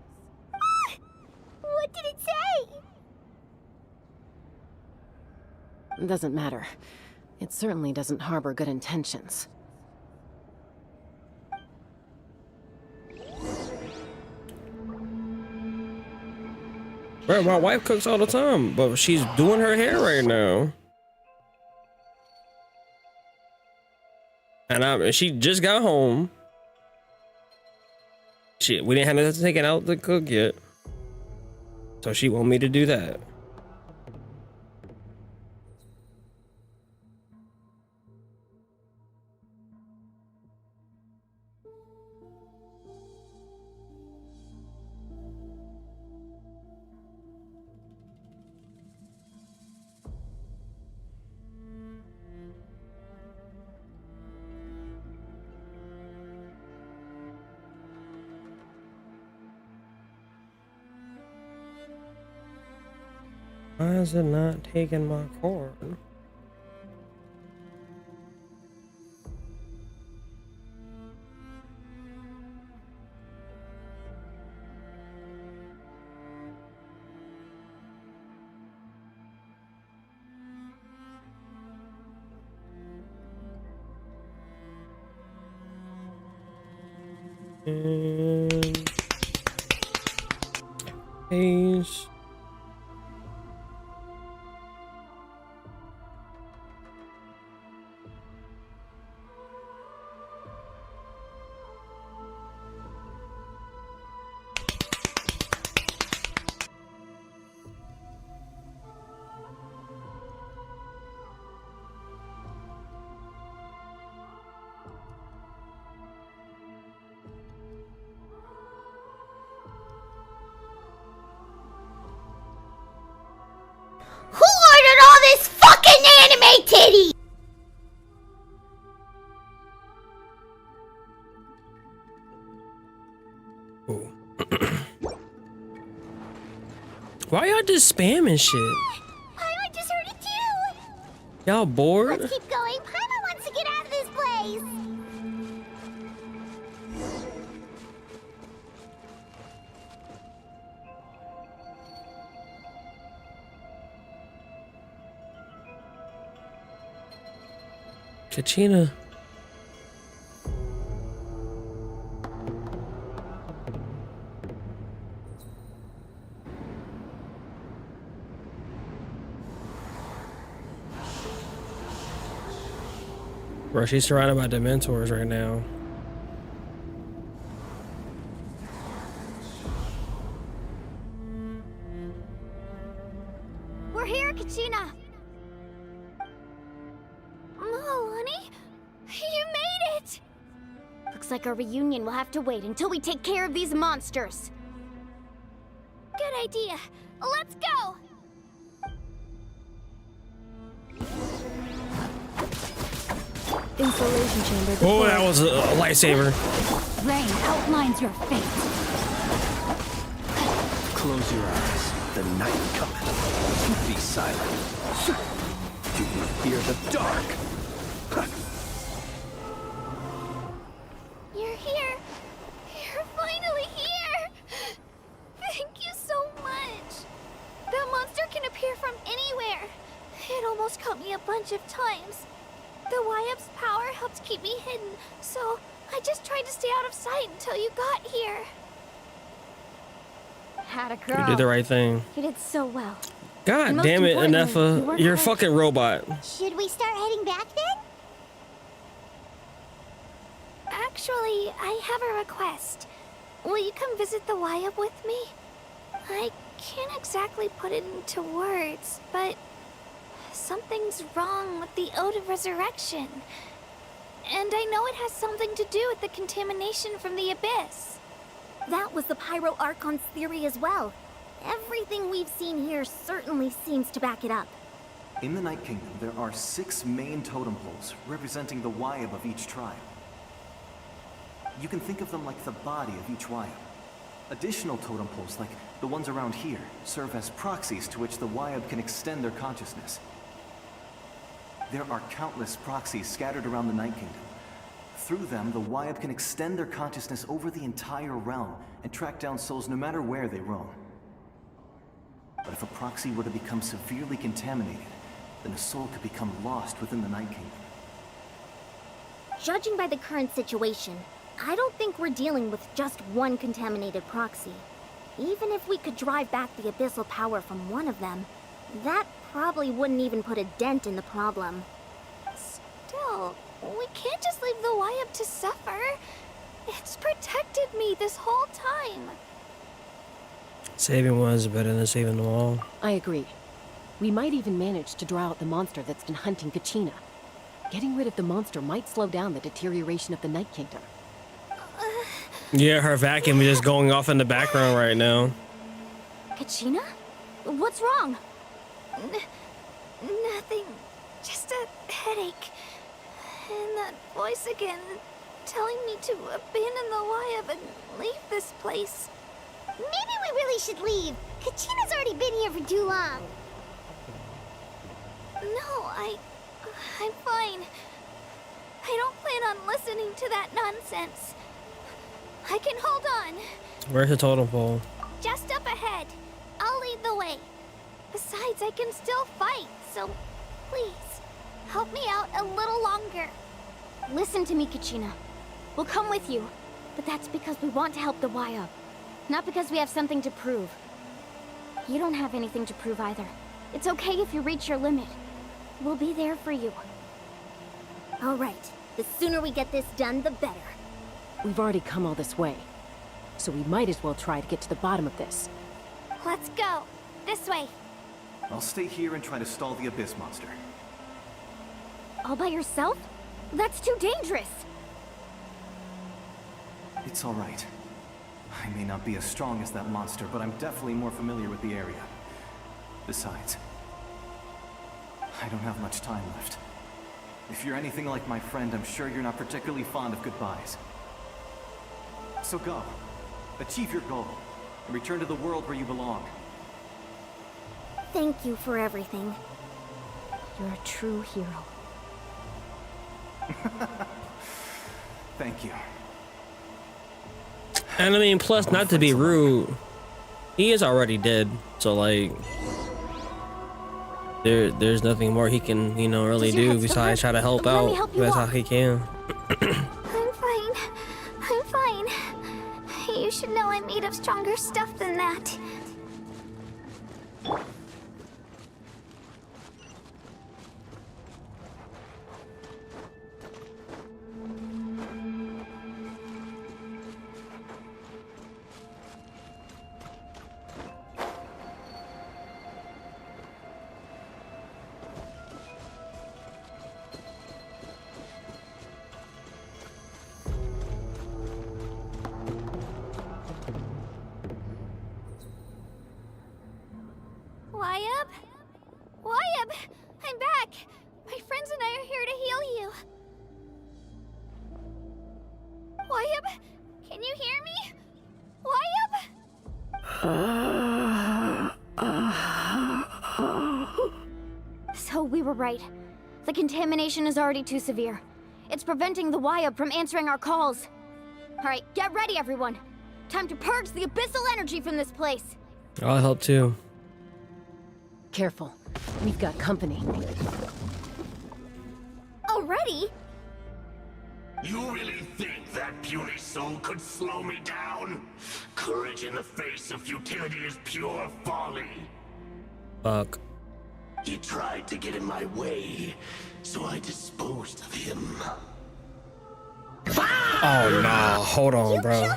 What did it say?
Doesn't matter. It certainly doesn't harbor good intentions.
Bro, my wife cooks all the time, but she's doing her hair right now. And she just got home. We didn't have to take it out to cook yet. So she want me to do that. Why is it not taking my cord? Page.
Who ordered all this fucking anime titty?
Why y'all just spamming shit?
Paimon just heard it too.
Y'all bored?
Let's keep going. Paimon wants to get out of this place.
Kachina. Bro, she's surrounded by Dementors right now.
We're here, Kachina. Honey, you made it. Looks like our reunion will have to wait until we take care of these monsters. Good idea. Let's go.
Installation chamber.
Oh, that was a lightsaber.
Rain outlines your fate.
Close your eyes. The night cometh. Be silent. Do you fear the dark?
You're here. You're finally here. Thank you so much. That monster can appear from anywhere. It almost caught me a bunch of times. The YF's power helped keep me hidden, so I just tried to stay out of sight until you got here.
Had a girl.
You did the right thing.
You did so well.
God
Most
damn it,
importantly, you
Anefa.
worked
You're a
hard.
fucking robot.
Should we start heading back then?
Actually, I have a request. Will you come visit the YF with me? I
can't exactly put it into words, but something's wrong with the Ode of Resurrection. And I know it has something to do with the contamination from the Abyss.
That was the Pyro Archon's theory as well. Everything we've seen here certainly seems to back it up.
In the Night Kingdom, there are 6 main totem poles representing the Wayab of each tribe. You can think of them like the body of each Wayab. Additional totem poles, like the ones around here, serve as proxies to which the Wayab can extend their consciousness. There are countless proxies scattered around the Night Kingdom. Through them, the Wayab can extend their consciousness over the entire realm and track down souls no matter where they roam. But if a proxy were to become severely contaminated, then a soul could become lost within the Night Kingdom.
Judging by the current situation, I don't think we're dealing with just one contaminated proxy. Even if we could drive back the abyssal power from one of them, that probably wouldn't even put a dent in the problem.
Still, we can't just leave the Wayab to suffer. It's protected me this whole time.
Saving one is better than saving them all.
I agree. We might even manage to draw out the monster that's been hunting Kachina. Getting rid of the monster might slow down the deterioration of the Night Kingdom.
Yeah, her vacuum is just going off in the background right now.
Kachina? What's wrong?
Nothing. Just a headache. And that voice again, telling me to abandon the Wayab and leave this place.
Maybe we really should leave. Kachina's already been here for too long.
No, I'm fine. I don't plan on listening to that nonsense. I can hold on.
Where's the totem pole?
Just up ahead. I'll lead the way. Besides, I can still fight, so please, help me out a little longer.
Listen to me, Kachina. We'll come with you, but that's because we want to help the Wayab, not because we have something to prove. You don't have anything to prove either. It's okay if you reach your limit. We'll be there for you.
All right. The sooner we get this done, the better.
We've already come all this way, so we might as well try to get to the bottom of this.
Let's go. This way.
I'll stay here and try to stall the Abyss monster.
All by yourself? That's too dangerous.
It's all right. I may not be as strong as that monster, but I'm definitely more familiar with the area. Besides, I don't have much time left. If you're anything like my friend, I'm sure you're not particularly fond of goodbyes. So go. Achieve your goal. And return to the world where you belong.
Thank you for everything.
You're a true hero.
Thank you.
And I mean, plus, not to be rude, he is already dead. So like, there's nothing more he can, you know, really do besides try to help out. That's how he can.
I'm fine. I'm fine. You should know I'm made of stronger stuff than that. Wayab? Wayab! I'm back! My friends and I are here to heal you. Wayab? Can you hear me? Wayab?
So we were right. The contamination is already too severe. It's preventing the Wayab from answering our calls. All right, get ready, everyone. Time to purge the abyssal energy from this place.
I'll help too.
Careful. We've got company.
Already?
You really think that puny soul could slow me down? Courage in the face of futility is pure folly.
Fuck.
He tried to get in my way, so I disposed of him.
Oh no, hold on, bro.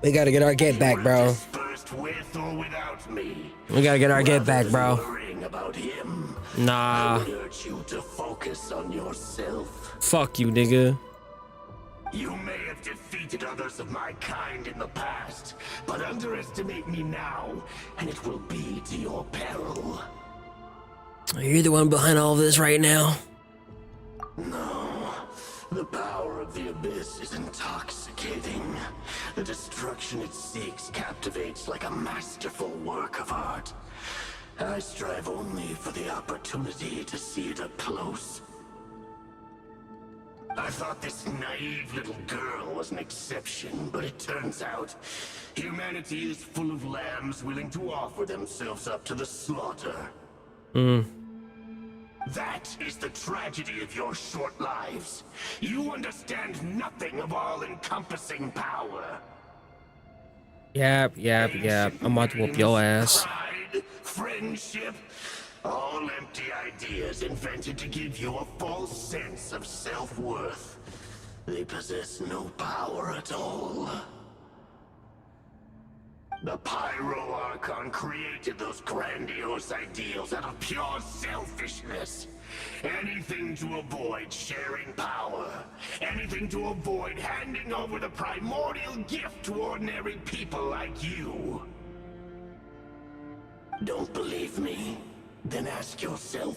We gotta get our get back, bro.
Dispersed with or without me.
We gotta get our get back, bro.
Worrying about him,
Nah.
I would urge you to focus on yourself.
Fuck you, nigga.
You may have defeated others of my kind in the past, but underestimate me now, and it will be to your peril.
You're the one behind all this right now.
No, the power of the Abyss is intoxicating. The destruction it seeks captivates like a masterful work of art. I strive only for the opportunity to see it up close. I thought this naive little girl was an exception, but it turns out humanity is full of lambs willing to offer themselves up to the slaughter. That is the tragedy of your short lives. You understand nothing of all-encompassing power.
Yep. I'm about to whoop your ass.
Pride, friendship, all empty ideas invented to give you a false sense of self-worth. They possess no power at all. The Pyro Archon created those grandiose ideals out of pure selfishness. Anything to avoid sharing power. Anything to avoid handing over the primordial gift to ordinary people like you. Don't believe me? Then ask yourself,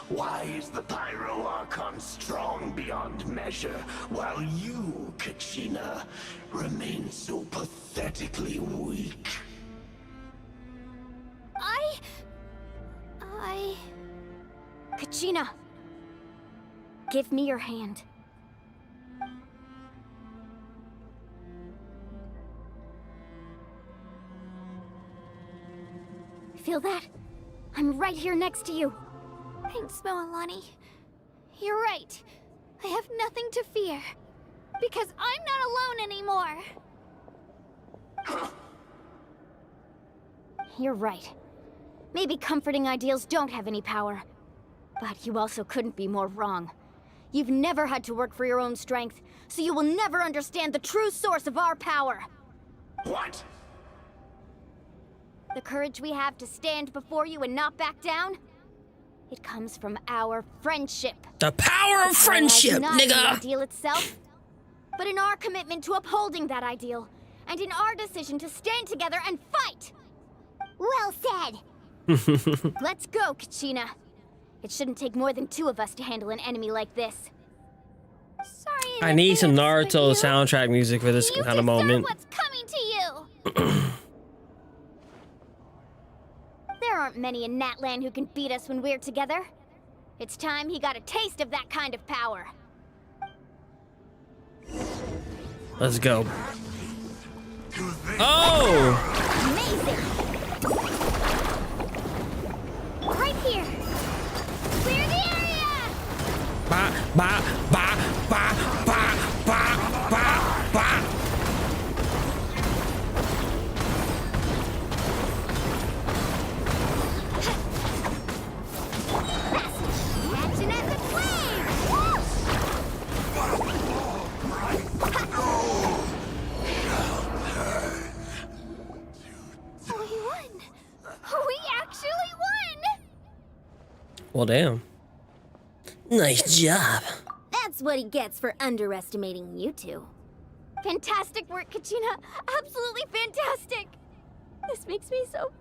why is the Pyro Archon strong beyond measure, while you, Kachina, remain so pathetically weak?
Kachina, give me your hand. Feel that? I'm right here next to you.
Thanks, Moalani. You're right. I have nothing to fear. Because I'm not alone anymore.
You're right. Maybe comforting ideals don't have any power. But you also couldn't be more wrong. You've never had to work for your own strength, so you will never understand the true source of our power.
What?
The courage we have to stand before you and not back down? It comes from our friendship.
The power of friendship,
not in the
nigga!
ideal itself, but in our commitment to upholding that ideal, and in our decision to stand together and fight!
Well said!
Let's go, Kachina. It shouldn't take more than two of us to handle an enemy like this.
Sorry.
I need some Naruto soundtrack music for this kind of moment.
What's coming to you?
There aren't many in Natlan who can beat us when we're together. It's time he got a taste of that kind of power.
Let's go. Oh!
Amazing! Right here! Clear the area!
Ba ba ba ba ba ba ba ba.
Action at the flame! We won! We actually won!
Well, damn. Nice job.
That's what he gets for underestimating you two.
Fantastic work, Kachina! Absolutely fantastic! This makes me so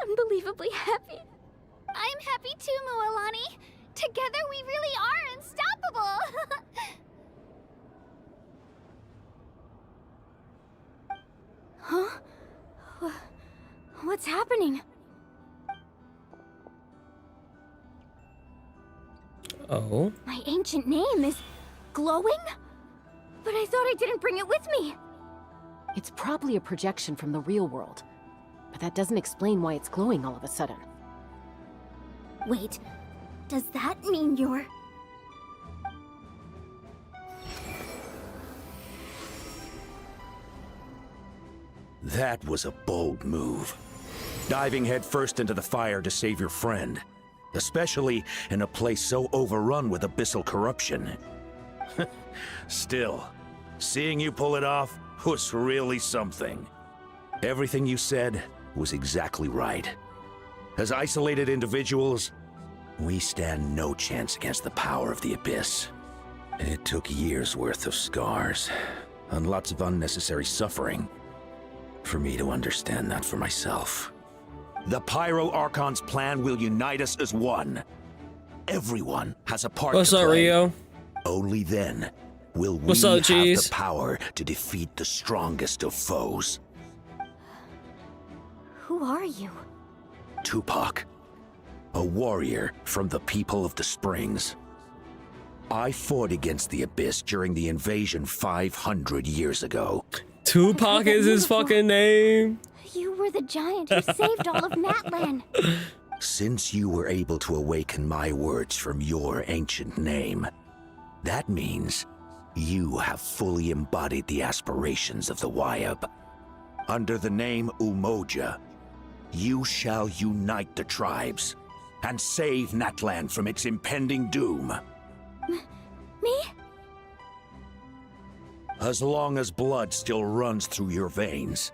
unbelievably happy.
I'm happy too, Moalani. Together we really are unstoppable.
Huh? What's happening?
Oh?
My ancient name is glowing? But I thought I didn't bring it with me.
It's probably a projection from the real world, but that doesn't explain why it's glowing all of a sudden.
Wait, does that mean you're...
That was a bold move. Diving headfirst into the fire to save your friend. Especially in a place so overrun with abyssal corruption. Still, seeing you pull it off was really something. Everything you said was exactly right. As isolated individuals, we stand no chance against the power of the Abyss. It took years' worth of scars, and lots of unnecessary suffering, for me to understand that for myself. The Pyro Archon's plan will unite us as one. Everyone has a part
What's
to
up,
play.
Rio?
Only then will
What's
we
up,
have
Cheese?
the power to defeat the strongest of foes.
Who are you?
Tupac, a warrior from the people of the Springs. I fought against the Abyss during the invasion 500 years ago.
Tupac is his fucking name.
You were the giant who saved all of Natlan.
Since you were able to awaken my words from your ancient name, that means you have fully embodied the aspirations of the Wayab. Under the name Umoja, you shall unite the tribes and save Natlan from its impending doom.
Me?
As long as blood still runs through your veins,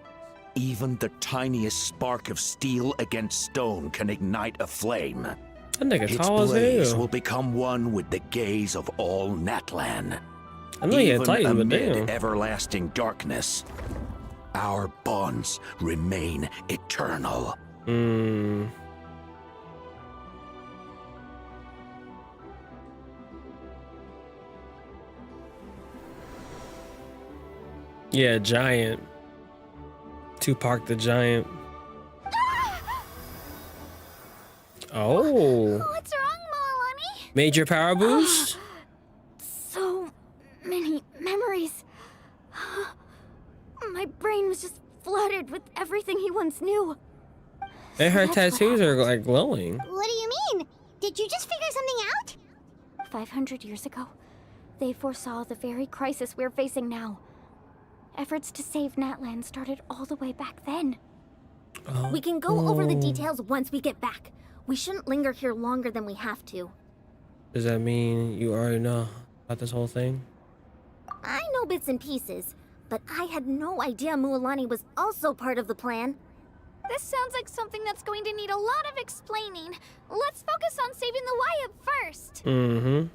even the tiniest spark of steel against stone can ignite a flame.
That nigga
Its
tall as
blaze
hell.
will become one with the gaze of all Natlan.
I know he a
Even
Titan, but
amid
damn.
everlasting darkness, our bonds remain eternal.
Yeah, giant. Tupac the giant. Oh.
What's wrong, Moalani?
Major power boost?
So many memories. My brain was just flooded with everything he once knew.
And her tattoos are like glowing.
What do you mean? Did you just figure something out?
500 years ago, they foresaw the very crisis we're facing now. Efforts to save Natlan started all the way back then.
We can go over the details once we get back. We shouldn't linger here longer than we have to.
Does that mean you already know about this whole thing?
I know bits and pieces, but I had no idea Mualani was also part of the plan.
This sounds like something that's going to need a lot of explaining. Let's focus on saving the Wayab first.
Mm-hmm.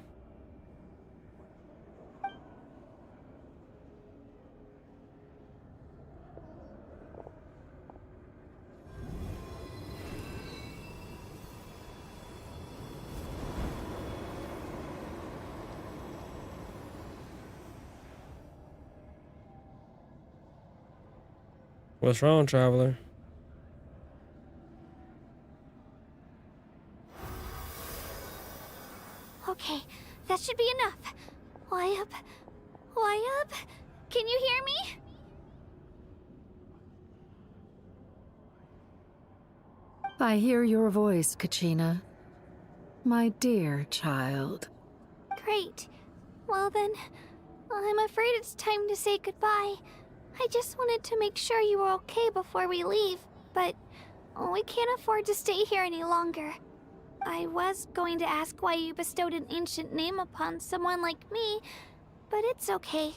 What's wrong, traveler?
Okay, that should be enough. Wayab? Wayab? Can you hear me?
I hear your voice, Kachina. My dear child.
Great. Well then, I'm afraid it's time to say goodbye. I just wanted to make sure you were okay before we leave, but we can't afford to stay here any longer. I was going to ask why you bestowed an ancient name upon someone like me, but it's okay.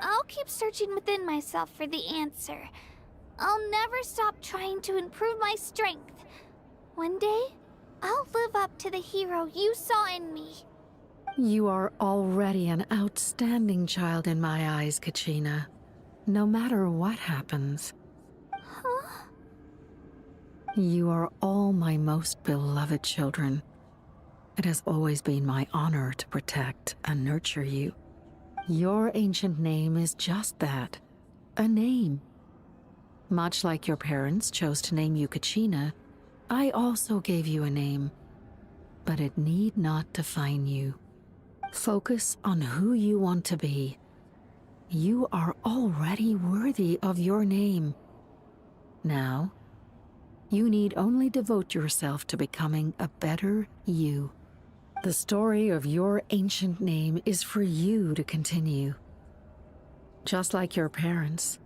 I'll keep searching within myself for the answer. I'll never stop trying to improve my strength. One day, I'll live up to the hero you saw in me.
You are already an outstanding child in my eyes, Kachina. No matter what happens.
Huh?
You are all my most beloved children. It has always been my honor to protect and nurture you. Your ancient name is just that, a name. Much like your parents chose to name you Kachina, I also gave you a name, but it need not define you. Focus on who you want to be. You are already worthy of your name. Now, you need only devote yourself to becoming a better you. The story of your ancient name is for you to continue. Just like your parents,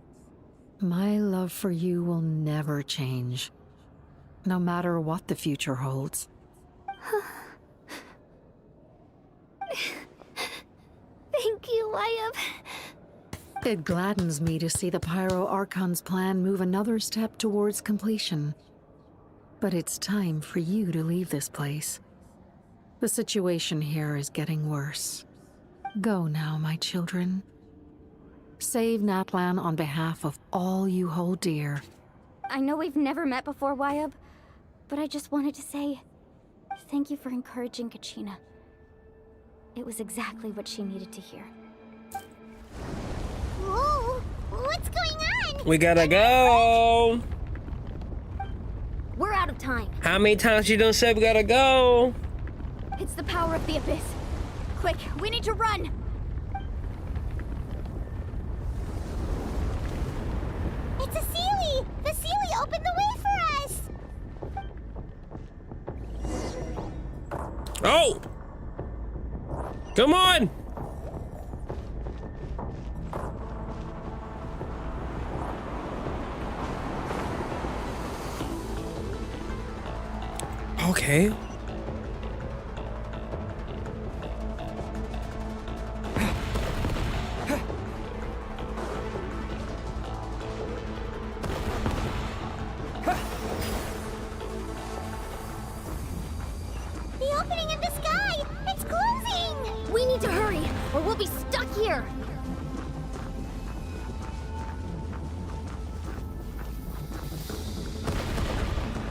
my love for you will never change, no matter what the future holds.
Thank you, Wayab.
It gladdens me to see the Pyro Archon's plan move another step towards completion. But it's time for you to leave this place. The situation here is getting worse. Go now, my children. Save Natlan on behalf of all you hold dear.
I know we've never met before, Wyabb, but I just wanted to say thank you for encouraging Kachina. It was exactly what she needed to hear.
Whoa! What's going on?
We gotta go.
We're out of time.
How many times you done said we gotta go?
It's the power of the Abyss. Quick, we need to run!
It's a Sealy! The Sealy opened the way for us!
Oh! Come on! Okay.
The opening in the sky! It's closing!
We need to hurry, or we'll be stuck here!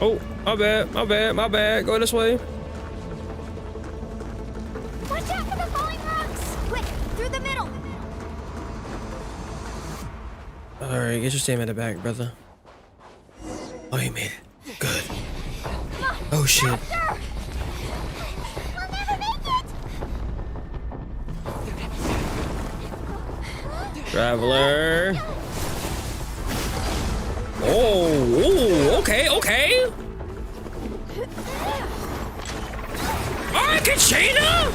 Oh, my bad, my bad, my bad. Go this way.
Watch out for the falling rocks! Quick, through the middle!
Alright, get your stamina back, brother. Oh, you made it. Good. Oh, shit.
We'll never make it!
Traveler. Oh, okay, okay. Kachina?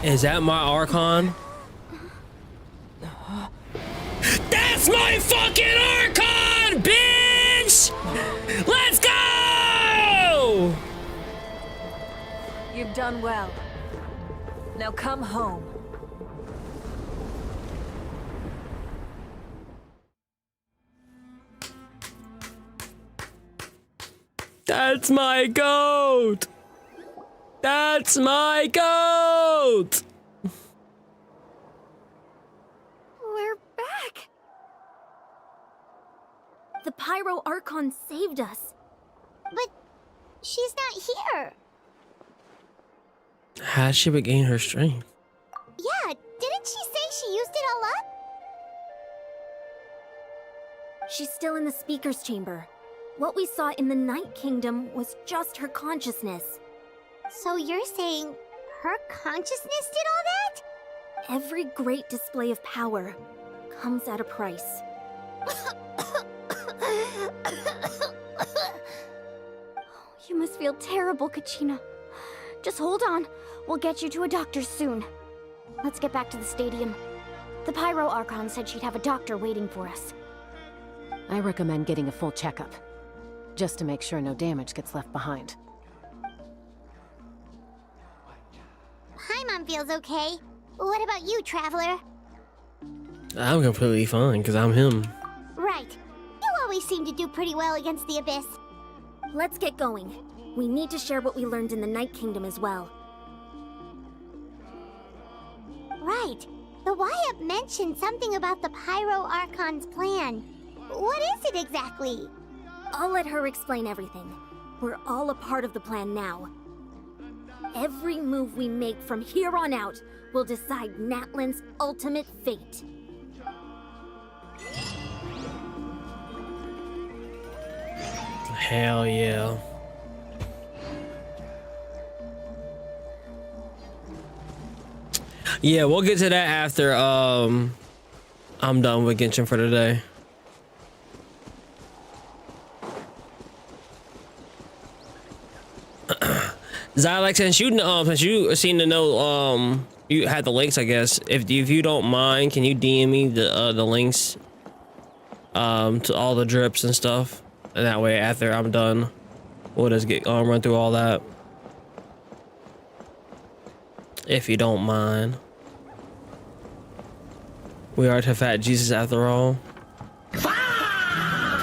Is that my Archon? That's my fucking Archon, bitch! Let's go!
You've done well. Now come home.
That's my goat! That's my goat!
We're back! The Pyro Archon saved us.
But she's not here.
How'd she regain her strength?
Yeah, didn't she say she used it all up?
She's still in the speaker's chamber. What we saw in the Night Kingdom was just her consciousness.
So you're saying her consciousness did all that?
Every great display of power comes at a price. You must feel terrible, Kachina. Just hold on. We'll get you to a doctor soon. Let's get back to the stadium. The Pyro Archon said she'd have a doctor waiting for us.
I recommend getting a full checkup, just to make sure no damage gets left behind.
Paimon feels okay. What about you, Traveler?
I'm completely fine, because I'm him.
Right. You always seem to do pretty well against the Abyss.
Let's get going. We need to share what we learned in the Night Kingdom as well.
Right. The Wyabb mentioned something about the Pyro Archon's plan. What is it exactly?
I'll let her explain everything. We're all a part of the plan now. Every move we make from here on out will decide Natlan's ultimate fate.
Hell yeah. Yeah, we'll get to that after I'm done with Genshin for today. Zylex, since you seen the note, you had the links, I guess. If you don't mind, can you DM me the links to all the drips and stuff, and that way after I'm done, we'll just get run through all that. If you don't mind. We are to fat Jesus after all.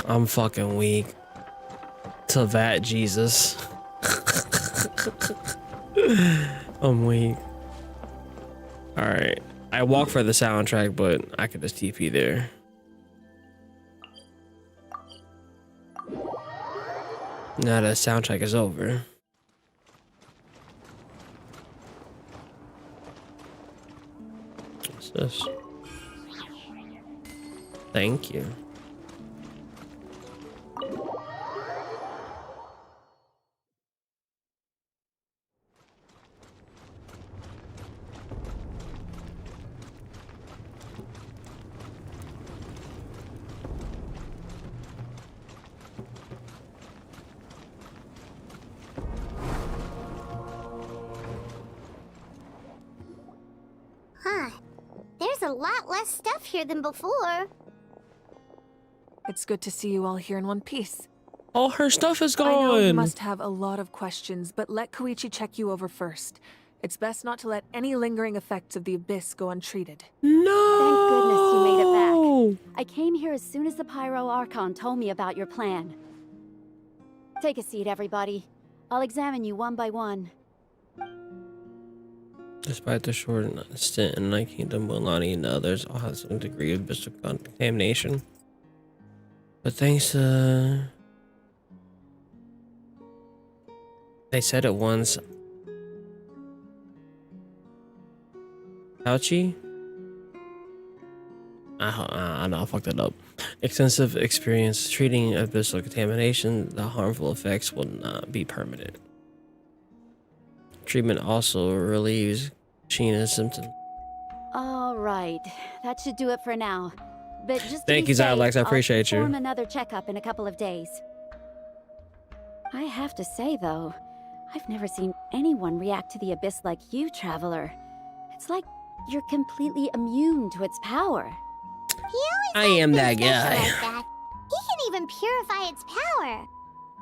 I'm fucking weak. To fat Jesus. I'm weak. Alright. I walk for the soundtrack, but I could just TP there. Now that soundtrack is over. What's this? Thank you.
Huh. There's a lot less stuff here than before.
It's good to see you all here in one piece.
All her stuff is gone.
I know you must have a lot of questions, but let Koichi check you over first. It's best not to let any lingering effects of the Abyss go untreated.
No!
Thank goodness you made it back. I came here as soon as the Pyro Archon told me about your plan. Take a seat, everybody. I'll examine you one by one.
Despite the short stint in the Night Kingdom, Milani and others all have some degree of abyssal contamination. But thanks to... They said it once. Fauci? I know I fucked it up. Extensive experience treating abyssal contamination, the harmful effects will not be permanent. Treatment also relieves Kachina's symptoms.
All right, that should do it for now. But just to
Thank
be
you,
safe,
Zylex. I appreciate
I'll
you.
perform another checkup in a couple of days. I have to say, though, I've never seen anyone react to the Abyss like you, Traveler. It's like you're completely immune to its power.
He
I am that
special
guy.
like that. He can even purify its power.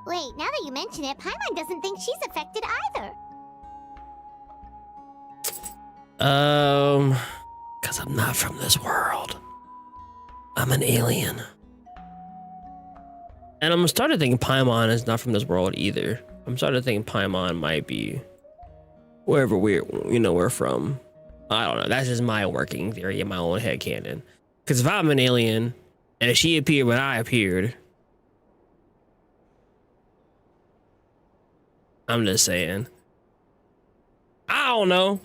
Wait, now that you mention it, Paimon doesn't think she's affected either.
Because I'm not from this world. I'm an alien. And I'm starting to think Paimon is not from this world either. I'm starting to think Paimon might be wherever we're from. I don't know. That's just my working theory in my own headcanon. Because if I'm an alien and if she appeared when I appeared, I'm just saying. I don't know.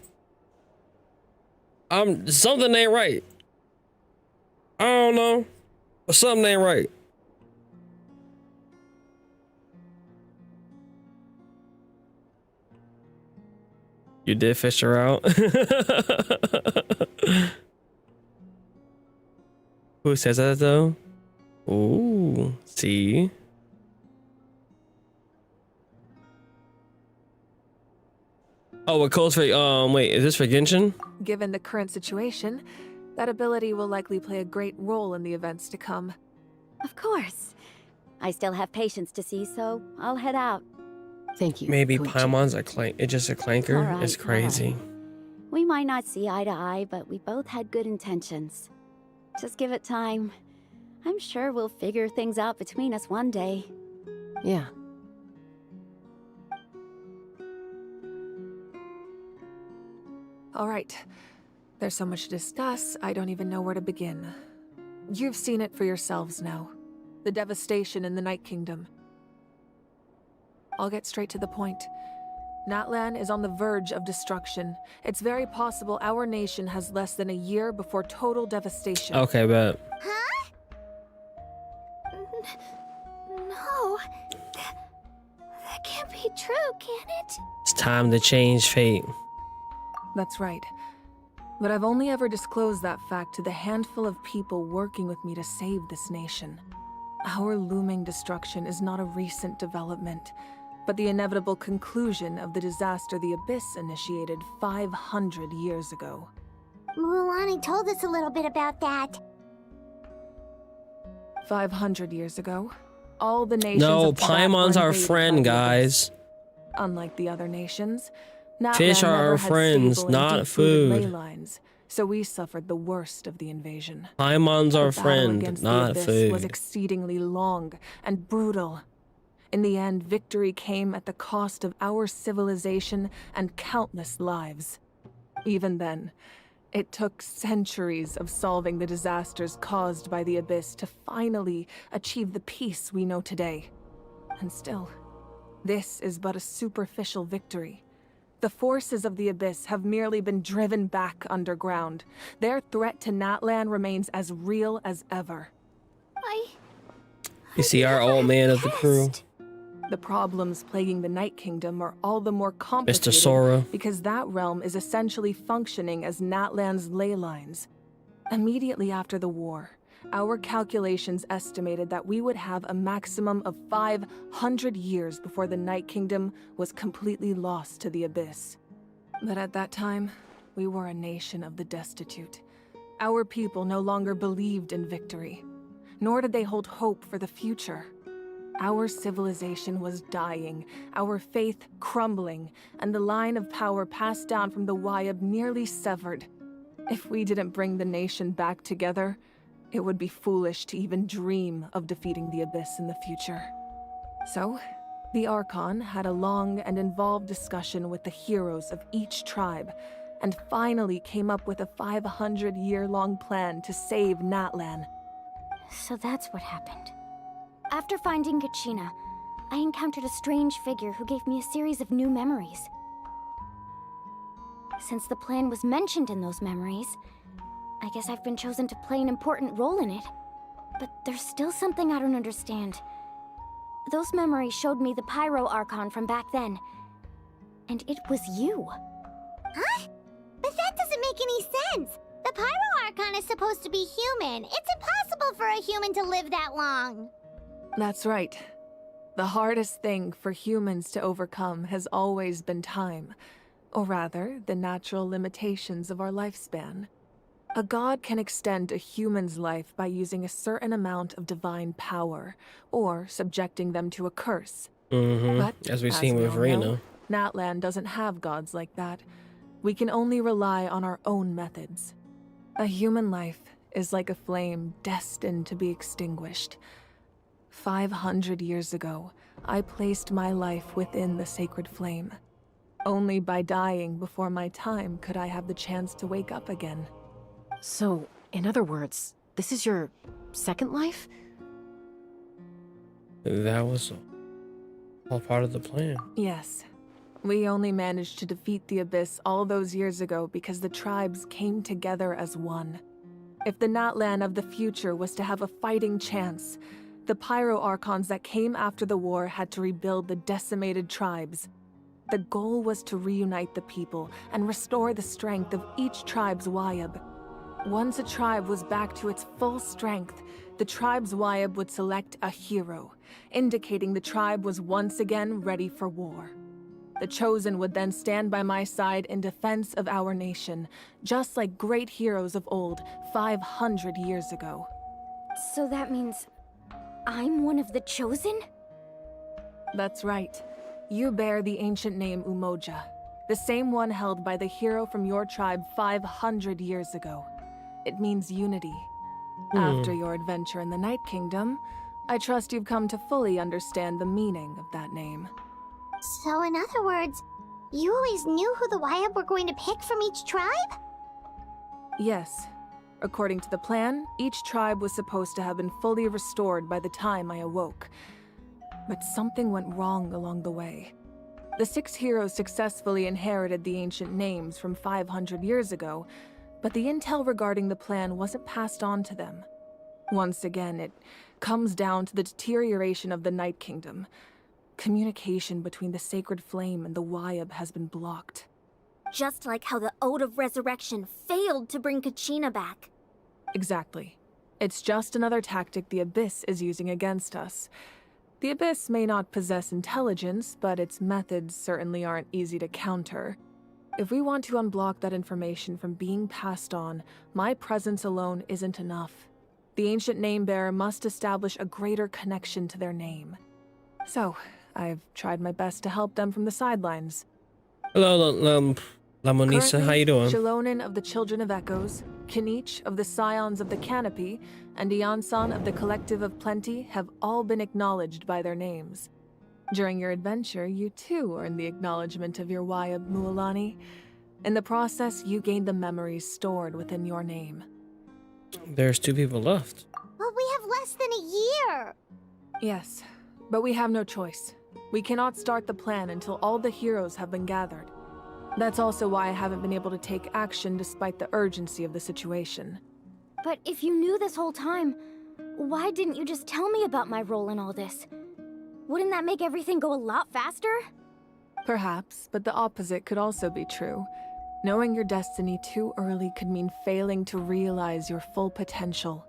Something ain't right. I don't know, but something ain't right. You did fish her out. Who says that though? Ooh, see. Oh, it calls for wait, is this for Genshin?
Given the current situation, that ability will likely play a great role in the events to come.
Of course. I still have patients to see, so I'll head out.
Thank you.
Maybe
Koichi.
Paimon's it's just a clanker.
All right,
It's crazy.
We might not see eye to eye, but we both had good intentions. Just give it time. I'm sure we'll figure things out between us one day.
Yeah.
All right. There's so much to discuss, I don't even know where to begin. You've seen it for yourselves now. The devastation in the Night Kingdom. I'll get straight to the point. Natlan is on the verge of destruction. It's very possible our nation has less than a year before total devastation.
Okay, bet.
Huh? No. That can't be true, can it?
It's time to change fate.
That's right. But I've only ever disclosed that fact to the handful of people working with me to save this nation. Our looming destruction is not a recent development, but the inevitable conclusion of the disaster the Abyss initiated 500 years ago.
Mualani told us a little bit about that.
500 years ago, all the nations
No,
of Teyvat
Paimon's
were
our
invaded
friend,
by the
guys.
Abyss. Unlike the other nations,
Fish
Natlan
are
never
our
had
friends,
stable and
not
deep-rooted
food.
ley lines, so we suffered the worst of the invasion.
Paimon's our
The battle
friend,
against
not
the Abyss was
food.
exceedingly long and brutal. In the end, victory came at the cost of our civilization and countless lives. Even then, it took centuries of solving the disasters caused by the Abyss to finally achieve the peace we know today. And still, this is but a superficial victory. The forces of the Abyss have merely been driven back underground. Their threat to Natlan remains as real as ever.
You see our old man of the crew.
The problems plaguing the Night Kingdom are all the more complicated
Sora.
because that realm is essentially functioning as Natlan's ley lines. Immediately after the war, our calculations estimated that we would have a maximum of 500 years before the Night Kingdom was completely lost to the Abyss. But at that time, we were a nation of the destitute. Our people no longer believed in victory, nor did they hold hope for the future. Our civilization was dying, our faith crumbling, and the line of power passed down from the Wayab nearly severed. If we didn't bring the nation back together, it would be foolish to even dream of defeating the Abyss in the future. So, the Archon had a long and involved discussion with the heroes of each tribe, and finally came up with a 500-year-long plan to save Natlan.
So that's what happened. After finding Kachina, I encountered a strange figure who gave me a series of new memories. Since the plan was mentioned in those memories, I guess I've been chosen to play an important role in it. But there's still something I don't understand. Those memories showed me the Pyro Archon from back then. And it was you.
Huh? But that doesn't make any sense. The Pyro Archon is supposed to be human. It's impossible for a human to live that long.
That's right. The hardest thing for humans to overcome has always been time, or rather, the natural limitations of our lifespan. A god can extend a human's life by using a certain amount of divine power, or subjecting them to a curse. But,
As we've seen with
all
Reno.
know, Natlan doesn't have gods like that. We can only rely on our own methods. A human life is like a flame destined to be extinguished. 500 years ago, I placed my life within the sacred flame. Only by dying before my time could I have the chance to wake up again.
So, in other words, this is your second life?
That was all part of the plan.
Yes. We only managed to defeat the Abyss all those years ago because the tribes came together as one. If the Natlan of the future was to have a fighting chance, the Pyro Archons that came after the war had to rebuild the decimated tribes. The goal was to reunite the people and restore the strength of each tribe's Wayab. Once a tribe was back to its full strength, the tribe's Wayab would select a hero, indicating the tribe was once again ready for war. The Chosen would then stand by my side in defense of our nation, just like great heroes of old 500 years ago.
So that means I'm one of the Chosen?
That's right. You bear the ancient name Umoja, the same one held by the hero from your tribe 500 years ago. It means unity. After your adventure in the Night Kingdom, I trust you've come to fully understand the meaning of that name.
So in other words, you always knew who the Wayab were going to pick from each tribe?
Yes. According to the plan, each tribe was supposed to have been fully restored by the time I awoke. But something went wrong along the way. The 6 heroes successfully inherited the ancient names from 500 years ago, but the intel regarding the plan wasn't passed on to them. Once again, it comes down to the deterioration of the Night Kingdom. Communication between the Sacred Flame and the Wayab has been blocked.
Just like how the Ode of Resurrection failed to bring Kachina back.
Exactly. It's just another tactic the Abyss is using against us. The Abyss may not possess intelligence, but its methods certainly aren't easy to counter. If we want to unblock that information from being passed on, my presence alone isn't enough. The ancient name-bearer must establish a greater connection to their name. So, I've tried my best to help them from the sidelines.
Hello, La Monisa, how you doing?
Shilonin of the Children of Echoes, Kinich of the Scions of the Canopy, and Iansan of the Collective of Plenty have all been acknowledged by their names. During your adventure, you too earned the acknowledgement of your Wayab Mualani. In the process, you gained the memories stored within your name.
There's 2 people left.
But we have less than a year.
Yes, but we have no choice. We cannot start the plan until all the heroes have been gathered. That's also why I haven't been able to take action despite the urgency of the situation.
But if you knew this whole time, why didn't you just tell me about my role in all this? Wouldn't that make everything go a lot faster?
Perhaps, but the opposite could also be true. Knowing your destiny too early could mean failing to realize your full potential.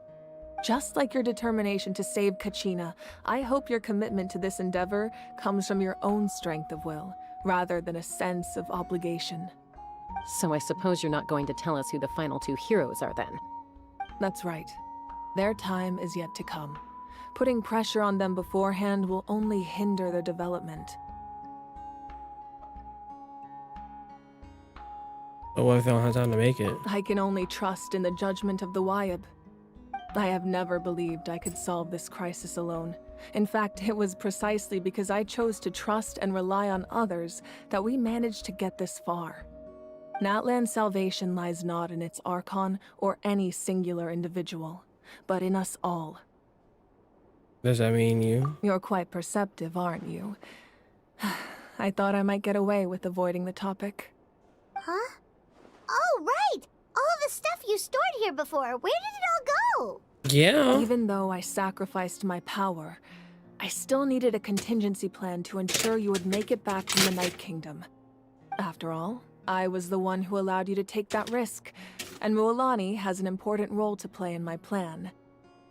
Just like your determination to save Kachina, I hope your commitment to this endeavor comes from your own strength of will, rather than a sense of obligation.
So I suppose you're not going to tell us who the final 2 heroes are then?
That's right. Their time is yet to come. Putting pressure on them beforehand will only hinder their development.
But what if they don't have time to make it?
I can only trust in the judgment of the Wayab. I have never believed I could solve this crisis alone. In fact, it was precisely because I chose to trust and rely on others that we managed to get this far. Natlan's salvation lies not in its Archon or any singular individual, but in us all.
Does that mean you?
You're quite perceptive, aren't you? I thought I might get away with avoiding the topic.
Huh? Oh, right! All the stuff you stored here before, where did it all go?
Yeah.
Even though I sacrificed my power, I still needed a contingency plan to ensure you would make it back from the Night Kingdom. After all, I was the one who allowed you to take that risk, and Mualani has an important role to play in my plan.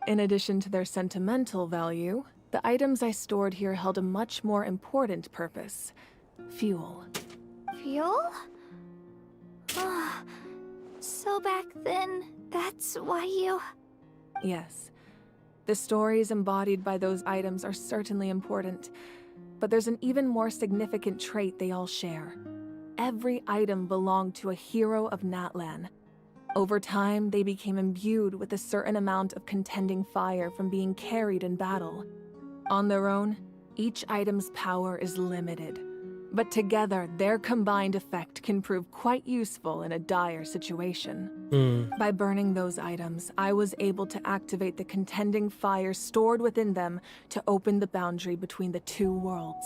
In addition to their sentimental value, the items I stored here held a much more important purpose: fuel.
Fuel? So back then, that's why you...
Yes. The stories embodied by those items are certainly important, but there's an even more significant trait they all share. Every item belonged to a hero of Natlan. Over time, they became imbued with a certain amount of contending fire from being carried in battle. On their own, each item's power is limited, but together, their combined effect can prove quite useful in a dire situation. By burning those items, I was able to activate the contending fire stored within them to open the boundary between the 2 worlds.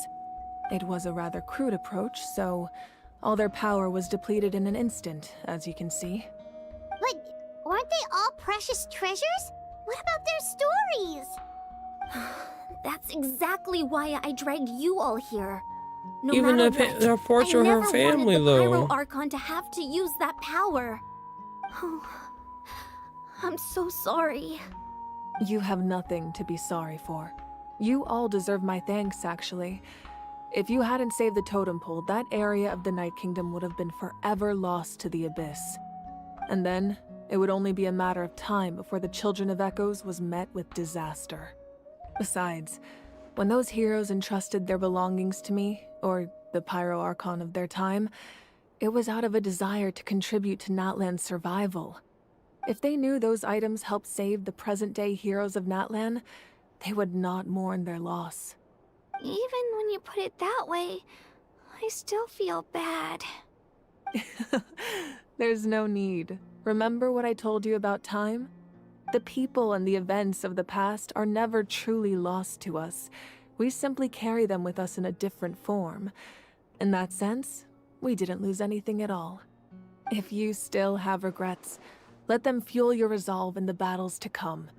It was a rather crude approach, so all their power was depleted in an instant, as you can see.
But weren't they all precious treasures? What about their stories?
That's exactly why I dragged you all here. No
Even
matter
the
what,
reports
I
of her
never
family,
wanted the
though.
Pyro Archon to have to use that power. Oh, I'm so sorry.
You have nothing to be sorry for. You all deserve my thanks, actually. If you hadn't saved the totem pole, that area of the Night Kingdom would have been forever lost to the Abyss. And then, it would only be a matter of time before the Children of Echoes was met with disaster. Besides, when those heroes entrusted their belongings to me, or the Pyro Archon of their time, it was out of a desire to contribute to Natlan's survival. If they knew those items helped save the present-day heroes of Natlan, they would not mourn their loss.
Even when you put it that way, I still feel bad.
There's no need. Remember what I told you about time? The people and the events of the past are never truly lost to us. We simply carry them with us in a different form. In that sense, we didn't lose anything at all. If you still have regrets, let them fuel your resolve in the battles to come.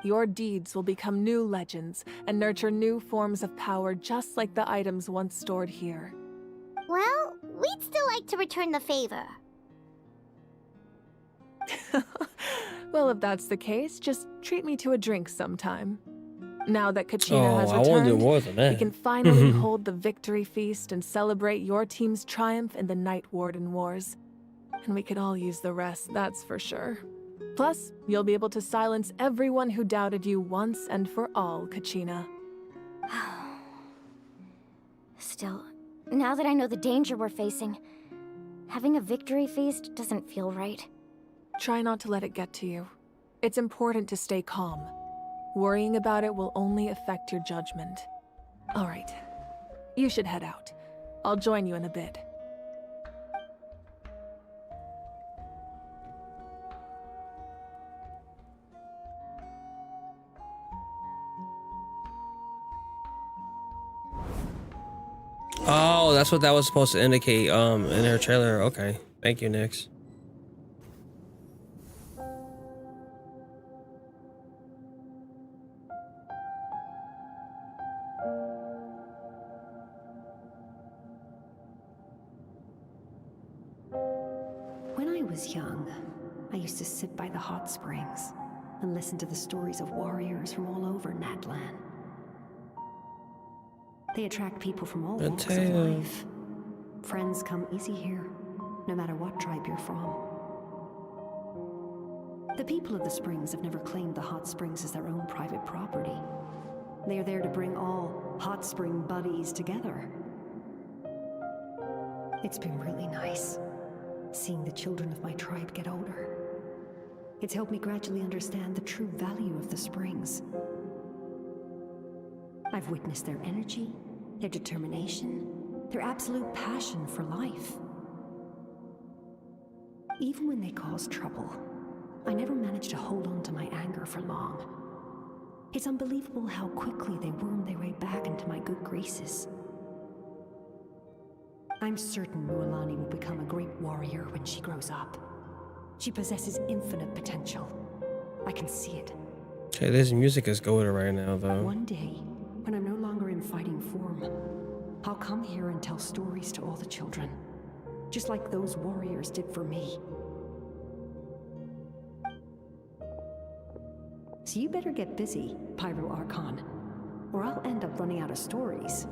Your deeds will become new legends and nurture new forms of power just like the items once stored here.
Well, we'd still like to return the favor.
Well, if that's the case, just treat me to a drink sometime. Now that Kachina has
I want to do
returned,
more than that.
we can finally hold the victory feast and celebrate your team's triumph in the Night Warden Wars. And we could all use the rest, that's for sure. Plus, you'll be able to silence everyone who doubted you once and for all, Kachina.
Still, now that I know the danger we're facing, having a victory feast doesn't feel right.
Try not to let it get to you. It's important to stay calm. Worrying about it will only affect your judgment. All right, you should head out. I'll join you in a bit.
Oh, that's what that was supposed to indicate in her trailer. Okay. Thank you, Nyx.
When I was young, I used to sit by the hot springs and listen to the stories of warriors from all over Natlan. They attract people from all walks of life. Friends come easy here, no matter what tribe you're from. The people of the springs have never claimed the hot springs as their own private property. They are there to bring all hot spring buddies together. It's been really nice, seeing the children of my tribe get older. It's helped me gradually understand the true value of the springs. I've witnessed their energy, their determination, their absolute passion for life. Even when they cause trouble, I never managed to hold on to my anger for long. It's unbelievable how quickly they worm their way back into my good graces. I'm certain Mualani will become a great warrior when she grows up. She possesses infinite potential. I can see it.
Okay, this music is going right now, though.
One day, when I'm no longer in fighting form, I'll come here and tell stories to all the children, just like those warriors did for me. So you better get busy, Pyro Archon, or I'll end up running out of stories.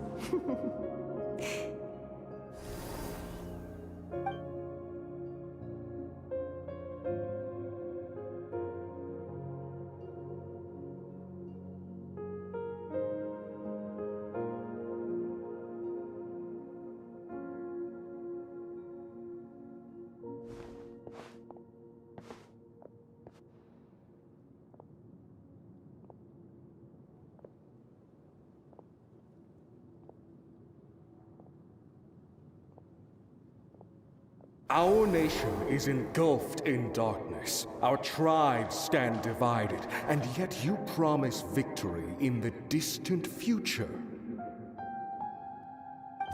Our nation is engulfed in darkness. Our tribes stand divided, and yet you promise victory in the distant future.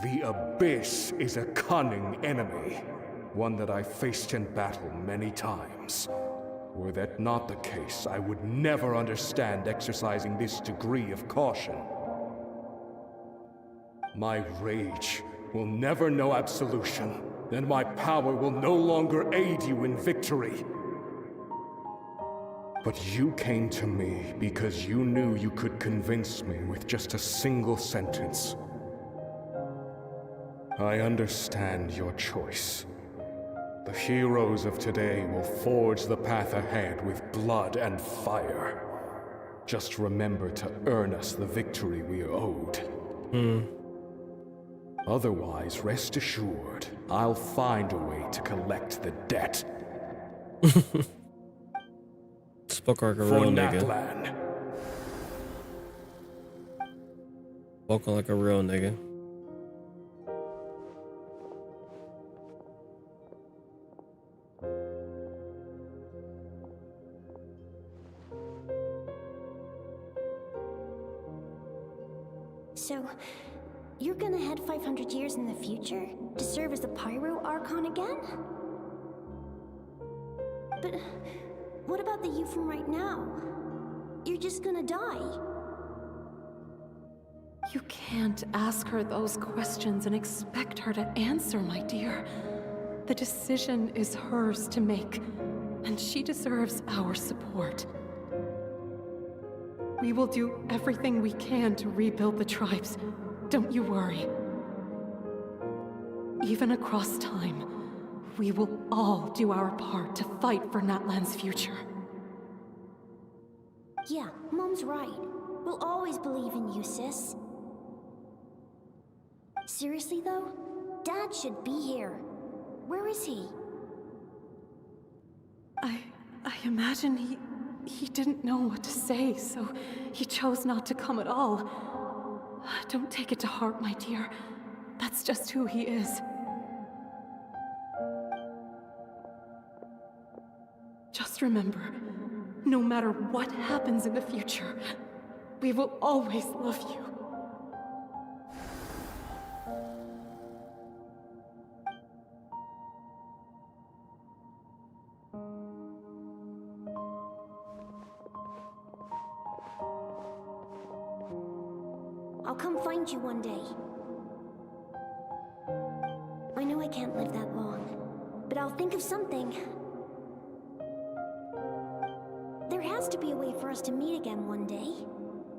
The Abyss is a cunning enemy, one that I faced in battle many times. Were that not the case, I would never understand exercising this degree of caution. My rage will never know absolution. Then my power will no longer aid you in victory. But you came to me because you knew you could convince me with just a single sentence. I understand your choice. The heroes of today will forge the path ahead with blood and fire. Just remember to earn us the victory we are owed. Otherwise, rest assured, I'll find a way to collect the debt.
Spoke like a real nigga.
Natlan.
Spoke like a real nigga.
So, you're gonna head 500 years in the future to serve as the Pyro Archon again? But what about the you from right now? You're just gonna die.
You can't ask her those questions and expect her to answer, my dear. The decision is hers to make, and she deserves our support. We will do everything we can to rebuild the tribes. Don't you worry. Even across time, we will all do our part to fight for Natlan's future.
Yeah, Mom's right. We'll always believe in you, sis. Seriously, though? Dad should be here. Where is he?
I imagine he didn't know what to say, so he chose not to come at all. Don't take it to heart, my dear. That's just who he is. Just remember, no matter what happens in the future, we will always love you.
I'll come find you one day. I know I can't live that long, but I'll think of something. There has to be a way for us to meet again one day.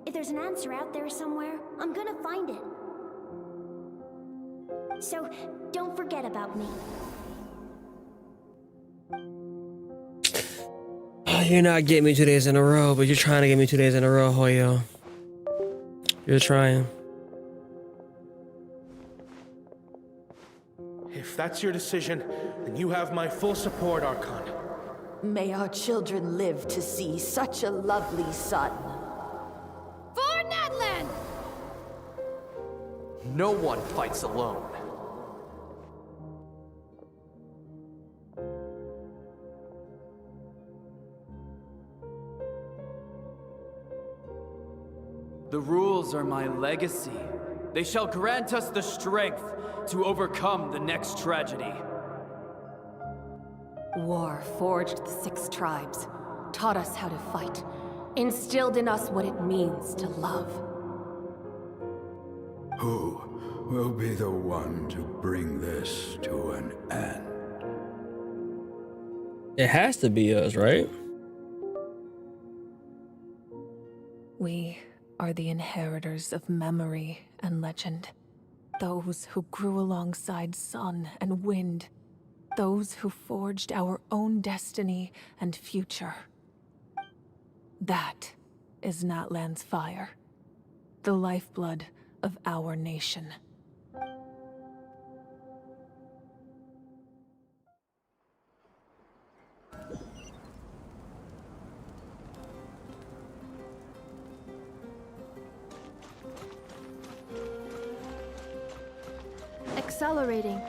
If there's an answer out there somewhere, I'm gonna find it. So, don't forget about me.
You're not getting me 2 days in a row, but you're trying to get me 2 days in a row, Hoyo. You're trying.
If that's your decision, then you have my full support, Archon.
May our children live to see such a lovely son.
For Natlan!
No one fights alone.
The rules are my legacy. They shall grant us the strength to overcome the next tragedy.
War forged the 6 tribes, taught us how to fight, instilled in us what it means to love.
Who will be the one to bring this to an end?
It has to be us, right?
We are the inheritors of memory and legend. Those who grew alongside sun and wind. Those who forged our own destiny and future. That is Natlan's fire. The lifeblood of our nation.
Accelerating.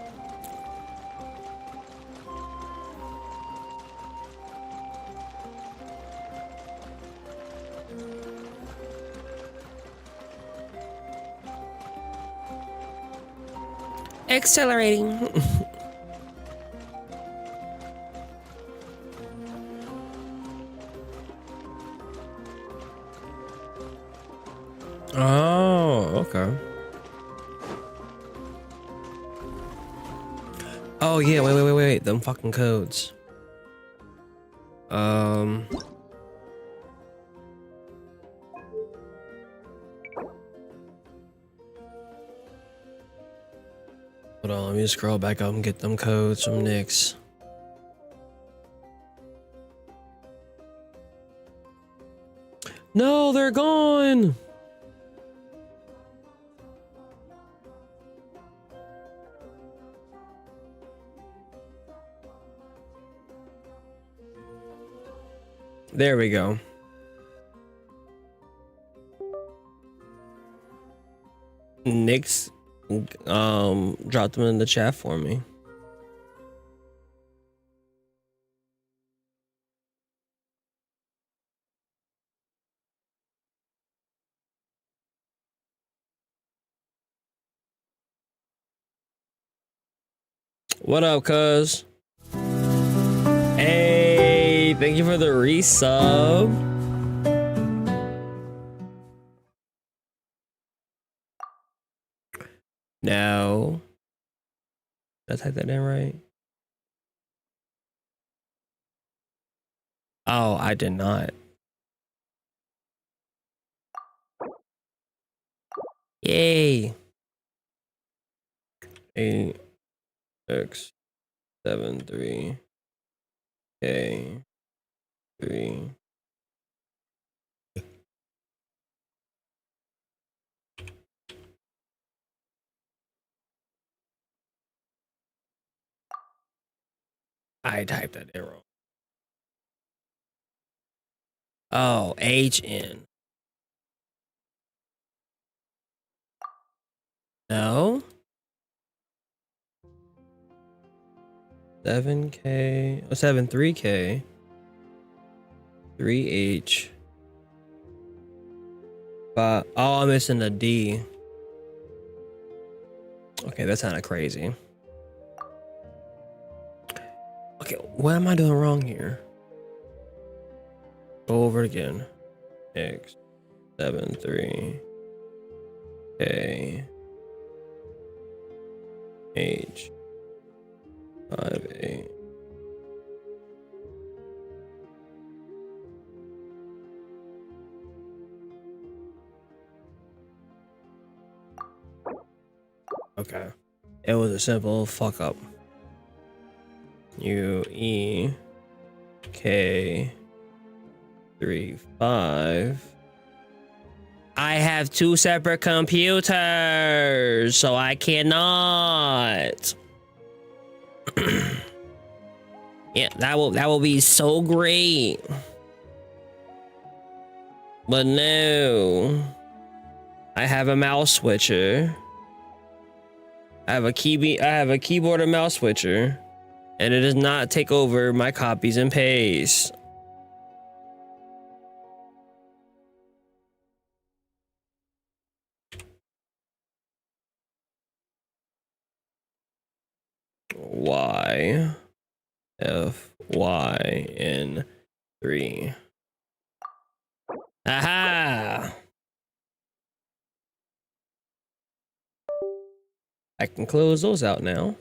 Accelerating. Oh, okay. Oh yeah, wait, them fucking codes. Hold on, let me just scroll back up and get them codes from Nyx. No, they're gone. There we go. Nyx dropped them in the chat for me. What up, cuz? Hey, thank you for the resub. No. Did I type that in right? Oh, I did not. Yay. 8x73 K 3. I typed that in wrong. Oh, HN. No. 7K. Oh, 73K. 3H. But oh, I'm missing the D. Okay, that's kind of crazy. Okay, what am I doing wrong here? Go over it again. X 73 K H 58. Okay. It was a simple fuck up. UEK 35. I have two separate computers, so I cannot. Yeah, that will be so great. But no. I have a mouse switcher. I have a keyboard and mouse switcher, and it does not take over my copies and paste. Y F Y N 3. Aha! I can close those out now.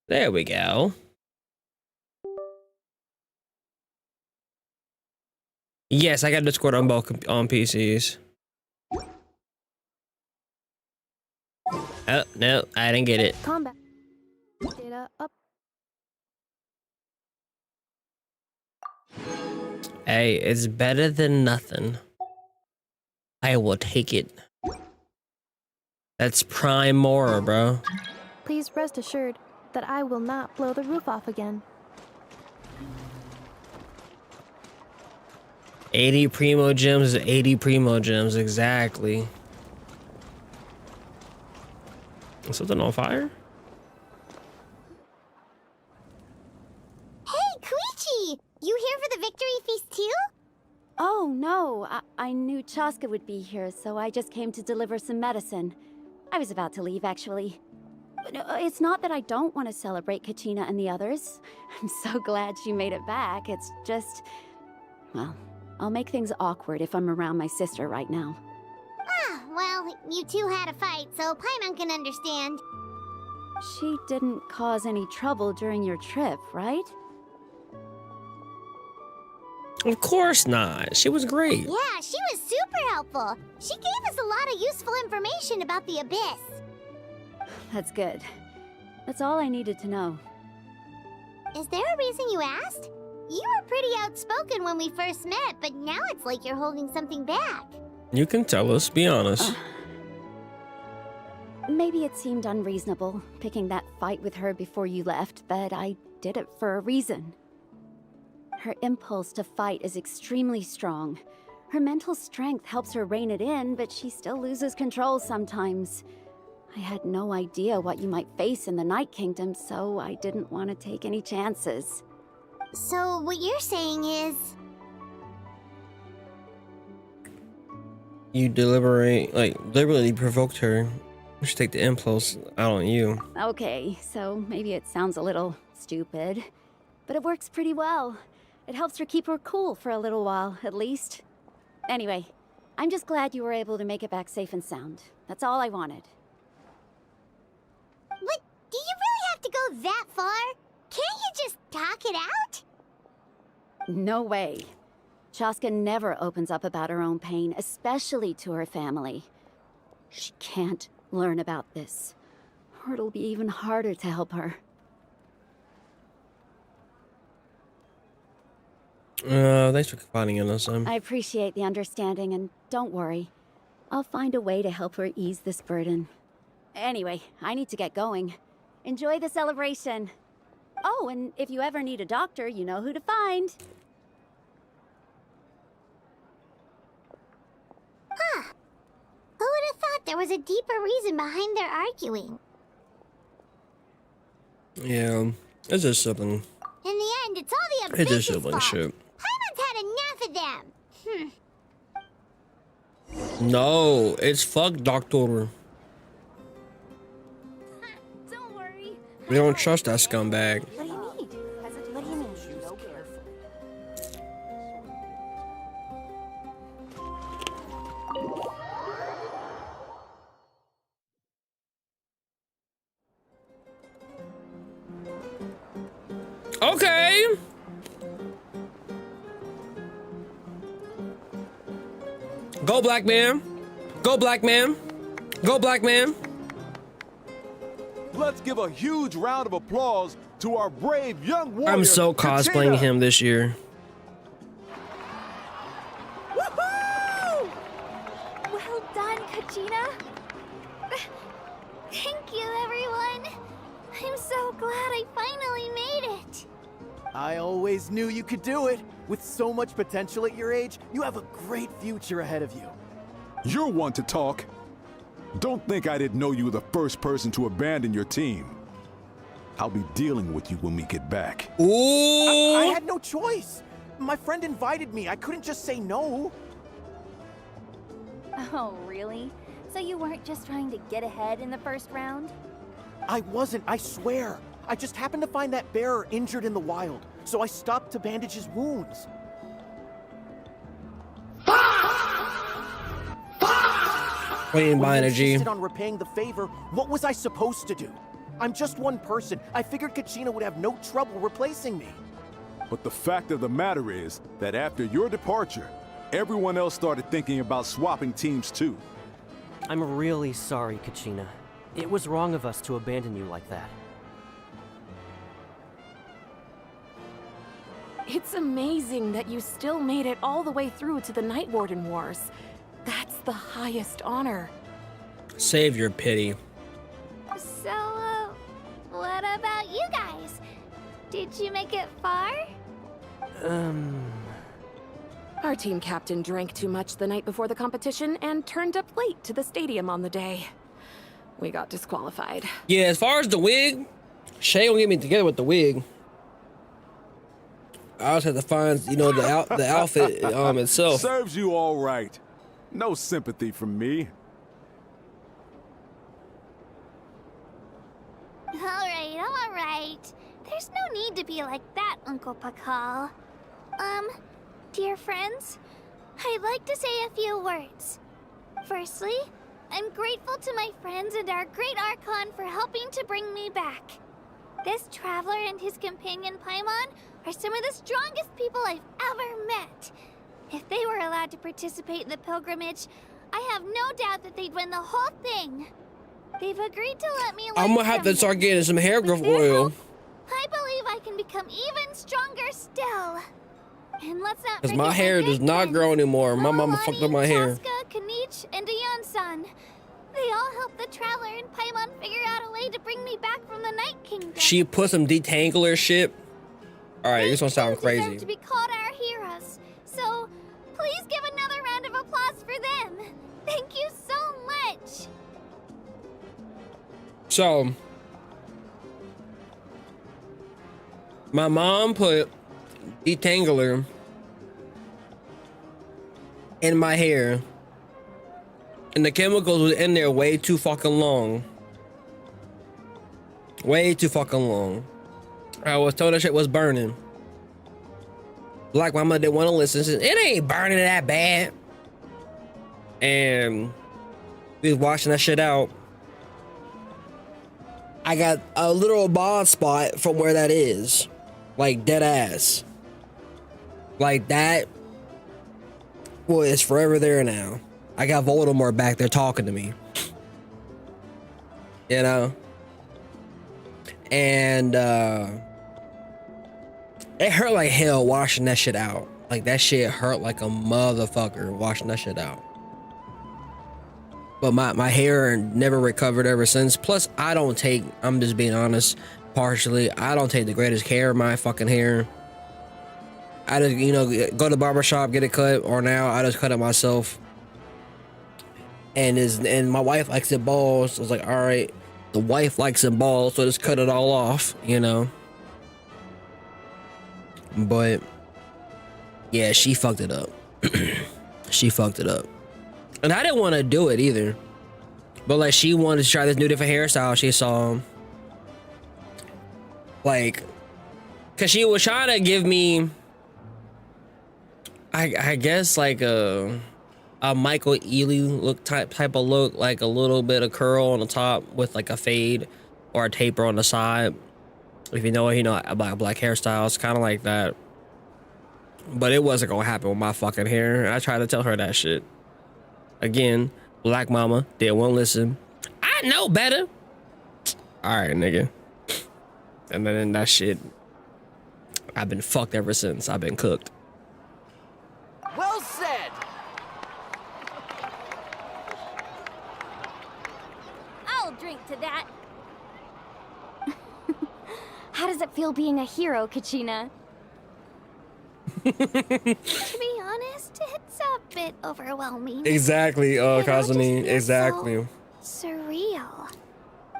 There we go. Yes, I got Discord on both on PCs. Oh, no, I didn't get it.
Combat data up.
Hey, it's better than nothing. I will take it. That's prime Mora, bro.
Please rest assured that I will not blow the roof off again.
80 primo gems is 80 primo gems, exactly. Is something on fire?
Hey, Koichi! You here for the victory feast too?
Oh, no. I knew Chaska would be here, so I just came to deliver some medicine. I was about to leave, actually. No, it's not that I don't want to celebrate Kachina and the others. I'm so glad she made it back. It's just... well, I'll make things awkward if I'm around my sister right now.
Ah, well, you two had a fight, so Paimon can understand.
She didn't cause any trouble during your trip, right?
Of course not. She was great.
Yeah, she was super helpful. She gave us a lot of useful information about the Abyss.
That's good. That's all I needed to know.
Is there a reason you asked? You were pretty outspoken when we first met, but now it's like you're holding something back.
You can tell us, be honest.
Maybe it seemed unreasonable, picking that fight with her before you left, but I did it for a reason. Her impulse to fight is extremely strong. Her mental strength helps her rein it in, but she still loses control sometimes. I had no idea what you might face in the Night Kingdom, so I didn't want to take any chances.
So what you're saying is...
You deliberately provoked her. You should take the impulse out on you.
Okay, so maybe it sounds a little stupid, but it works pretty well. It helps her keep her cool for a little while, at least. Anyway, I'm just glad you were able to make it back safe and sound. That's all I wanted.
to go that far? Can't you just talk it out?
No way. Chaska never opens up about her own pain, especially to her family. She can't learn about this, or it'll be even harder to help her.
Thanks for confiding in us,
I appreciate the understanding, and don't worry. I'll find a way to help her ease this burden. Anyway, I need to get going. Enjoy the celebration. Oh, and if you ever need a doctor, you know who to find.
Huh. Who would have thought there was a deeper reason behind their arguing?
Yeah, it's just something.
In the end, it's all the
It's just
Abyss's
sibling
fault.
shit.
Paimon's had enough of them.
No, it's fuck Doctor.
Don't worry.
We don't trust that scumbag.
What do you mean? What do you mean? So careful.
Okay. Go black man. Go black man. Go black man.
Let's give a huge round of applause to our brave young warrior.
I'm so cosplaying
Kachina.
him this year.
Woohoo! Well done, Kachina. Thank you, everyone. I'm so glad I finally made it.
I always knew you could do it. With so much potential at your age, you have a great future ahead of you.
You're one to talk. Don't think I didn't know you were the first person to abandon your team. I'll be dealing with you when we get back.
Ooh!
I had no choice. My friend invited me. I couldn't just say no.
Oh, really? So you weren't just trying to get ahead in the first round?
I wasn't, I swear. I just happened to find that bearer injured in the wild, so I stopped to bandage his wounds.
Waiting by
When he
energy.
insisted on repaying the favor, what was I supposed to do? I'm just one person. I figured Kachina would have no trouble replacing me.
But the fact of the matter is that after your departure, everyone else started thinking about swapping teams too.
I'm really sorry, Kachina. It was wrong of us to abandon you like that.
It's amazing that you still made it all the way through to the Night Warden Wars. That's the highest honor.
Save your pity.
So, what about you guys? Did you make it far?
Our team captain drank too much the night before the competition and turned up late to the stadium on the day. We got disqualified.
Yeah, as far as the wig, Shay will get me together with the wig. I just have to find, you know, the outfit itself.
Serves you all right. No sympathy from me.
All right. There's no need to be like that, Uncle Pakal. Dear friends, I'd like to say a few words. Firstly, I'm grateful to my friends and our great Archon for helping to bring me back. This traveler and his companion Paimon are some of the strongest people I've ever met. If they were allowed to participate in the pilgrimage, I have no doubt that they'd win the whole thing. They've agreed to let me learn
I'm gonna have
from
to
them.
start getting some hair growth oil.
I believe I can become even stronger still. And let's not
Because
forget
my hair does not grow anymore. My mama fucked up my hair.
Chaska, Kanich, and Ayan-san. They all helped the Traveler and Paimon figure out a way to bring me back from the Night Kingdom.
She put some detangler shit. Alright, this one sound
Deserve
crazy.
to be called our heroes. So, please give another round of applause for them. Thank you so much.
So, my mom put detangler in my hair, and the chemicals was in there way too fucking long. Way too fucking long. I was told that shit was burning. Black mama didn't want to listen. Said, it ain't burning that bad. And we was washing that shit out. I got a literal bald spot from where that is. Like, dead ass. Like, that. Well, it's forever there now. I got Voldemort back there talking to me. You know? And, it hurt like hell washing that shit out. Like, that shit hurt like a motherfucker washing that shit out. But my hair never recovered ever since. Plus, I'm just being honest, partially, I don't take the greatest care of my fucking hair. I just, you know, go to the barbershop, get it cut, or now I just cut it myself. And my wife likes it bald, so I was like, all right, the wife likes it bald, so just cut it all off, you know. But yeah, she fucked it up. She fucked it up. And I didn't want to do it either. But like, she wanted to try this new different hairstyle she saw. Like, cause she was trying to give me, I guess like a Michael Ealy look type of look, like a little bit of curl on the top with like a fade or a taper on the side. If you know, black hairstyles, kind of like that. But it wasn't gonna happen with my fucking hair. I tried to tell her that shit. Again, black mama didn't want to listen. I know better. All right, nigga. And then that shit, I've been fucked ever since. I've been cooked.
Well said.
I'll drink to that.
How does it feel being a hero, Kachina?
To be honest, it's a bit overwhelming.
Exactly, Kazumi. Exactly.
Surreal.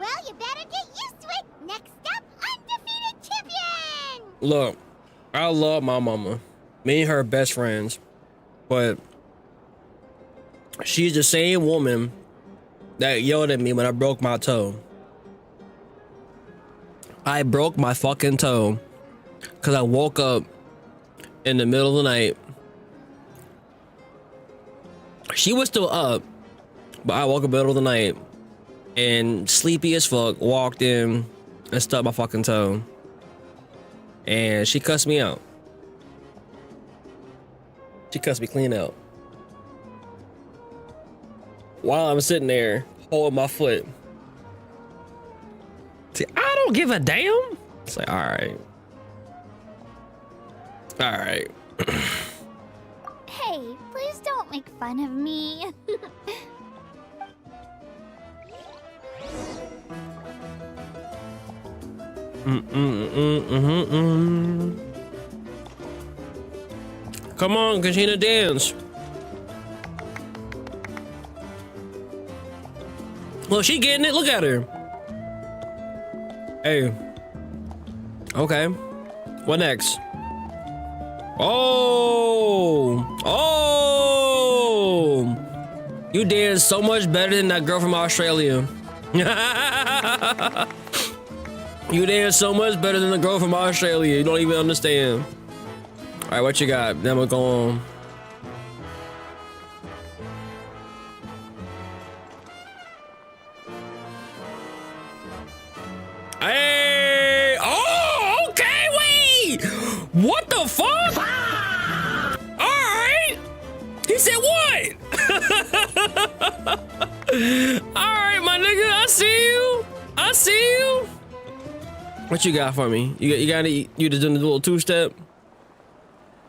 Well, you better get used to it. Next up, undefeated champion.
Look, I love my mama. Me and her best friends. But she's the same woman that yelled at me when I broke my toe. I broke my fucking toe because I woke up in the middle of the night. She was still up, but I woke up in the middle of the night and sleepy as fuck, walked in and stubbed my fucking toe. And she cussed me out. She cussed me clean out. While I'm sitting there holding my foot. See, I don't give a damn. It's like, all right. All right.
Hey, please don't make fun of me.
Come on, Kachina, dance. Well, she getting it. Look at her. Hey. Okay. What next? Oh. Oh. You dance so much better than that girl from Australia. You dance so much better than the girl from Australia. You don't even understand. All right, what you got? Then we'll go on. Hey! Oh, okay, wait! What the fuck? All right. He said what? All right, my nigga, I see you. I see you. What you got for me? You got any? You just doing a little two-step?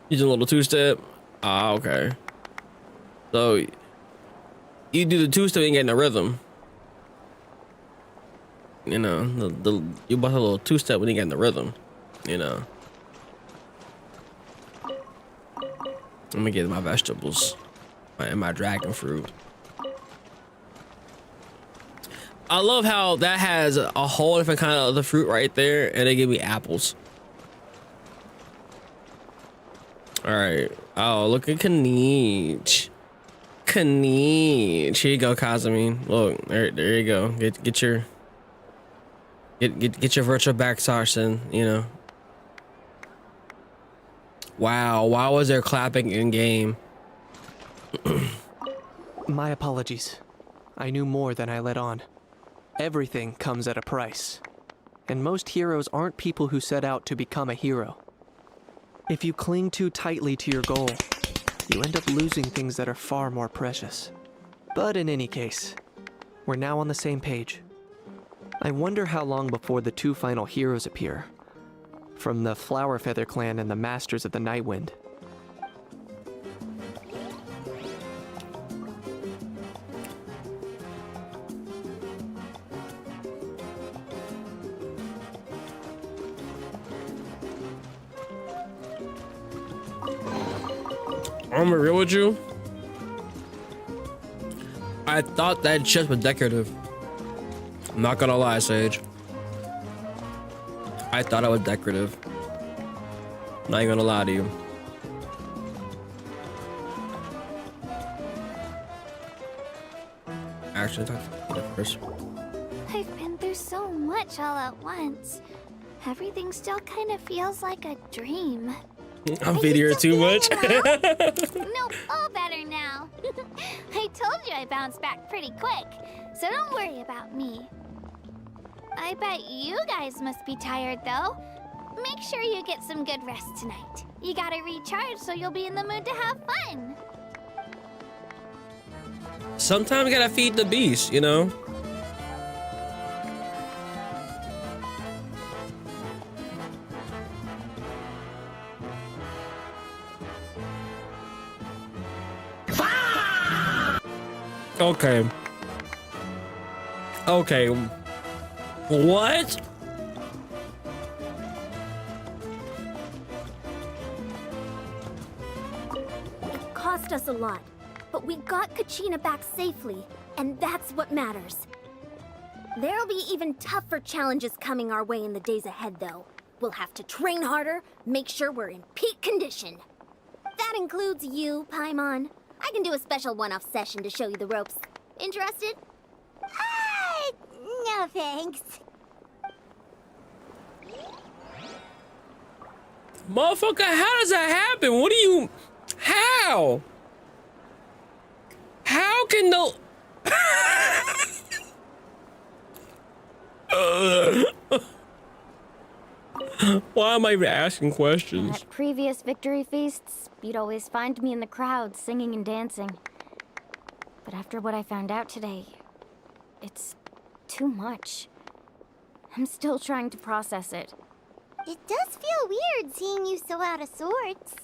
You do a little two-step? Ah, okay. So you do the two-step and get in the rhythm. You know, you bust a little two-step when you get in the rhythm. You know. Let me get my vegetables and my dragon fruit. I love how that has a whole different kind of other fruit right there, and they give me apples. All right. Oh, look at Kanich. Kanich. Here you go, Kazumi. Look, there you go. Get your virtual backslash in, you know. Wow, why was there clapping in game?
My apologies. I knew more than I let on. Everything comes at a price. And most heroes aren't people who set out to become a hero. If you cling too tightly to your goal, you end up losing things that are far more precious. But in any case, we're now on the same page. I wonder how long before the two final heroes appear. From the Flower Feather clan and the Masters of the Nightwind.
I'm gonna be real with you. I thought that chest was decorative. I'm not gonna lie, Sage. I thought it was decorative. Not even gonna lie to you. Actually, talk to that first.
I've been through so much all at once. Everything still kind of feels like a dream.
I'm feeding her too much.
Nope, all better now. I told you I bounced back pretty quick, so don't worry about me. I bet you guys must be tired though. Make sure you get some good rest tonight. You gotta recharge so you'll be in the mood to have fun.
Sometimes you gotta feed the beast, you know? Okay. Okay. What?
It cost us a lot, but we got Kachina back safely, and that's what matters. There'll be even tougher challenges coming our way in the days ahead, though. We'll have to train harder, make sure we're in peak condition. That includes you, Paimon. I can do a special one-off session to show you the ropes. Interested?
No thanks.
Motherfucker, how does that happen? What do you... How? How can the... Why am I even asking questions?
At previous victory feasts, you'd always find me in the crowd singing and dancing. But after what I found out today, it's too much. I'm still trying to process it.
It does feel weird seeing you so out of sorts.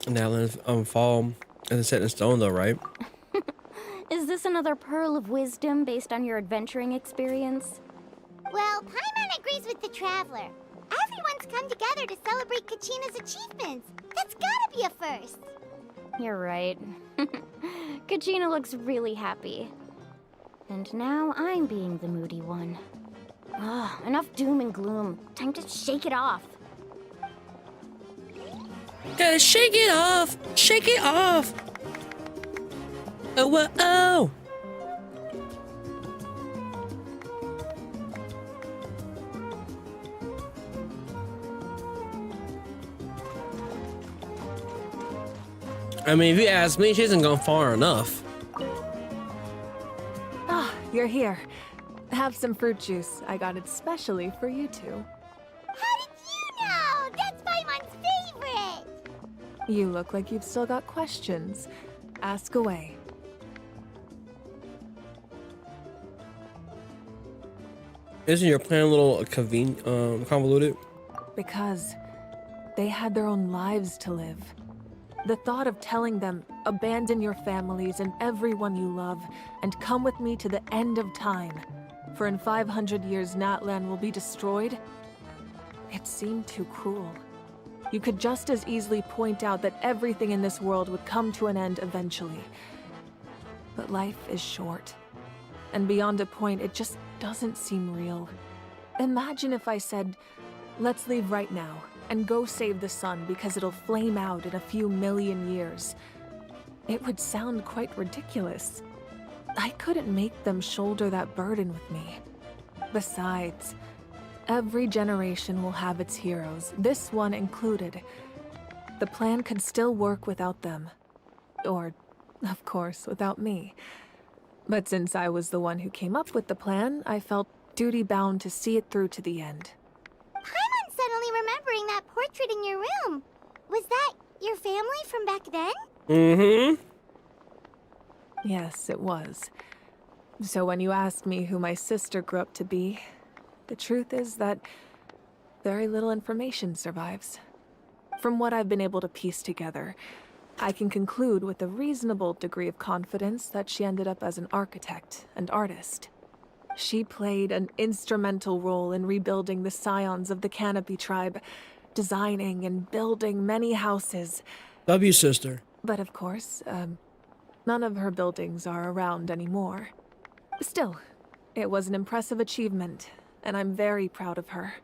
Natlan, fall isn't set in stone though, right?
Is this another pearl of wisdom based on your adventuring experience?
Well, Paimon agrees with the Traveler. Everyone's come together to celebrate Kachina's achievements. That's gotta be a first.
You're right. Kachina looks really happy. And now I'm being the moody one. Ugh, enough doom and gloom. Time to shake it off.
Gotta shake it off! Shake it off! Oh, whoa, oh! I mean, if you ask me, she hasn't gone far enough.
Ah, you're here. Have some fruit juice. I got it specially for you two.
How did you know? That's Paimon's favorite!
You look like you've still got questions. Ask away.
Isn't your plan a little convoluted?
Because they had their own lives to live. The thought of telling them, abandon your families and everyone you love, and come with me to the end of time, for in 500 years Natlan will be destroyed, it seemed too cruel. You could just as easily point out that everything in this world would come to an end eventually. But life is short, and beyond a point, it just doesn't seem real. Imagine if I said, let's leave right now, and go save the sun because it'll flame out in a few million years. It would sound quite ridiculous. I couldn't make them shoulder that burden with me. Besides, every generation will have its heroes, this one included. The plan could still work without them. Or, of course, without me. But since I was the one who came up with the plan, I felt duty-bound to see it through to the end.
I'm suddenly remembering that portrait in your room. Was that your family from back then?
Mm-hmm.
Yes, it was. So when you asked me who my sister grew up to be, the truth is that very little information survives. From what I've been able to piece together, I can conclude with a reasonable degree of confidence that she ended up as an architect and artist. She played an instrumental role in rebuilding the scions of the Canopy tribe, designing and building many houses.
Love you, sister.
But of course, none of her buildings are around anymore. Still, it was an impressive achievement, and I'm very proud of her.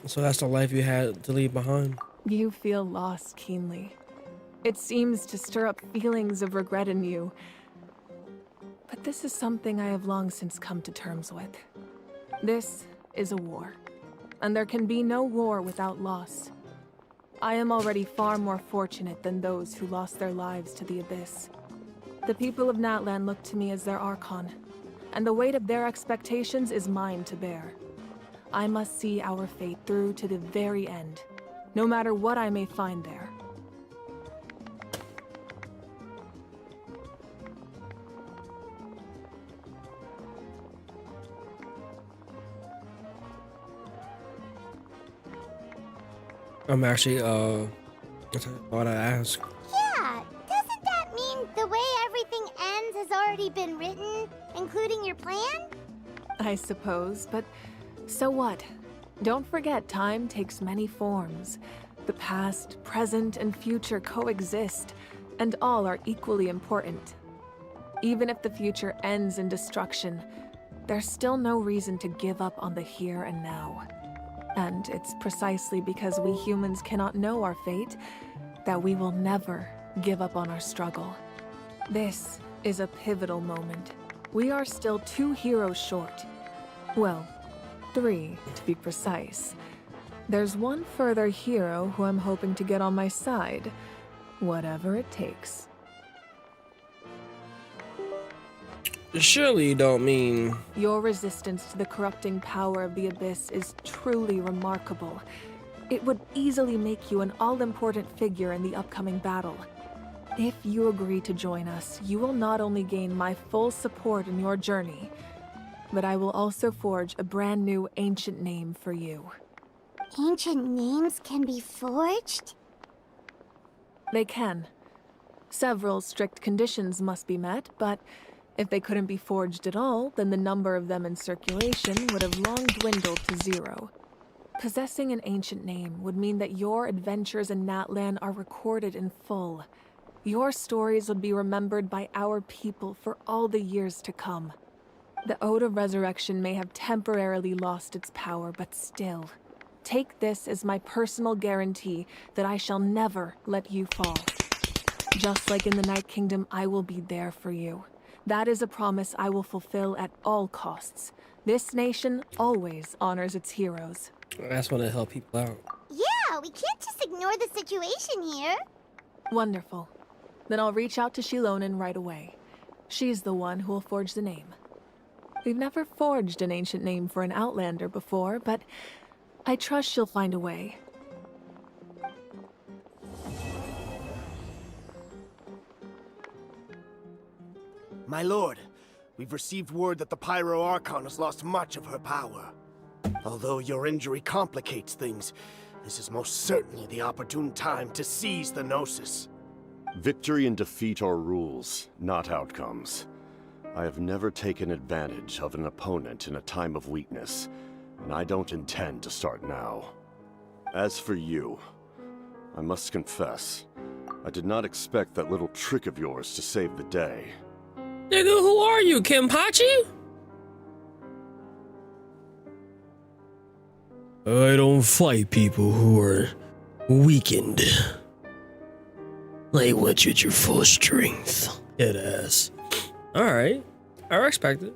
So that's the life you had to leave behind.
You feel loss keenly. It seems to stir up feelings of regret in you. But this is something I have long since come to terms with. This is a war, and there can be no war without loss. I am already far more fortunate than those who lost their lives to the Abyss. The people of Natlan look to me as their Archon, and the weight of their expectations is mine to bear. I must see our fate through to the very end, no matter what I may find there.
I'm actually, I thought I'd ask.
Yeah, doesn't that mean the way everything ends has already been written, including your plan?
I suppose, but so what? Don't forget, time takes many forms. The past, present, and future coexist, and all are equally important. Even if the future ends in destruction, there's still no reason to give up on the here and now. And it's precisely because we humans cannot know our fate that we will never give up on our struggle. This is a pivotal moment. We are still 2 heroes short. Well, 3 to be precise. There's one further hero who I'm hoping to get on my side, whatever it takes.
Surely you don't mean...
Your resistance to the corrupting power of the Abyss is truly remarkable. It would easily make you an all-important figure in the upcoming battle. If you agree to join us, you will not only gain my full support in your journey, but I will also forge a brand new ancient name for you.
Ancient names can be forged?
They can. Several strict conditions must be met, but if they couldn't be forged at all, then the number of them in circulation would have long dwindled to 0. Possessing an ancient name would mean that your adventures in Natlan are recorded in full. Your stories would be remembered by our people for all the years to come. The Ode of Resurrection may have temporarily lost its power, but still, take this as my personal guarantee that I shall never let you fall. Just like in the Night Kingdom, I will be there for you. That is a promise I will fulfill at all costs. This nation always honors its heroes.
That's when it help people out.
Yeah, we can't just ignore the situation here.
Wonderful. Then I'll reach out to Shilonen right away. She's the one who will forge the name. We've never forged an ancient name for an Outlander before, but I trust she'll find a way.
My lord, we've received word that the Pyro Archon has lost much of her power. Although your injury complicates things, this is most certainly the opportune time to seize the Gnosis.
Victory and defeat are rules, not outcomes. I have never taken advantage of an opponent in a time of weakness, and I don't intend to start now. As for you, I must confess, I did not expect that little trick of yours to save the day.
Nigga, who are you, Kenpachi? I don't fight people who are weakened. I want you at your full strength. Dead ass. Alright. I respect it.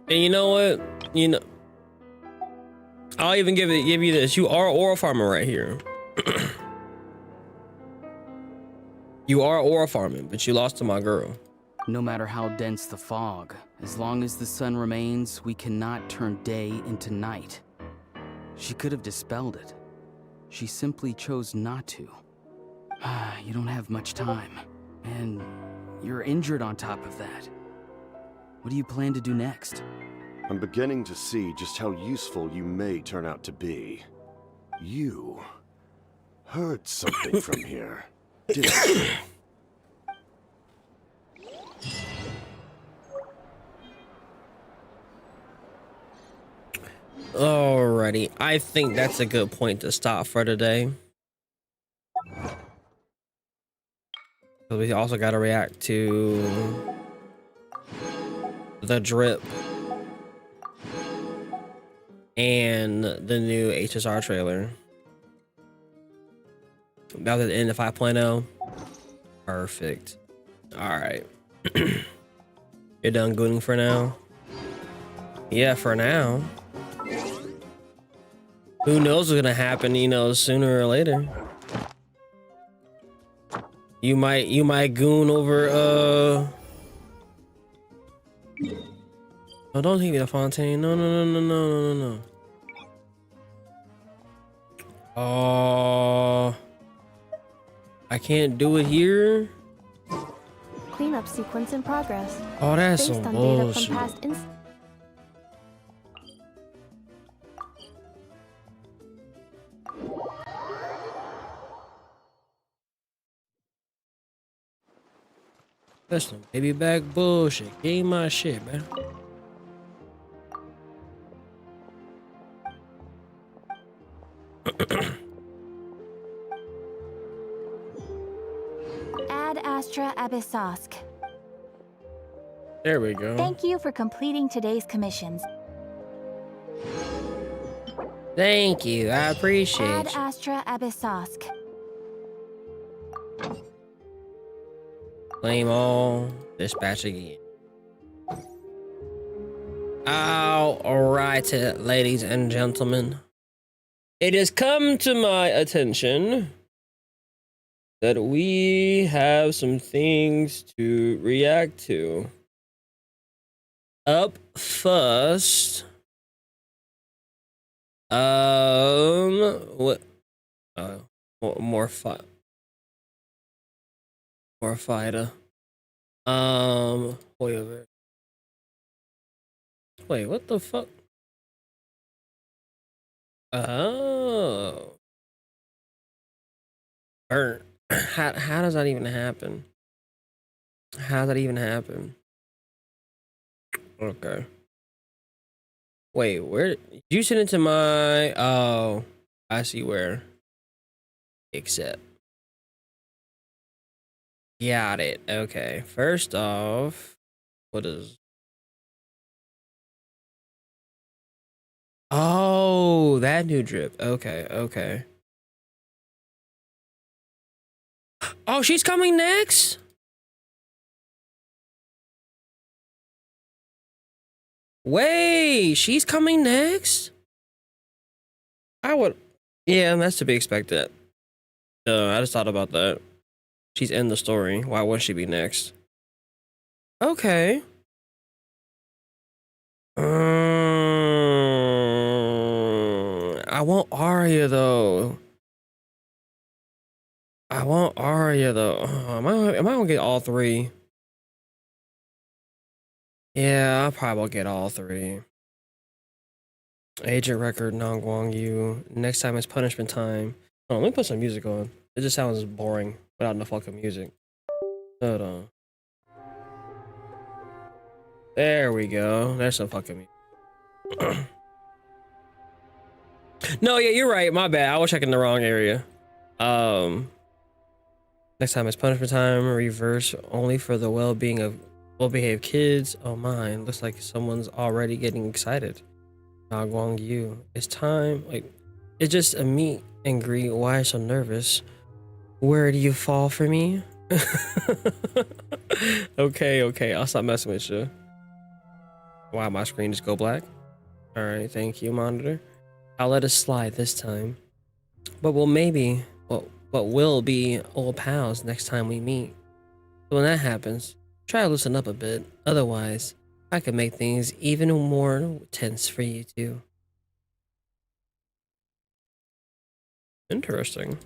And you know what? You know, I'll even give you this. You are Aura Farmer right here. You are aura farming, but you lost to my girl.
No matter how dense the fog, as long as the sun remains, we cannot turn day into night. She could have dispelled it. She simply chose not to. You don't have much time, and you're injured on top of that. What do you plan to do next?
I'm beginning to see just how useful you may turn out to be. You heard something from here, didn't you?
Alrighty, I think that's a good point to stop for today. We also got to react to the drip and the new HSR trailer. That was the end of 5.0. Perfect. All right. You're done gooning for now? Yeah, for now. Who knows what's gonna happen, you know, sooner or later. You might goon over Oh, don't take me to Fontaine. No. Oh, I can't do it here.
Cleanup sequence in progress.
Oh, that's
based
some
on
bullshit.
data from past incidents.
That's some baby back bullshit. Give my shit, man.
Ad Astra Abyssosk.
There we go.
Thank you for completing today's commissions.
Thank you. I appreciate
Ad
you.
Astra Abyssosk.
Claim all. Dispatch again. All right, ladies and gentlemen. It has come to my attention that we have some things to react to. Up first, what? More fighter. Hoyoverse. Wait, what the fuck? Oh. Burnt. How does that even happen? How does that even happen? Okay. Wait, where did you send it to my? Oh, I see where. Accept. Got it. Okay. First off, what is? Oh, that new drip. Okay. Oh, she's coming next? Wait, she's coming next? Yeah, that's to be expected. I just thought about that. She's in the story. Why wouldn't she be next? Okay. I want Arya though. Oh, am I gonna get all three? Yeah, I probably will get all three. Agent record, non-Guang Yu. Next time it's punishment time. Oh, let me put some music on. It just sounds boring without no fucking music. Hold on. There we go. There's some fucking music. No, yeah, you're right. My bad. I was checking the wrong area. Next time it's punishment time. Reverse only for the well-being of well-behaved kids. Oh, mine. Looks like someone's already getting excited. Guang Yu. It's time. Like, it's just a meet and greet. Why so nervous? Where do you fall for me? Okay. I'll stop messing with you. Wow, my screen just go black. All right, thank you, monitor. I'll let it slide this time. But well, but we'll be old pals next time we meet. So when that happens, try to loosen up a bit. Otherwise, I could make things even more tense for you too. Interesting.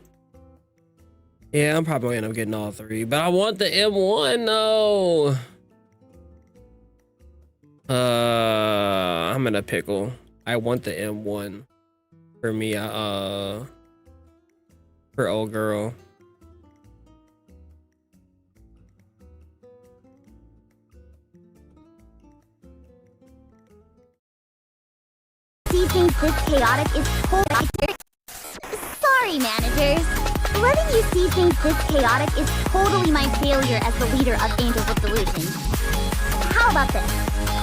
Yeah, I'm probably gonna end up getting all three, but I want the M1 though. I'm in a pickle. I want the M1 for me. For old girl.
See things this chaotic is totally. Sorry, managers. Letting you see things this chaotic is totally my failure as the leader of Angels of Delusion. How about this?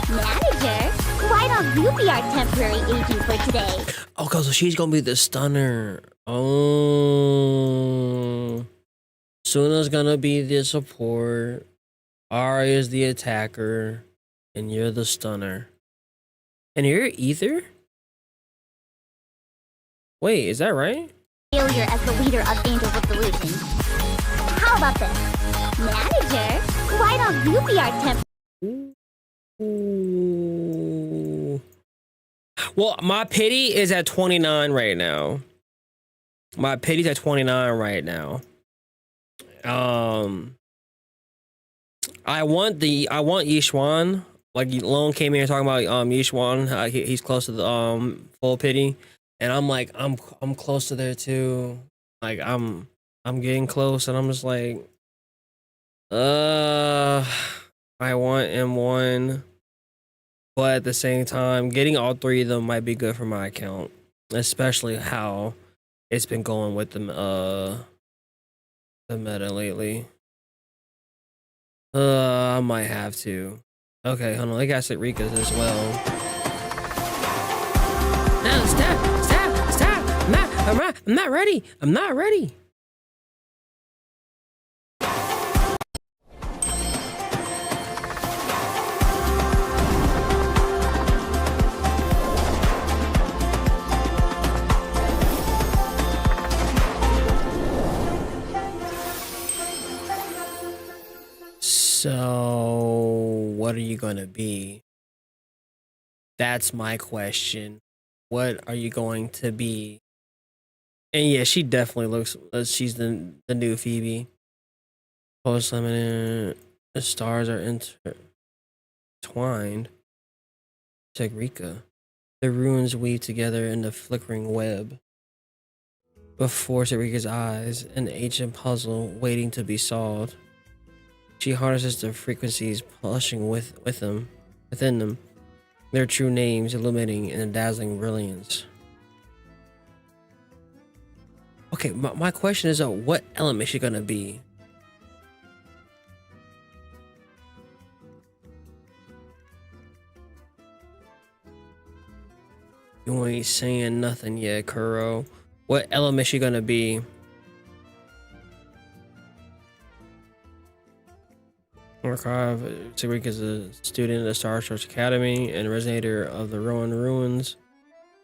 Manager, why don't you be our temporary agent for today?
Okay, so she's gonna be the stunner. Oh. Suna's gonna be the support. Ari is the attacker. And you're the stunner. And you're Ether? Wait, is that right?
Failure as the leader of Angels of Delusion. How about this? Manager, why don't you be our temp?
Ooh. Well, my pity is at 29 right now. My pity's at 29 right now. I want Yishuan. Like Lone came here talking about Yishuan. He's close to the full pity. And I'm like, I'm close to there too. Like I'm getting close, and I'm just like, I want M1, but at the same time, getting all three of them might be good for my account, especially how it's been going with the meta lately. I might have to. Okay, hold on. I got Rika's as well. No, stop. I'm not ready. I'm not ready. So, what are you gonna be? That's my question. What are you going to be? And yeah, she definitely looks. She's the new Phoebe. Post limited. The stars are intertwined. It's like Rika. The ruins weave together in the flickering web. Before Sarika's eyes, an ancient puzzle waiting to be solved. She harnesses the frequencies pulsing within them, their true names illuminating in a dazzling brilliance. Okay, my question is, what element is she gonna be? You ain't saying nothing yet, Kuro. What element is she gonna be? Archive. Tariq is a student at the Star Church Academy and resonator of the Rowan Ruins.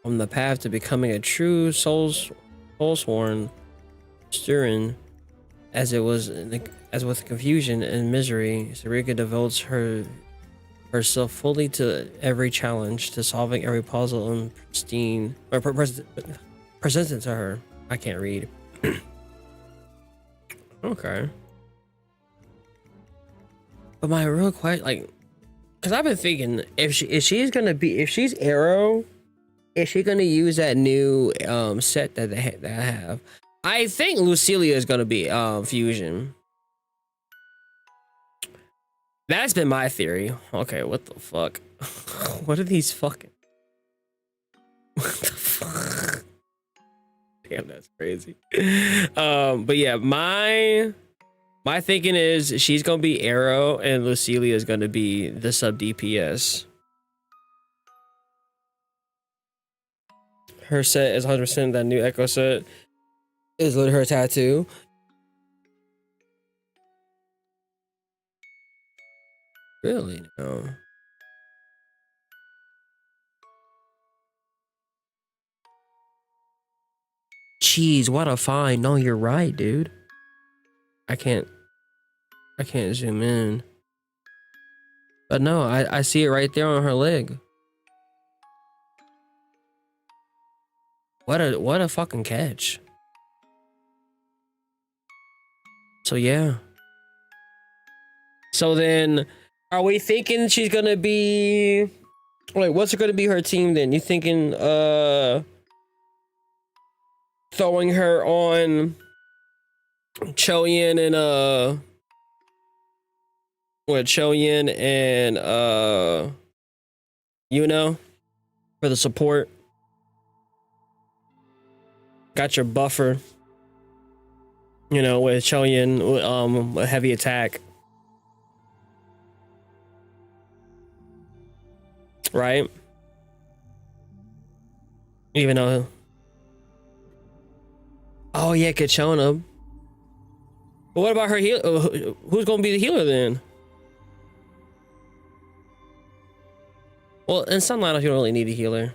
On the path to becoming a true soulsworn Sturin, as with confusion and misery, Sarika devotes herself fully to every challenge, to solving every puzzle and presented to her. I can't read. Okay. But my real question, like, because I've been thinking, if she's Arrow, is she gonna use that new set that I have? I think Lucilia is gonna be Fusion. That's been my theory. Okay, what the fuck? What are these fucking? What the fuck? Damn, that's crazy. But yeah, my thinking is she's gonna be Arrow and Lucilia is gonna be the sub DPS. Her set is 100% that new Echo set. Is literally her tattoo. Really? No. cheese. What a find. No, you're right, dude. I can't zoom in. But no, I see it right there on her leg. What a fucking catch. So yeah. So then, are we thinking she's gonna be? Wait, what's gonna be her team then? You thinking throwing her on Choyin and Choyin and for the support? Got your buffer, with Choyin, a heavy attack. Right? Even though... Oh yeah, Kachina. But what about her heal? Who's gonna be the healer then? Well, in some lineups you don't really need a healer.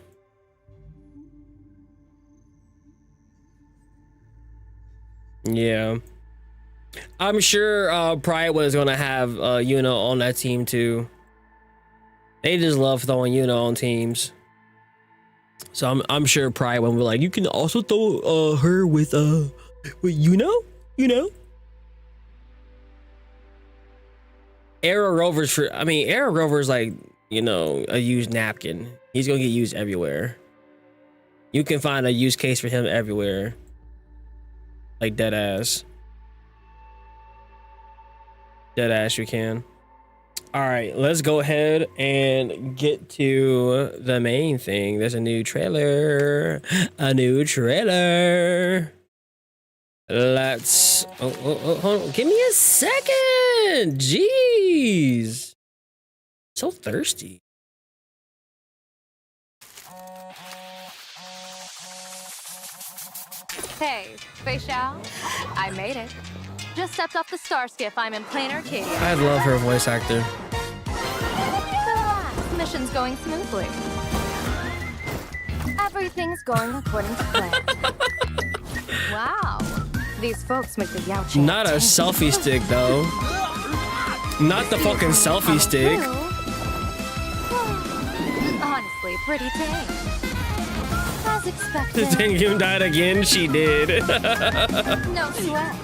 Yeah. I'm sure Pride was gonna have Yuno on that team too. They just love throwing Yuno on teams. So I'm sure Pride when we're like, you can also throw her with Yuno? Arrow Rover's Arrow Rover's like, a used napkin. He's gonna get used everywhere. You can find a use case for him everywhere. Like dead ass you can. All right, let's go ahead and get to the main thing. There's a new trailer. Let's hold on. Give me a second. Jeez, so thirsty.
Hey, Facial, I made it. Just stepped off the star skiff. I'm in plain Arcadia.
I love her voice actor.
Relax, mission's going smoothly. Everything's going according to plan. Wow, these folks make the Yao.
Not a selfie stick though. Not the fucking selfie stick.
Honestly, pretty tame. As expected.
Didn't Kim died again? She did.
No sweat.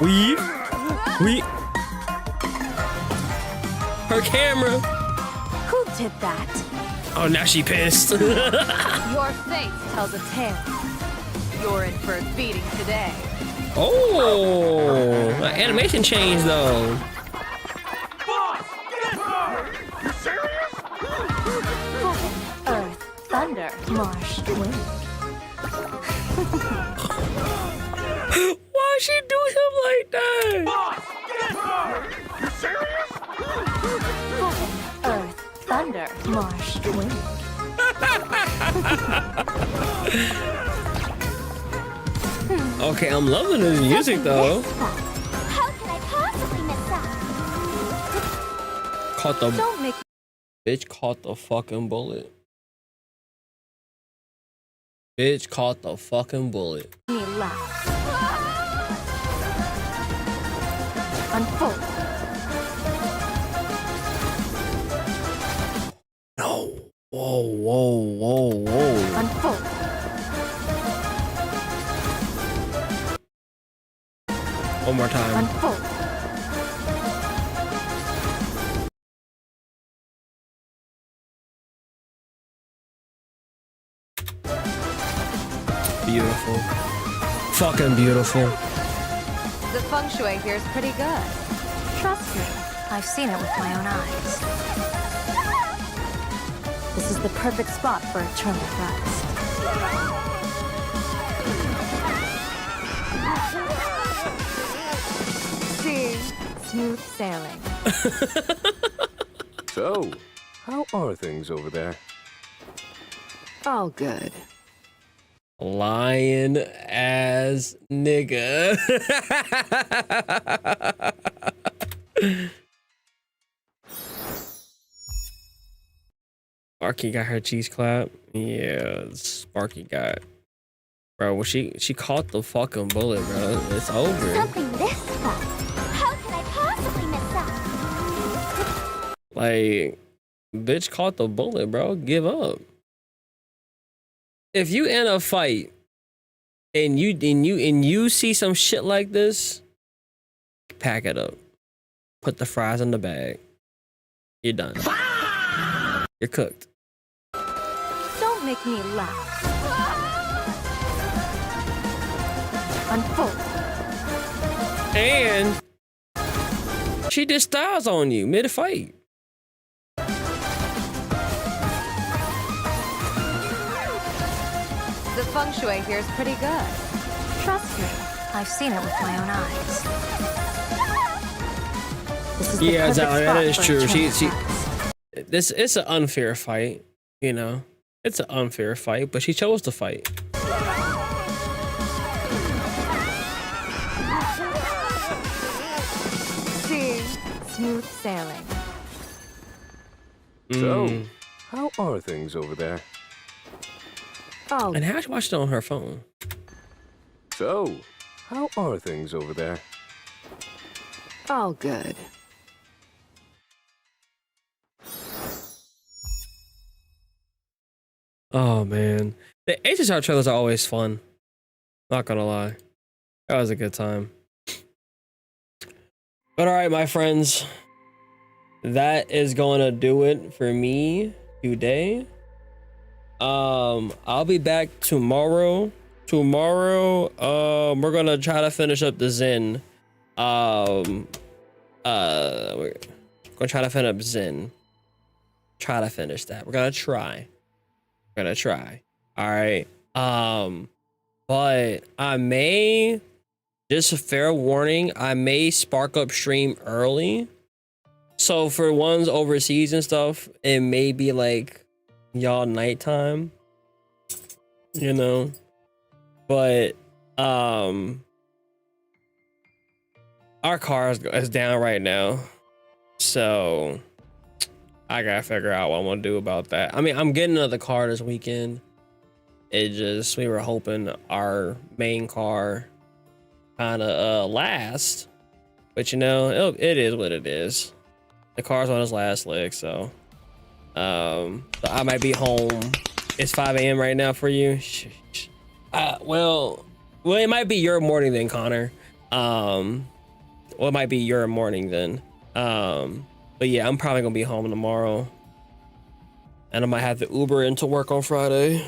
We. Her camera.
Who did that?
Oh, now she pissed.
Your face tells a tale. You're in for a beating today.
Oh, animation change though.
Earth, thunder, marsh, wind.
Why she do him like that?
You serious? Earth, thunder, marsh, wind.
Okay, I'm loving this music though.
How could I possibly miss that?
Caught the
Don't make
bitch caught the fucking bullet. Bitch caught the fucking bullet.
me laugh. Unfold.
No. Whoa.
Unfold.
One more time.
Unfold.
Beautiful. Fucking beautiful.
The feng shui here is pretty good. Trust me, I've seen it with my own eyes. This is the perfect spot for eternal rest. See, smooth sailing.
So, how are things over there?
All good.
Lion ass nigga. Sparky got her cheese clap. Yeah, Sparky got Bro, well, she caught the fucking bullet, bro. It's over.
Something this fun. How could I possibly miss out?
Like, bitch caught the bullet, bro. Give up. If you in a fight and you see some shit like this, pack it up. Put the fries in the bag. You're done. You're cooked.
Don't make me laugh. Unfold.
And she just styles on you mid-fight.
The feng shui here is pretty good. Trust me, I've seen it with my own eyes. This is
Yeah, that is true.
This
It's an unfair fight, you know. It's an unfair fight, but she chose to fight.
See, smooth sailing.
So, how are things over there?
Oh.
And how'd you watch it on her phone?
So, how are things over there?
All good.
Oh man, the HSR trailers are always fun. Not gonna lie, that was a good time. But all right, my friends, that is gonna do it for me today. I'll be back tomorrow. We're gonna try to finish up the Zen. We're gonna try to finish up Zen. Try to finish that. We're gonna try. All right. But I may, just a fair warning, I may spark up stream early. So for ones overseas and stuff, it may be like y'all nighttime, you know. But our car is down right now, so I gotta figure out what I'm gonna do about that. I mean, I'm getting another car this weekend. It just, we were hoping our main car kind of last, but you know, it is what it is. The car's on its last leg, so I might be home. It's 5 a.m. right now for you. Well, it might be your morning then, Connor. Well, it might be your morning then. But yeah, I'm probably gonna be home tomorrow, and I might have to Uber into work on Friday,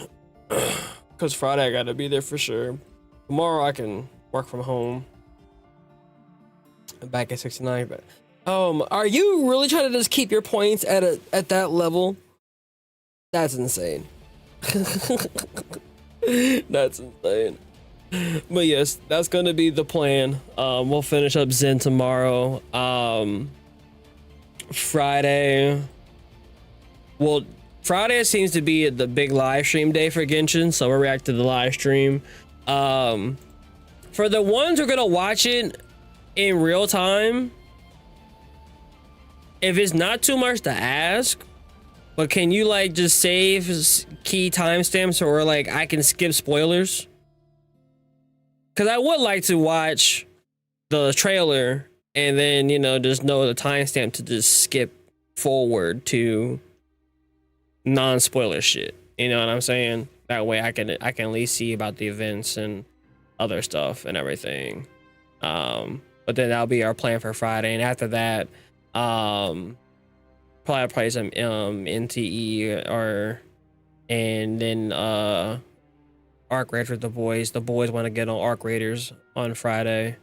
because Friday I gotta be there for sure. Tomorrow I can work from home. I'm back at 69. But are you really trying to just keep your points at that level? That's insane. That's insane. But yes, that's gonna be the plan. We'll finish up Zen tomorrow. Friday seems to be the big live stream day for Genshin, so we'll react to the live stream. For the ones who are gonna watch it in real time, if it's not too much to ask, but can you like just save key timestamps, or like I can skip spoilers? Because I would like to watch the trailer and then, you know, just know the timestamp to just skip forward to non-spoiler shit. You know what I'm saying? That way I can at least see about the events and other stuff and everything. But then that'll be our plan for Friday, and after that, probably play some NTE and then Arc Raiders with the boys. The boys want to get on Arc Raiders on Friday.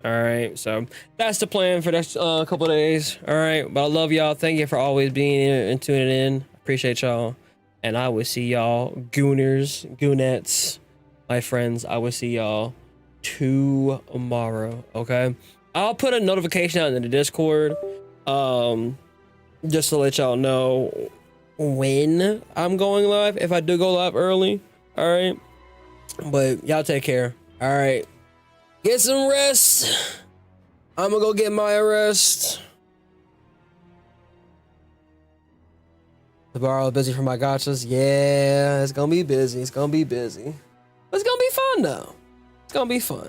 All right, so that's the plan for the next couple of days. All right, but I love y'all. Thank you for always being here and tuning in. Appreciate y'all, and I will see y'all goonettes, my friends. I will see y'all tomorrow. Okay, I'll put a notification out in the Discord, just to let y'all know when I'm going live, if I do go live early. All right, but y'all take care. All right. Get some rest. I'm gonna go get my rest. Tomorrow busy for my gotchas. Yeah, it's gonna be busy. It's gonna be busy. But it's gonna be fun though. It's gonna be fun.